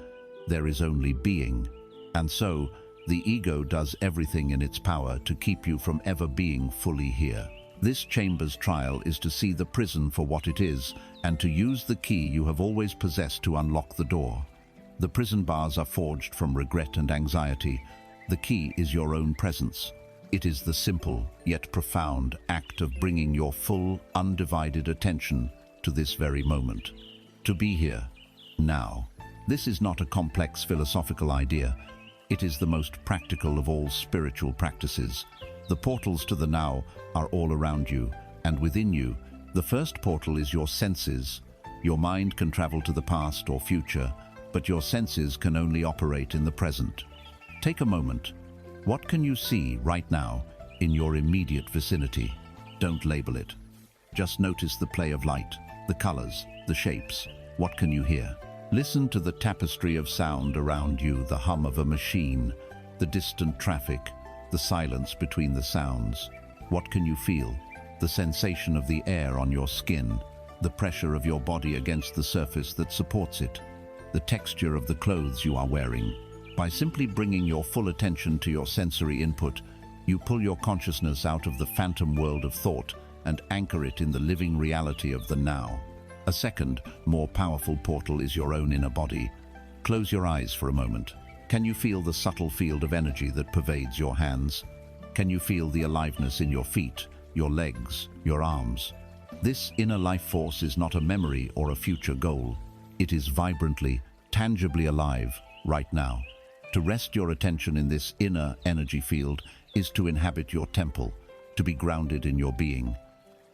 There is only being. And so, the ego does everything in its power to keep you from ever being fully here. This chamber's trial is to see the prison for what it is and to use the key you have always possessed to unlock the door. The prison bars are forged from regret and anxiety. The key is your own presence. It is the simple, yet profound, act of bringing your full, undivided attention to this very moment. To be here, now. This is not a complex philosophical idea. It is the most practical of all spiritual practices. The portals to the now are all around you, and within you. The first portal is your senses. Your mind can travel to the past or future, but your senses can only operate in the present. Take a moment. What can you see right now in your immediate vicinity? Don't label it. Just notice the play of light, the colors, the shapes. What can you hear? Listen to the tapestry of sound around you, the hum of a machine, the distant traffic, the silence between the sounds. What can you feel? The sensation of the air on your skin, the pressure of your body against the surface that supports it, the texture of the clothes you are wearing. By simply bringing your full attention to your sensory input, you pull your consciousness out of the phantom world of thought and anchor it in the living reality of the now. A second, more powerful portal is your own inner body. Close your eyes for a moment. Can you feel the subtle field of energy that pervades your hands? Can you feel the aliveness in your feet, your legs, your arms? This inner life force is not a memory or a future goal. It is vibrantly, tangibly alive right now. To rest your attention in this inner energy field is to inhabit your temple, to be grounded in your being.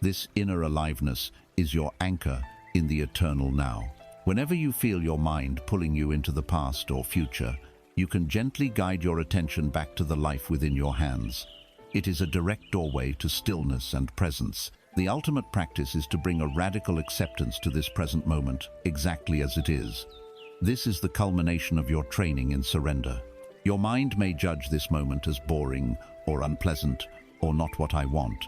This inner aliveness is your anchor in the eternal now. Whenever you feel your mind pulling you into the past or future, you can gently guide your attention back to the life within your hands. It is a direct doorway to stillness and presence. The ultimate practice is to bring a radical acceptance to this present moment, exactly as it is. This is the culmination of your training in surrender. Your mind may judge this moment as boring or unpleasant or not what I want.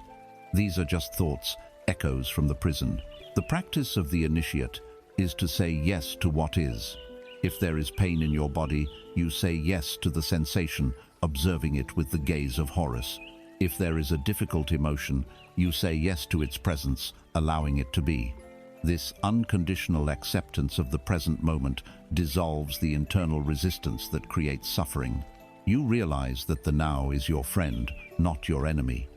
These are just thoughts, echoes from the prison. The practice of the initiate is to say yes to what is. If there is pain in your body, you say yes to the sensation, observing it with the gaze of Horus. If there is a difficult emotion, you say yes to its presence, allowing it to be. This unconditional acceptance of the present moment dissolves the internal resistance that creates suffering. You realize that the now is your friend, not your enemy.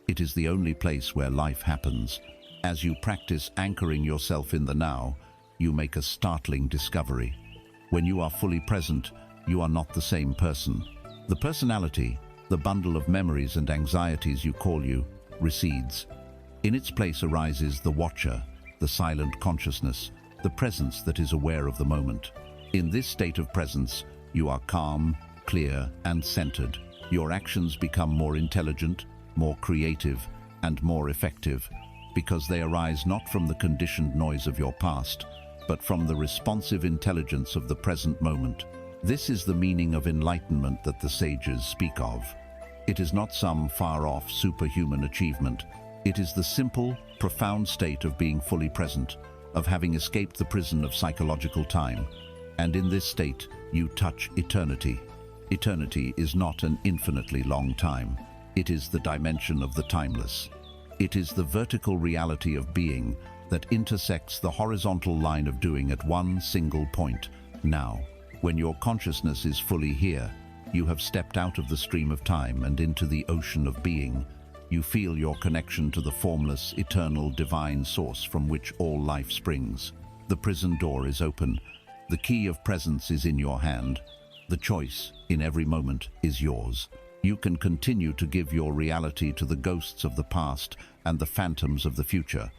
It is the only place where life happens. As you practice anchoring yourself in the now, you make a startling discovery. When you are fully present, you are not the same person. The personality, the bundle of memories and anxieties you call you, recedes. In its place arises the watcher, the silent consciousness, the presence that is aware of the moment. In this state of presence, you are calm, clear, and centered. Your actions become more intelligent, more creative, and more effective, because they arise not from the conditioned noise of your past, but from the responsive intelligence of the present moment. This is the meaning of enlightenment that the sages speak of. It is not some far-off superhuman achievement. It is the simple, profound state of being fully present, of having escaped the prison of psychological time. And in this state, you touch eternity. Eternity is not an infinitely long time. It is the dimension of the timeless. It is the vertical reality of being that intersects the horizontal line of doing at one single point, now. When your consciousness is fully here, you have stepped out of the stream of time and into the ocean of being. You feel your connection to the formless, eternal, divine source from which all life springs. The prison door is open. The key of presence is in your hand. The choice, in every moment, is yours. You can continue to give your reality to the ghosts of the past and the phantoms of the future,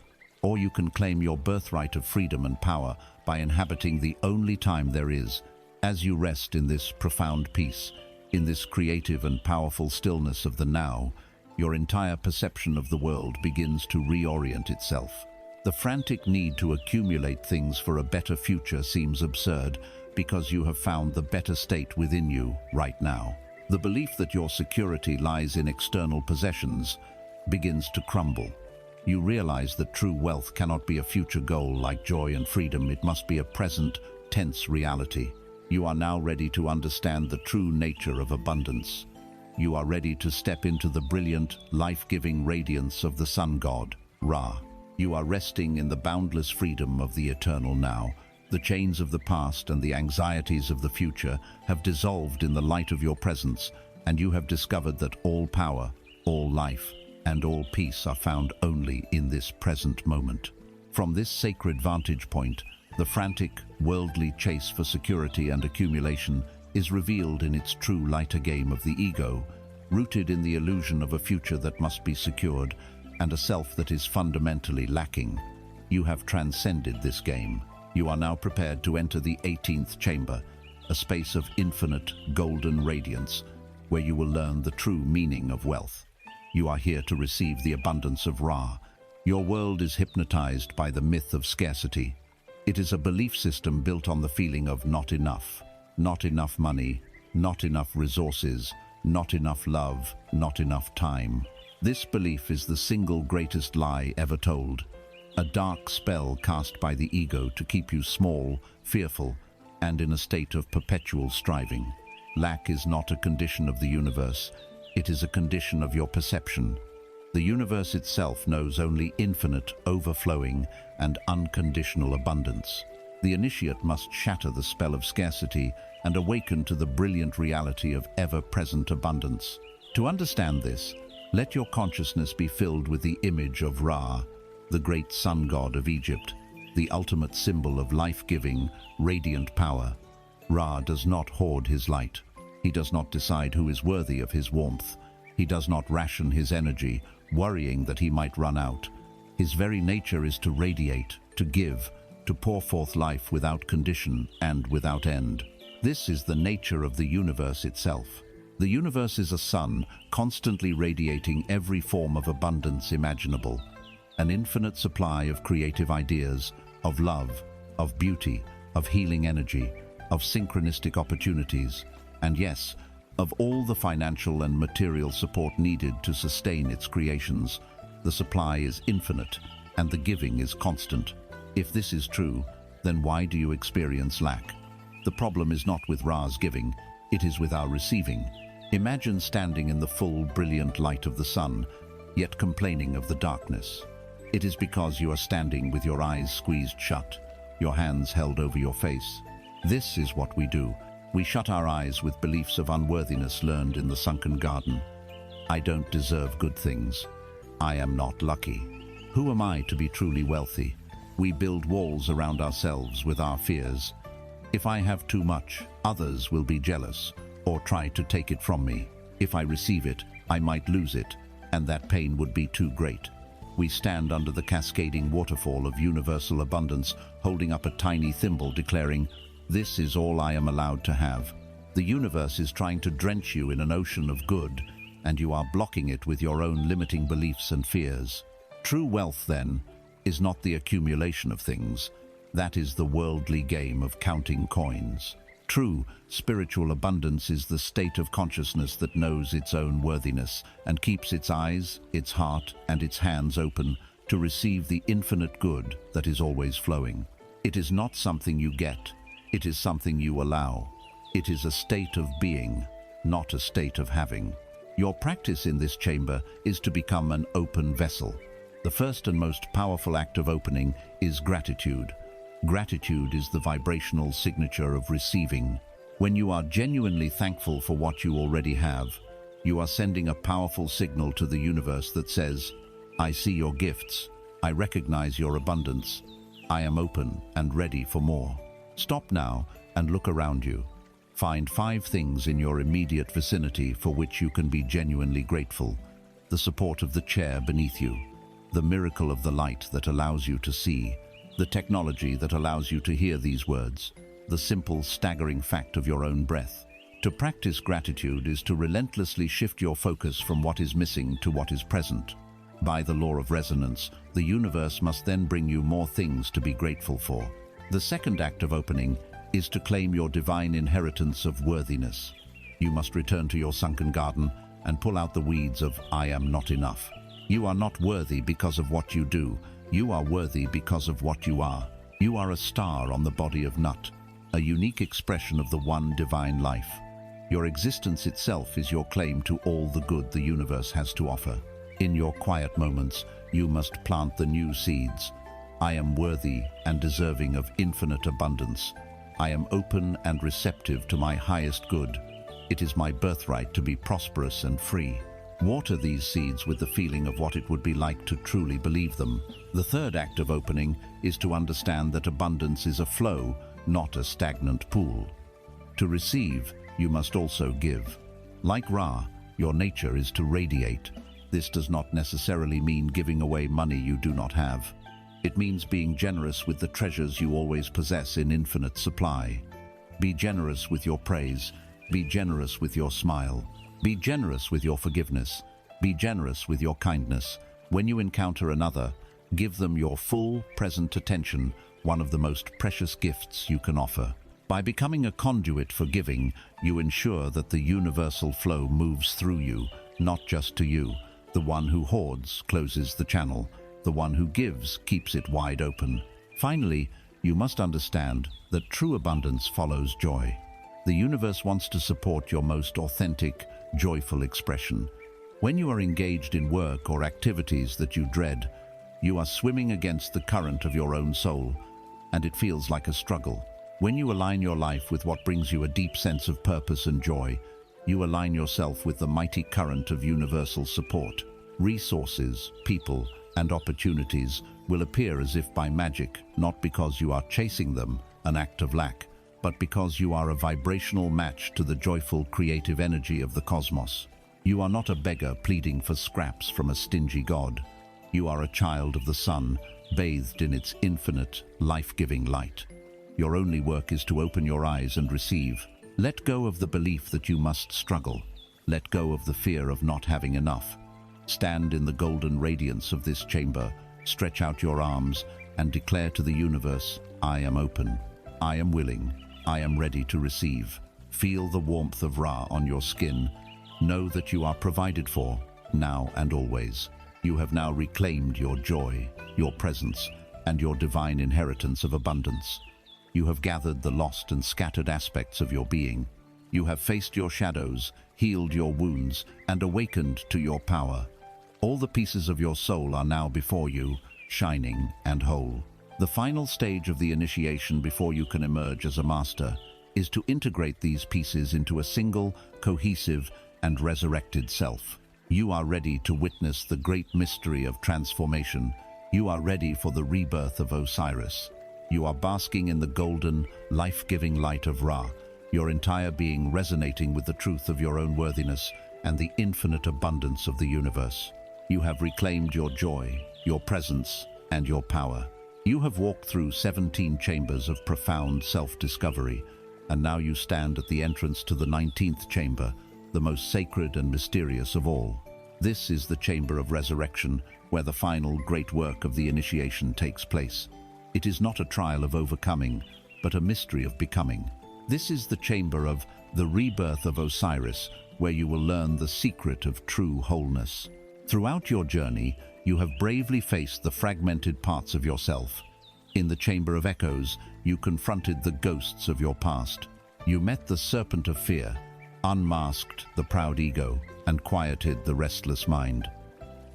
or you can claim your birthright of freedom and power by inhabiting the only time there is. As you rest in this profound peace, in this creative and powerful stillness of the now, your entire perception of the world begins to reorient itself. The frantic need to accumulate things for a better future seems absurd because you have found the better state within you right now. The belief that your security lies in external possessions begins to crumble. You realize that true wealth cannot be a future goal like joy and freedom. It must be a present, tense reality. You are now ready to understand the true nature of abundance. You are ready to step into the brilliant, life-giving radiance of the sun god, Ra. You are resting in the boundless freedom of the eternal now. The chains of the past and the anxieties of the future have dissolved in the light of your presence, and you have discovered that all power, all life, and all peace are found only in this present moment. From this sacred vantage point, the frantic, worldly chase for security and accumulation is revealed in its true lighter game of the ego, rooted in the illusion of a future that must be secured and a self that is fundamentally lacking. You have transcended this game. You are now prepared to enter the 18th chamber, a space of infinite golden radiance, where you will learn the true meaning of wealth. You are here to receive the abundance of Ra. Your world is hypnotized by the myth of scarcity. It is a belief system built on the feeling of not enough money, not enough resources, not enough love, not enough time. This belief is the single greatest lie ever told, a dark spell cast by the ego to keep you small, fearful, and in a state of perpetual striving. Lack is not a condition of the universe, it is a condition of your perception. The universe itself knows only infinite, overflowing, and unconditional abundance. The initiate must shatter the spell of scarcity and awaken to the brilliant reality of ever-present abundance. To understand this, let your consciousness be filled with the image of Ra, the great sun god of Egypt, the ultimate symbol of life-giving, radiant power. Ra does not hoard his light. He does not decide who is worthy of his warmth. He does not ration his energy, worrying that he might run out. His very nature is to radiate, to give, to pour forth life without condition and without end. This is the nature of the universe itself. The universe is a sun, constantly radiating every form of abundance imaginable. An infinite supply of creative ideas, of love, of beauty, of healing energy, of synchronistic opportunities, and yes, of all the financial and material support needed to sustain its creations. The supply is infinite, and the giving is constant. If this is true, then why do you experience lack? The problem is not with Ra's giving, it is with our receiving. Imagine standing in the full, brilliant light of the sun, yet complaining of the darkness. It is because you are standing with your eyes squeezed shut, your hands held over your face. This is what we do. We shut our eyes with beliefs of unworthiness learned in the sunken garden. I don't deserve good things. I am not lucky. Who am I to be truly wealthy? We build walls around ourselves with our fears. If I have too much, others will be jealous or try to take it from me. If I receive it, I might lose it, and that pain would be too great. We stand under the cascading waterfall of universal abundance, holding up a tiny thimble declaring, "This is all I am allowed to have." The universe is trying to drench you in an ocean of good, and you are blocking it with your own limiting beliefs and fears. True wealth, then, is not the accumulation of things. That is the worldly game of counting coins. True spiritual abundance is the state of consciousness that knows its own worthiness and keeps its eyes, its heart, and its hands open to receive the infinite good that is always flowing. It is not something you get, it is something you allow. It is a state of being, not a state of having. Your practice in this chamber is to become an open vessel. The first and most powerful act of opening is gratitude. Gratitude is the vibrational signature of receiving. When you are genuinely thankful for what you already have, you are sending a powerful signal to the universe that says, "I see your gifts, I recognize your abundance, I am open and ready for more." Stop now and look around you. Find 5 things in your immediate vicinity for which you can be genuinely grateful. The support of the chair beneath you, the miracle of the light that allows you to see, the technology that allows you to hear these words, the simple, staggering fact of your own breath. To practice gratitude is to relentlessly shift your focus from what is missing to what is present. By the law of resonance, the universe must then bring you more things to be grateful for. The second act of opening is to claim your divine inheritance of worthiness. You must return to your sunken garden and pull out the weeds of "I am not enough." You are not worthy because of what you do. You are worthy because of what you are. You are a star on the body of Nut, a unique expression of the one divine life. Your existence itself is your claim to all the good the universe has to offer. In your quiet moments, you must plant the new seeds. I am worthy and deserving of infinite abundance. I am open and receptive to my highest good. It is my birthright to be prosperous and free. Water these seeds with the feeling of what it would be like to truly believe them. The third act of opening is to understand that abundance is a flow, not a stagnant pool. To receive, you must also give. Like Ra, your nature is to radiate. This does not necessarily mean giving away money you do not have. It means being generous with the treasures you always possess in infinite supply. Be generous with your praise. Be generous with your smile. Be generous with your forgiveness. Be generous with your kindness. When you encounter another, give them your full, present attention, one of the most precious gifts you can offer. By becoming a conduit for giving, you ensure that the universal flow moves through you, not just to you. The one who hoards closes the channel. The one who gives keeps it wide open. Finally, you must understand that true abundance follows joy. The universe wants to support your most authentic, joyful expression. When you are engaged in work or activities that you dread, you are swimming against the current of your own soul, and it feels like a struggle. When you align your life with what brings you a deep sense of purpose and joy, you align yourself with the mighty current of universal support. Resources, people, and opportunities will appear as if by magic, not because you are chasing them, an act of lack, but because you are a vibrational match to the joyful creative energy of the cosmos. You are not a beggar pleading for scraps from a stingy god. You are a child of the sun, bathed in its infinite, life-giving light. Your only work is to open your eyes and receive. Let go of the belief that you must struggle. Let go of the fear of not having enough. Stand in the golden radiance of this chamber, stretch out your arms, and declare to the universe, I am open, I am willing, I am ready to receive. Feel the warmth of Ra on your skin. Know that you are provided for, now and always. You have now reclaimed your joy, your presence, and your divine inheritance of abundance. You have gathered the lost and scattered aspects of your being. You have faced your shadows, healed your wounds, and awakened to your power. All the pieces of your soul are now before you, shining and whole. The final stage of the initiation before you can emerge as a master is to integrate these pieces into a single, cohesive, and resurrected self. You are ready to witness the great mystery of transformation. You are ready for the rebirth of Osiris. You are basking in the golden, life-giving light of Ra, your entire being resonating with the truth of your own worthiness and the infinite abundance of the universe. You have reclaimed your joy, your presence, and your power. You have walked through 17 chambers of profound self-discovery, and now you stand at the entrance to the 19th chamber, the most sacred and mysterious of all. This is the chamber of resurrection, where the final great work of the initiation takes place. It is not a trial of overcoming, but a mystery of becoming. This is the chamber of the rebirth of Osiris, where you will learn the secret of true wholeness. Throughout your journey, you have bravely faced the fragmented parts of yourself. In the Chamber of Echoes, you confronted the ghosts of your past. You met the serpent of fear, unmasked the proud ego, and quieted the restless mind.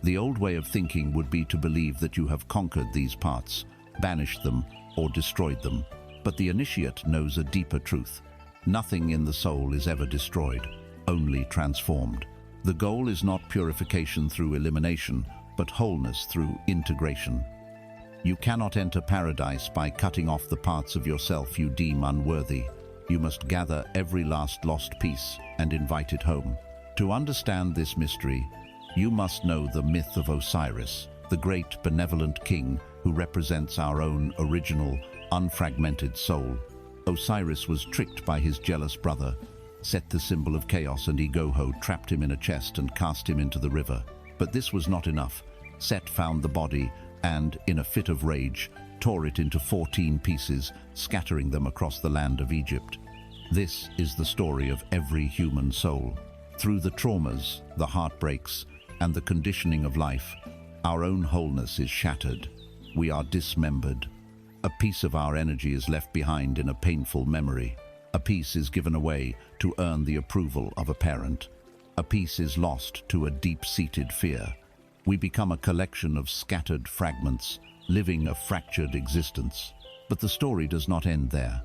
The old way of thinking would be to believe that you have conquered these parts, banished them, or destroyed them. But the initiate knows a deeper truth. Nothing in the soul is ever destroyed, only transformed. The goal is not purification through elimination, but wholeness through integration. You cannot enter paradise by cutting off the parts of yourself you deem unworthy. You must gather every last lost piece and invite it home. To understand this mystery, you must know the myth of Osiris, the great benevolent king who represents our own original, unfragmented soul. Osiris was tricked by his jealous brother, Set, the symbol of chaos, and Egoho trapped him in a chest and cast him into the river. But this was not enough. Set found the body and, in a fit of rage, tore it into 14 pieces, scattering them across the land of Egypt. This is the story of every human soul. Through the traumas, the heartbreaks, and the conditioning of life, our own wholeness is shattered. We are dismembered. A piece of our energy is left behind in a painful memory. A piece is given away to earn the approval of a parent. A piece is lost to a deep-seated fear. We become a collection of scattered fragments, living a fractured existence. But the story does not end there.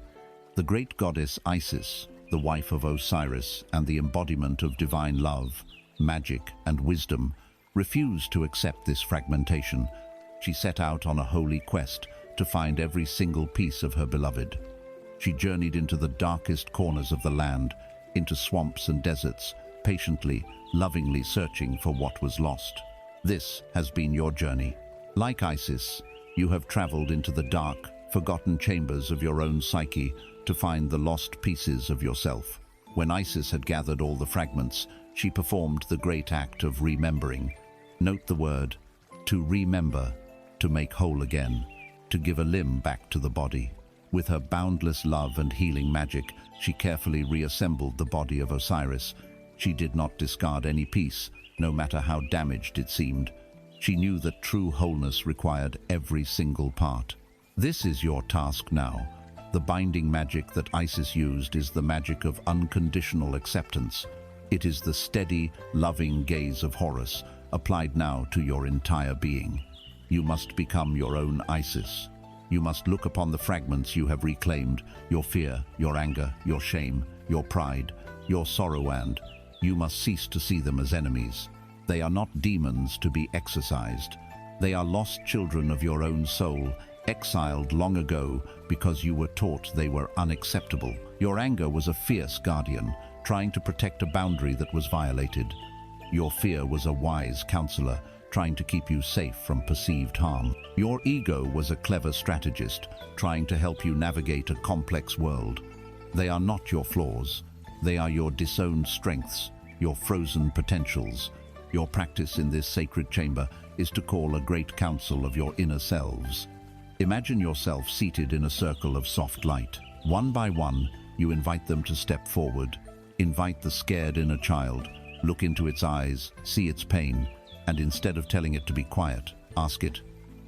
The great goddess Isis, the wife of Osiris and the embodiment of divine love, magic, and wisdom, refused to accept this fragmentation. She set out on a holy quest to find every single piece of her beloved. She journeyed into the darkest corners of the land, into swamps and deserts, patiently, lovingly searching for what was lost. This has been your journey. Like Isis, you have traveled into the dark, forgotten chambers of your own psyche to find the lost pieces of yourself. When Isis had gathered all the fragments, she performed the great act of remembering. Note the word, to remember, to make whole again, to give a limb back to the body. With her boundless love and healing magic, she carefully reassembled the body of Osiris. She did not discard any piece, no matter how damaged it seemed. She knew that true wholeness required every single part. This is your task now. The binding magic that Isis used is the magic of unconditional acceptance. It is the steady, loving gaze of Horus, applied now to your entire being. You must become your own Isis. You must look upon the fragments you have reclaimed, your fear, your anger, your shame, your pride, your sorrow, and you must cease to see them as enemies. They are not demons to be exorcised. They are lost children of your own soul, exiled long ago because you were taught they were unacceptable. Your anger was a fierce guardian, trying to protect a boundary that was violated. Your fear was a wise counselor, trying to keep you safe from perceived harm. Your ego was a clever strategist, trying to help you navigate a complex world. They are not your flaws. They are your disowned strengths, your frozen potentials. Your practice in this sacred chamber is to call a great council of your inner selves. Imagine yourself seated in a circle of soft light. One by one, you invite them to step forward. Invite the scared inner child. Look into its eyes, see its pain, and instead of telling it to be quiet, ask it,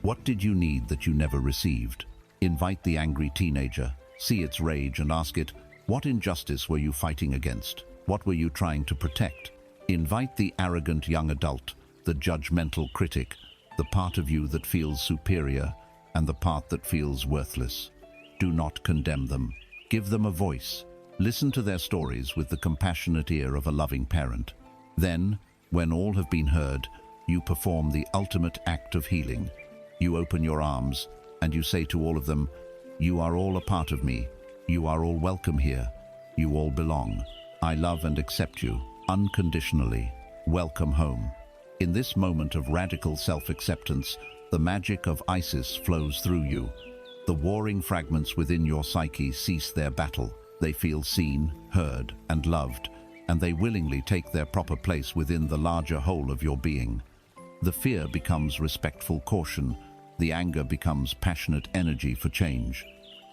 what did you need that you never received? Invite the angry teenager, see its rage, and ask it, What injustice were you fighting against? What were you trying to protect? Invite the arrogant young adult, the judgmental critic, the part of you that feels superior and the part that feels worthless. Do not condemn them. Give them a voice. Listen to their stories with the compassionate ear of a loving parent. Then, when all have been heard, you perform the ultimate act of healing. You open your arms and you say to all of them, "You are all a part of me. You are all welcome here. You all belong. I love and accept you unconditionally. Welcome home." In this moment of radical self-acceptance, the magic of Isis flows through you. The warring fragments within your psyche cease their battle. They feel seen, heard, and loved, and they willingly take their proper place within the larger whole of your being. The fear becomes respectful caution. The anger becomes passionate energy for change.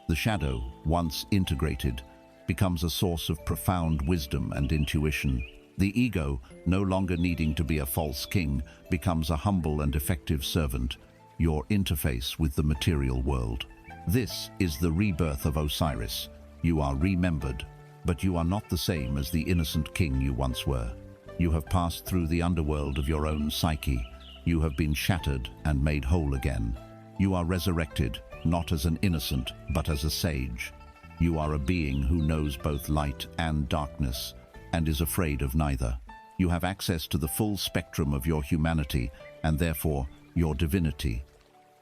The shadow, once integrated, becomes a source of profound wisdom and intuition. The ego, no longer needing to be a false king, becomes a humble and effective servant, your interface with the material world. This is the rebirth of Osiris. You are remembered, but you are not the same as the innocent king you once were. You have passed through the underworld of your own psyche. You have been shattered and made whole again. You are resurrected, not as an innocent, but as a sage. You are a being who knows both light and darkness, and is afraid of neither. You have access to the full spectrum of your humanity, and therefore your divinity.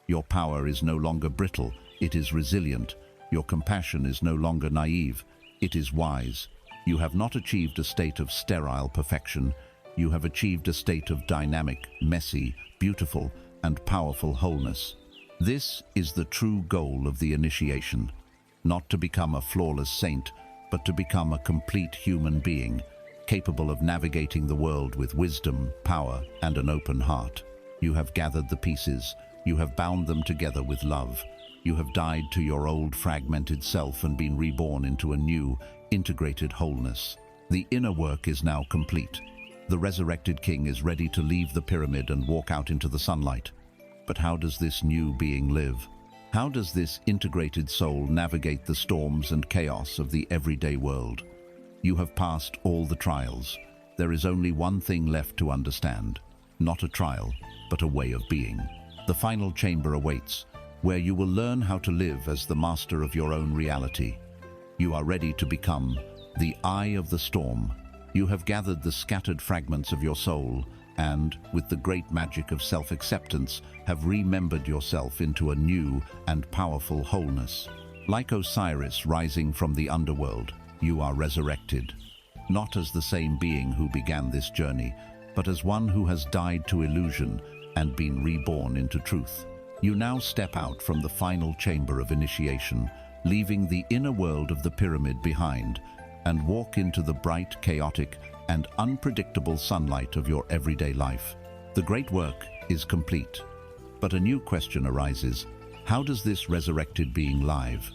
Your power is no longer brittle, it is resilient. Your compassion is no longer naive, it is wise. You have not achieved a state of sterile perfection. You have achieved a state of dynamic, messy, beautiful, and powerful wholeness. This is the true goal of the initiation. Not to become a flawless saint, but to become a complete human being, capable of navigating the world with wisdom, power, and an open heart. You have gathered the pieces. You have bound them together with love. You have died to your old fragmented self and been reborn into a new, integrated wholeness. The inner work is now complete. The resurrected king is ready to leave the pyramid and walk out into the sunlight. But how does this new being live? How does this integrated soul navigate the storms and chaos of the everyday world? You have passed all the trials. There is only one thing left to understand. Not a trial, but a way of being. The final chamber awaits, where you will learn how to live as the master of your own reality. You are ready to become the eye of the storm. You have gathered the scattered fragments of your soul and, with the great magic of self-acceptance, have remembered yourself into a new and powerful wholeness. Like Osiris rising from the underworld, you are resurrected, not as the same being who began this journey, but as one who has died to illusion and been reborn into truth. You now step out from the final chamber of initiation, leaving the inner world of the pyramid behind, and walk into the bright, chaotic, and unpredictable sunlight of your everyday life. The great work is complete. But a new question arises. How does this resurrected being live?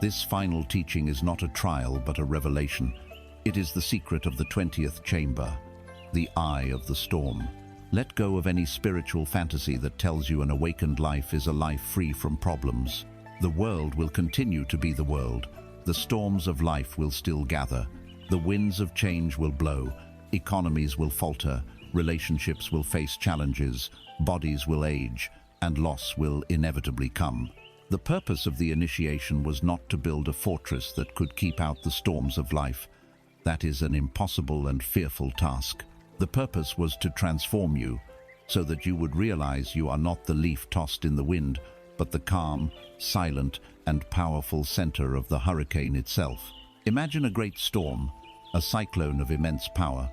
This final teaching is not a trial, but a revelation. It is the secret of the 20th chamber, the eye of the storm. Let go of any spiritual fantasy that tells you an awakened life is a life free from problems. The world will continue to be the world. The storms of life will still gather. The winds of change will blow. Economies will falter. Relationships will face challenges. Bodies will age. And loss will inevitably come. The purpose of the initiation was not to build a fortress that could keep out the storms of life. That is an impossible and fearful task. The purpose was to transform you, so that you would realize you are not the leaf tossed in the wind, but the calm, silent, and powerful center of the hurricane itself. Imagine a great storm, a cyclone of immense power.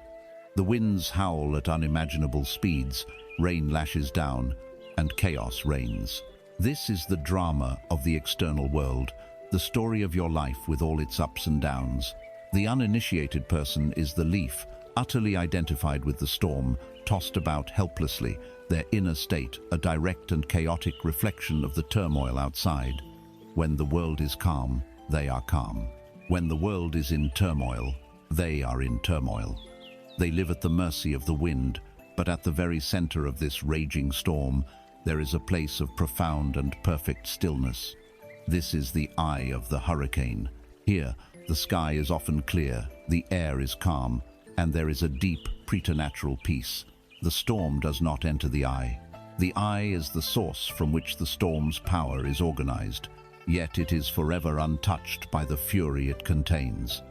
The winds howl at unimaginable speeds, rain lashes down, and chaos reigns. This is the drama of the external world, the story of your life with all its ups and downs. The uninitiated person is the leaf, utterly identified with the storm, tossed about helplessly, their inner state a direct and chaotic reflection of the turmoil outside. When the world is calm, they are calm. When the world is in turmoil, they are in turmoil. They live at the mercy of the wind, but at the very center of this raging storm, there is a place of profound and perfect stillness. This is the eye of the hurricane. Here, The sky is often clear, the air is calm, and there is a deep, preternatural peace. The storm does not enter the eye. The eye is the source from which the storm's power is organized, yet it is forever untouched by the fury it contains.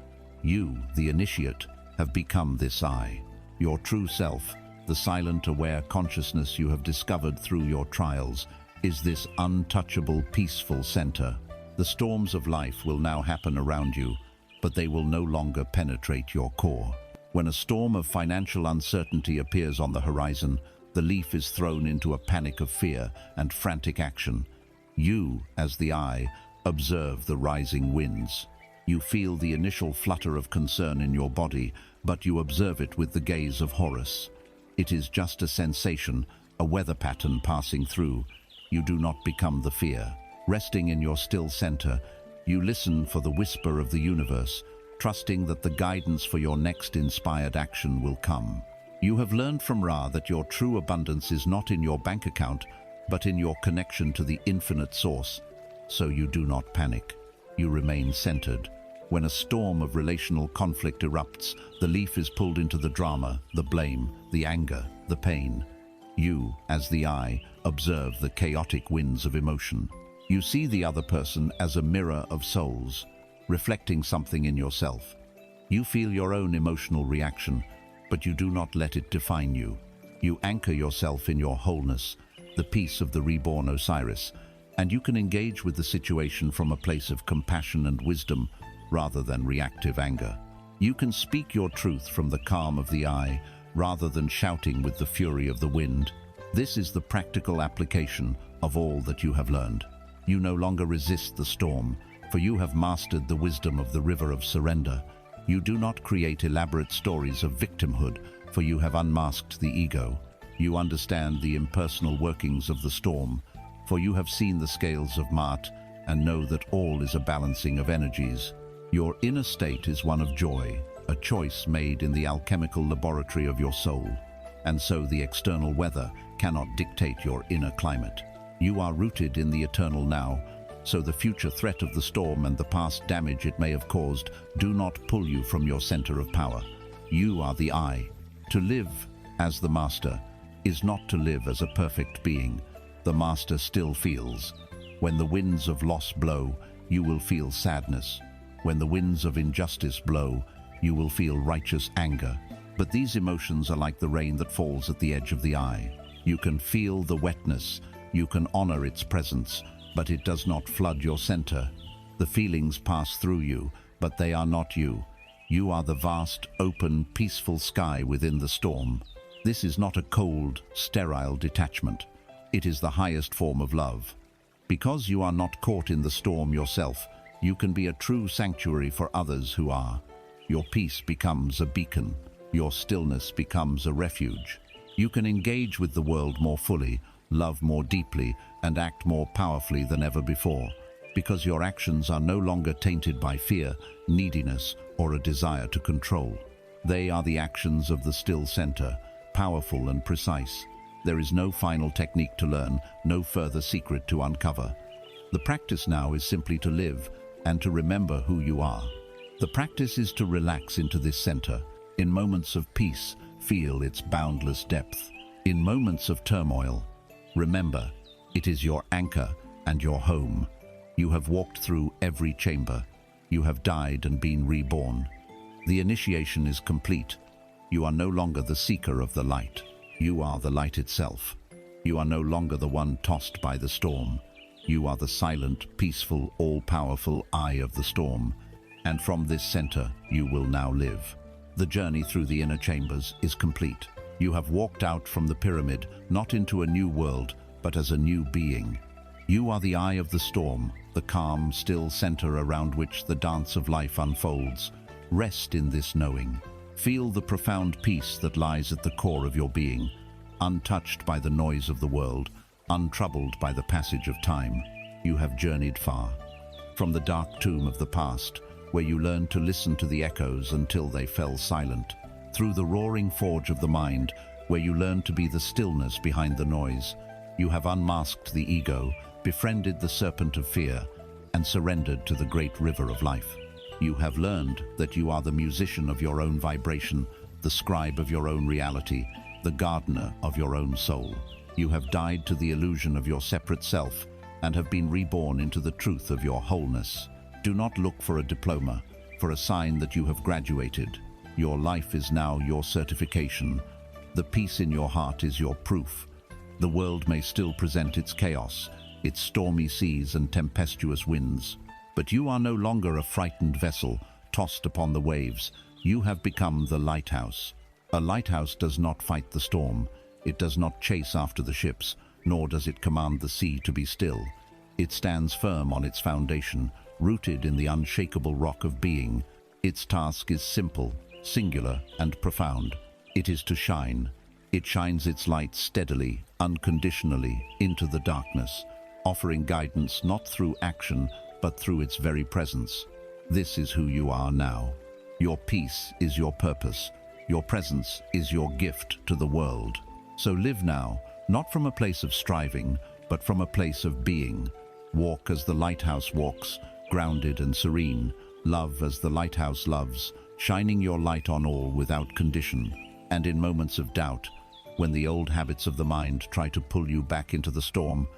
You, the initiate, have become this eye. Your true self, the silent, aware consciousness you have discovered through your trials, is this untouchable, peaceful center. The storms of life will now happen around you, but they will no longer penetrate your core. When a storm of financial uncertainty appears on the horizon, the leaf is thrown into a panic of fear and frantic action. You, as the eye, observe the rising winds. You feel the initial flutter of concern in your body, but you observe it with the gaze of Horus. It is just a sensation, a weather pattern passing through. You do not become the fear. Resting in your still center, you listen for the whisper of the universe, trusting that the guidance for your next inspired action will come. You have learned from Ra that your true abundance is not in your bank account, but in your connection to the infinite source. So you do not panic. You remain centered. When a storm of relational conflict erupts, the leaf is pulled into the drama, the blame, the anger, the pain. You, as the eye, observe the chaotic winds of emotion. You see the other person as a mirror of souls, reflecting something in yourself. You feel your own emotional reaction, but you do not let it define you. You anchor yourself in your wholeness, the peace of the reborn Osiris, and you can engage with the situation from a place of compassion and wisdom rather than reactive anger. You can speak your truth from the calm of the eye rather than shouting with the fury of the wind. This is the practical application of all that you have learned. You no longer resist the storm, for you have mastered the wisdom of the river of surrender. You do not create elaborate stories of victimhood, for you have unmasked the ego. You understand the impersonal workings of the storm, for you have seen the scales of Ma'at and know that all is a balancing of energies. Your inner state is one of joy, a choice made in the alchemical laboratory of your soul. And so the external weather cannot dictate your inner climate. You are rooted in the eternal now, so the future threat of the storm and the past damage it may have caused do not pull you from your center of power. You are the eye. To live as the master is not to live as a perfect being. The master still feels. When the winds of loss blow, you will feel sadness. When the winds of injustice blow, you will feel righteous anger. But these emotions are like the rain that falls at the edge of the eye. You can feel the wetness, you can honor its presence, but it does not flood your center. The feelings pass through you, but they are not you. You are the vast, open, peaceful sky within the storm. This is not a cold, sterile detachment. It is the highest form of love. Because you are not caught in the storm yourself, you can be a true sanctuary for others who are. Your peace becomes a beacon. Your stillness becomes a refuge. You can engage with the world more fully, love more deeply, and act more powerfully than ever before, because your actions are no longer tainted by fear, neediness, or a desire to control. They are the actions of the still center, powerful and precise. There is no final technique to learn, no further secret to uncover. The practice now is simply to live and to remember who you are. The practice is to relax into this center. In moments of peace, feel its boundless depth. In moments of turmoil, remember, it is your anchor and your home. You have walked through every chamber. You have died and been reborn. The initiation is complete. You are no longer the seeker of the light. You are the light itself. You are no longer the one tossed by the storm. You are the silent, peaceful, all-powerful eye of the storm. And from this center, you will now live. The journey through the inner chambers is complete. You have walked out from the pyramid, not into a new world, but as a new being. You are the eye of the storm, the calm, still center around which the dance of life unfolds. Rest in this knowing. Feel the profound peace that lies at the core of your being, untouched by the noise of the world, untroubled by the passage of time. You have journeyed far. From the dark tomb of the past, where you learned to listen to the echoes until they fell silent. Through the roaring forge of the mind, where you learned to be the stillness behind the noise. You have unmasked the ego, befriended the serpent of fear, and surrendered to the great river of life. You have learned that you are the musician of your own vibration, the scribe of your own reality, the gardener of your own soul. You have died to the illusion of your separate self and have been reborn into the truth of your wholeness. Do not look for a diploma, for a sign that you have graduated. Your life is now your certification. The peace in your heart is your proof. The world may still present its chaos, its stormy seas and tempestuous winds. But you are no longer a frightened vessel, tossed upon the waves. You have become the lighthouse. A lighthouse does not fight the storm. It does not chase after the ships, nor does it command the sea to be still. It stands firm on its foundation, rooted in the unshakable rock of being. Its task is simple, singular, and profound. It is to shine. It shines its light steadily, unconditionally, into the darkness, offering guidance not through action, but through its very presence. This is who you are now. Your peace is your purpose. Your presence is your gift to the world. So live now, not from a place of striving, but from a place of being. Walk as the lighthouse walks, grounded and serene. Love as the lighthouse loves, shining your light on all without condition. And in moments of doubt, when the old habits of the mind try to pull you back into the storm,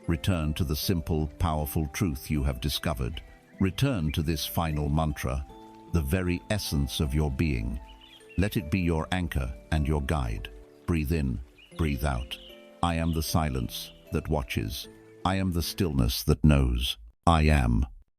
return to the simple, powerful truth you have discovered. Return to this final mantra, the very essence of your being. Let it be your anchor and your guide. Breathe in, breathe out. I am the silence that watches. I am the stillness that knows. I am.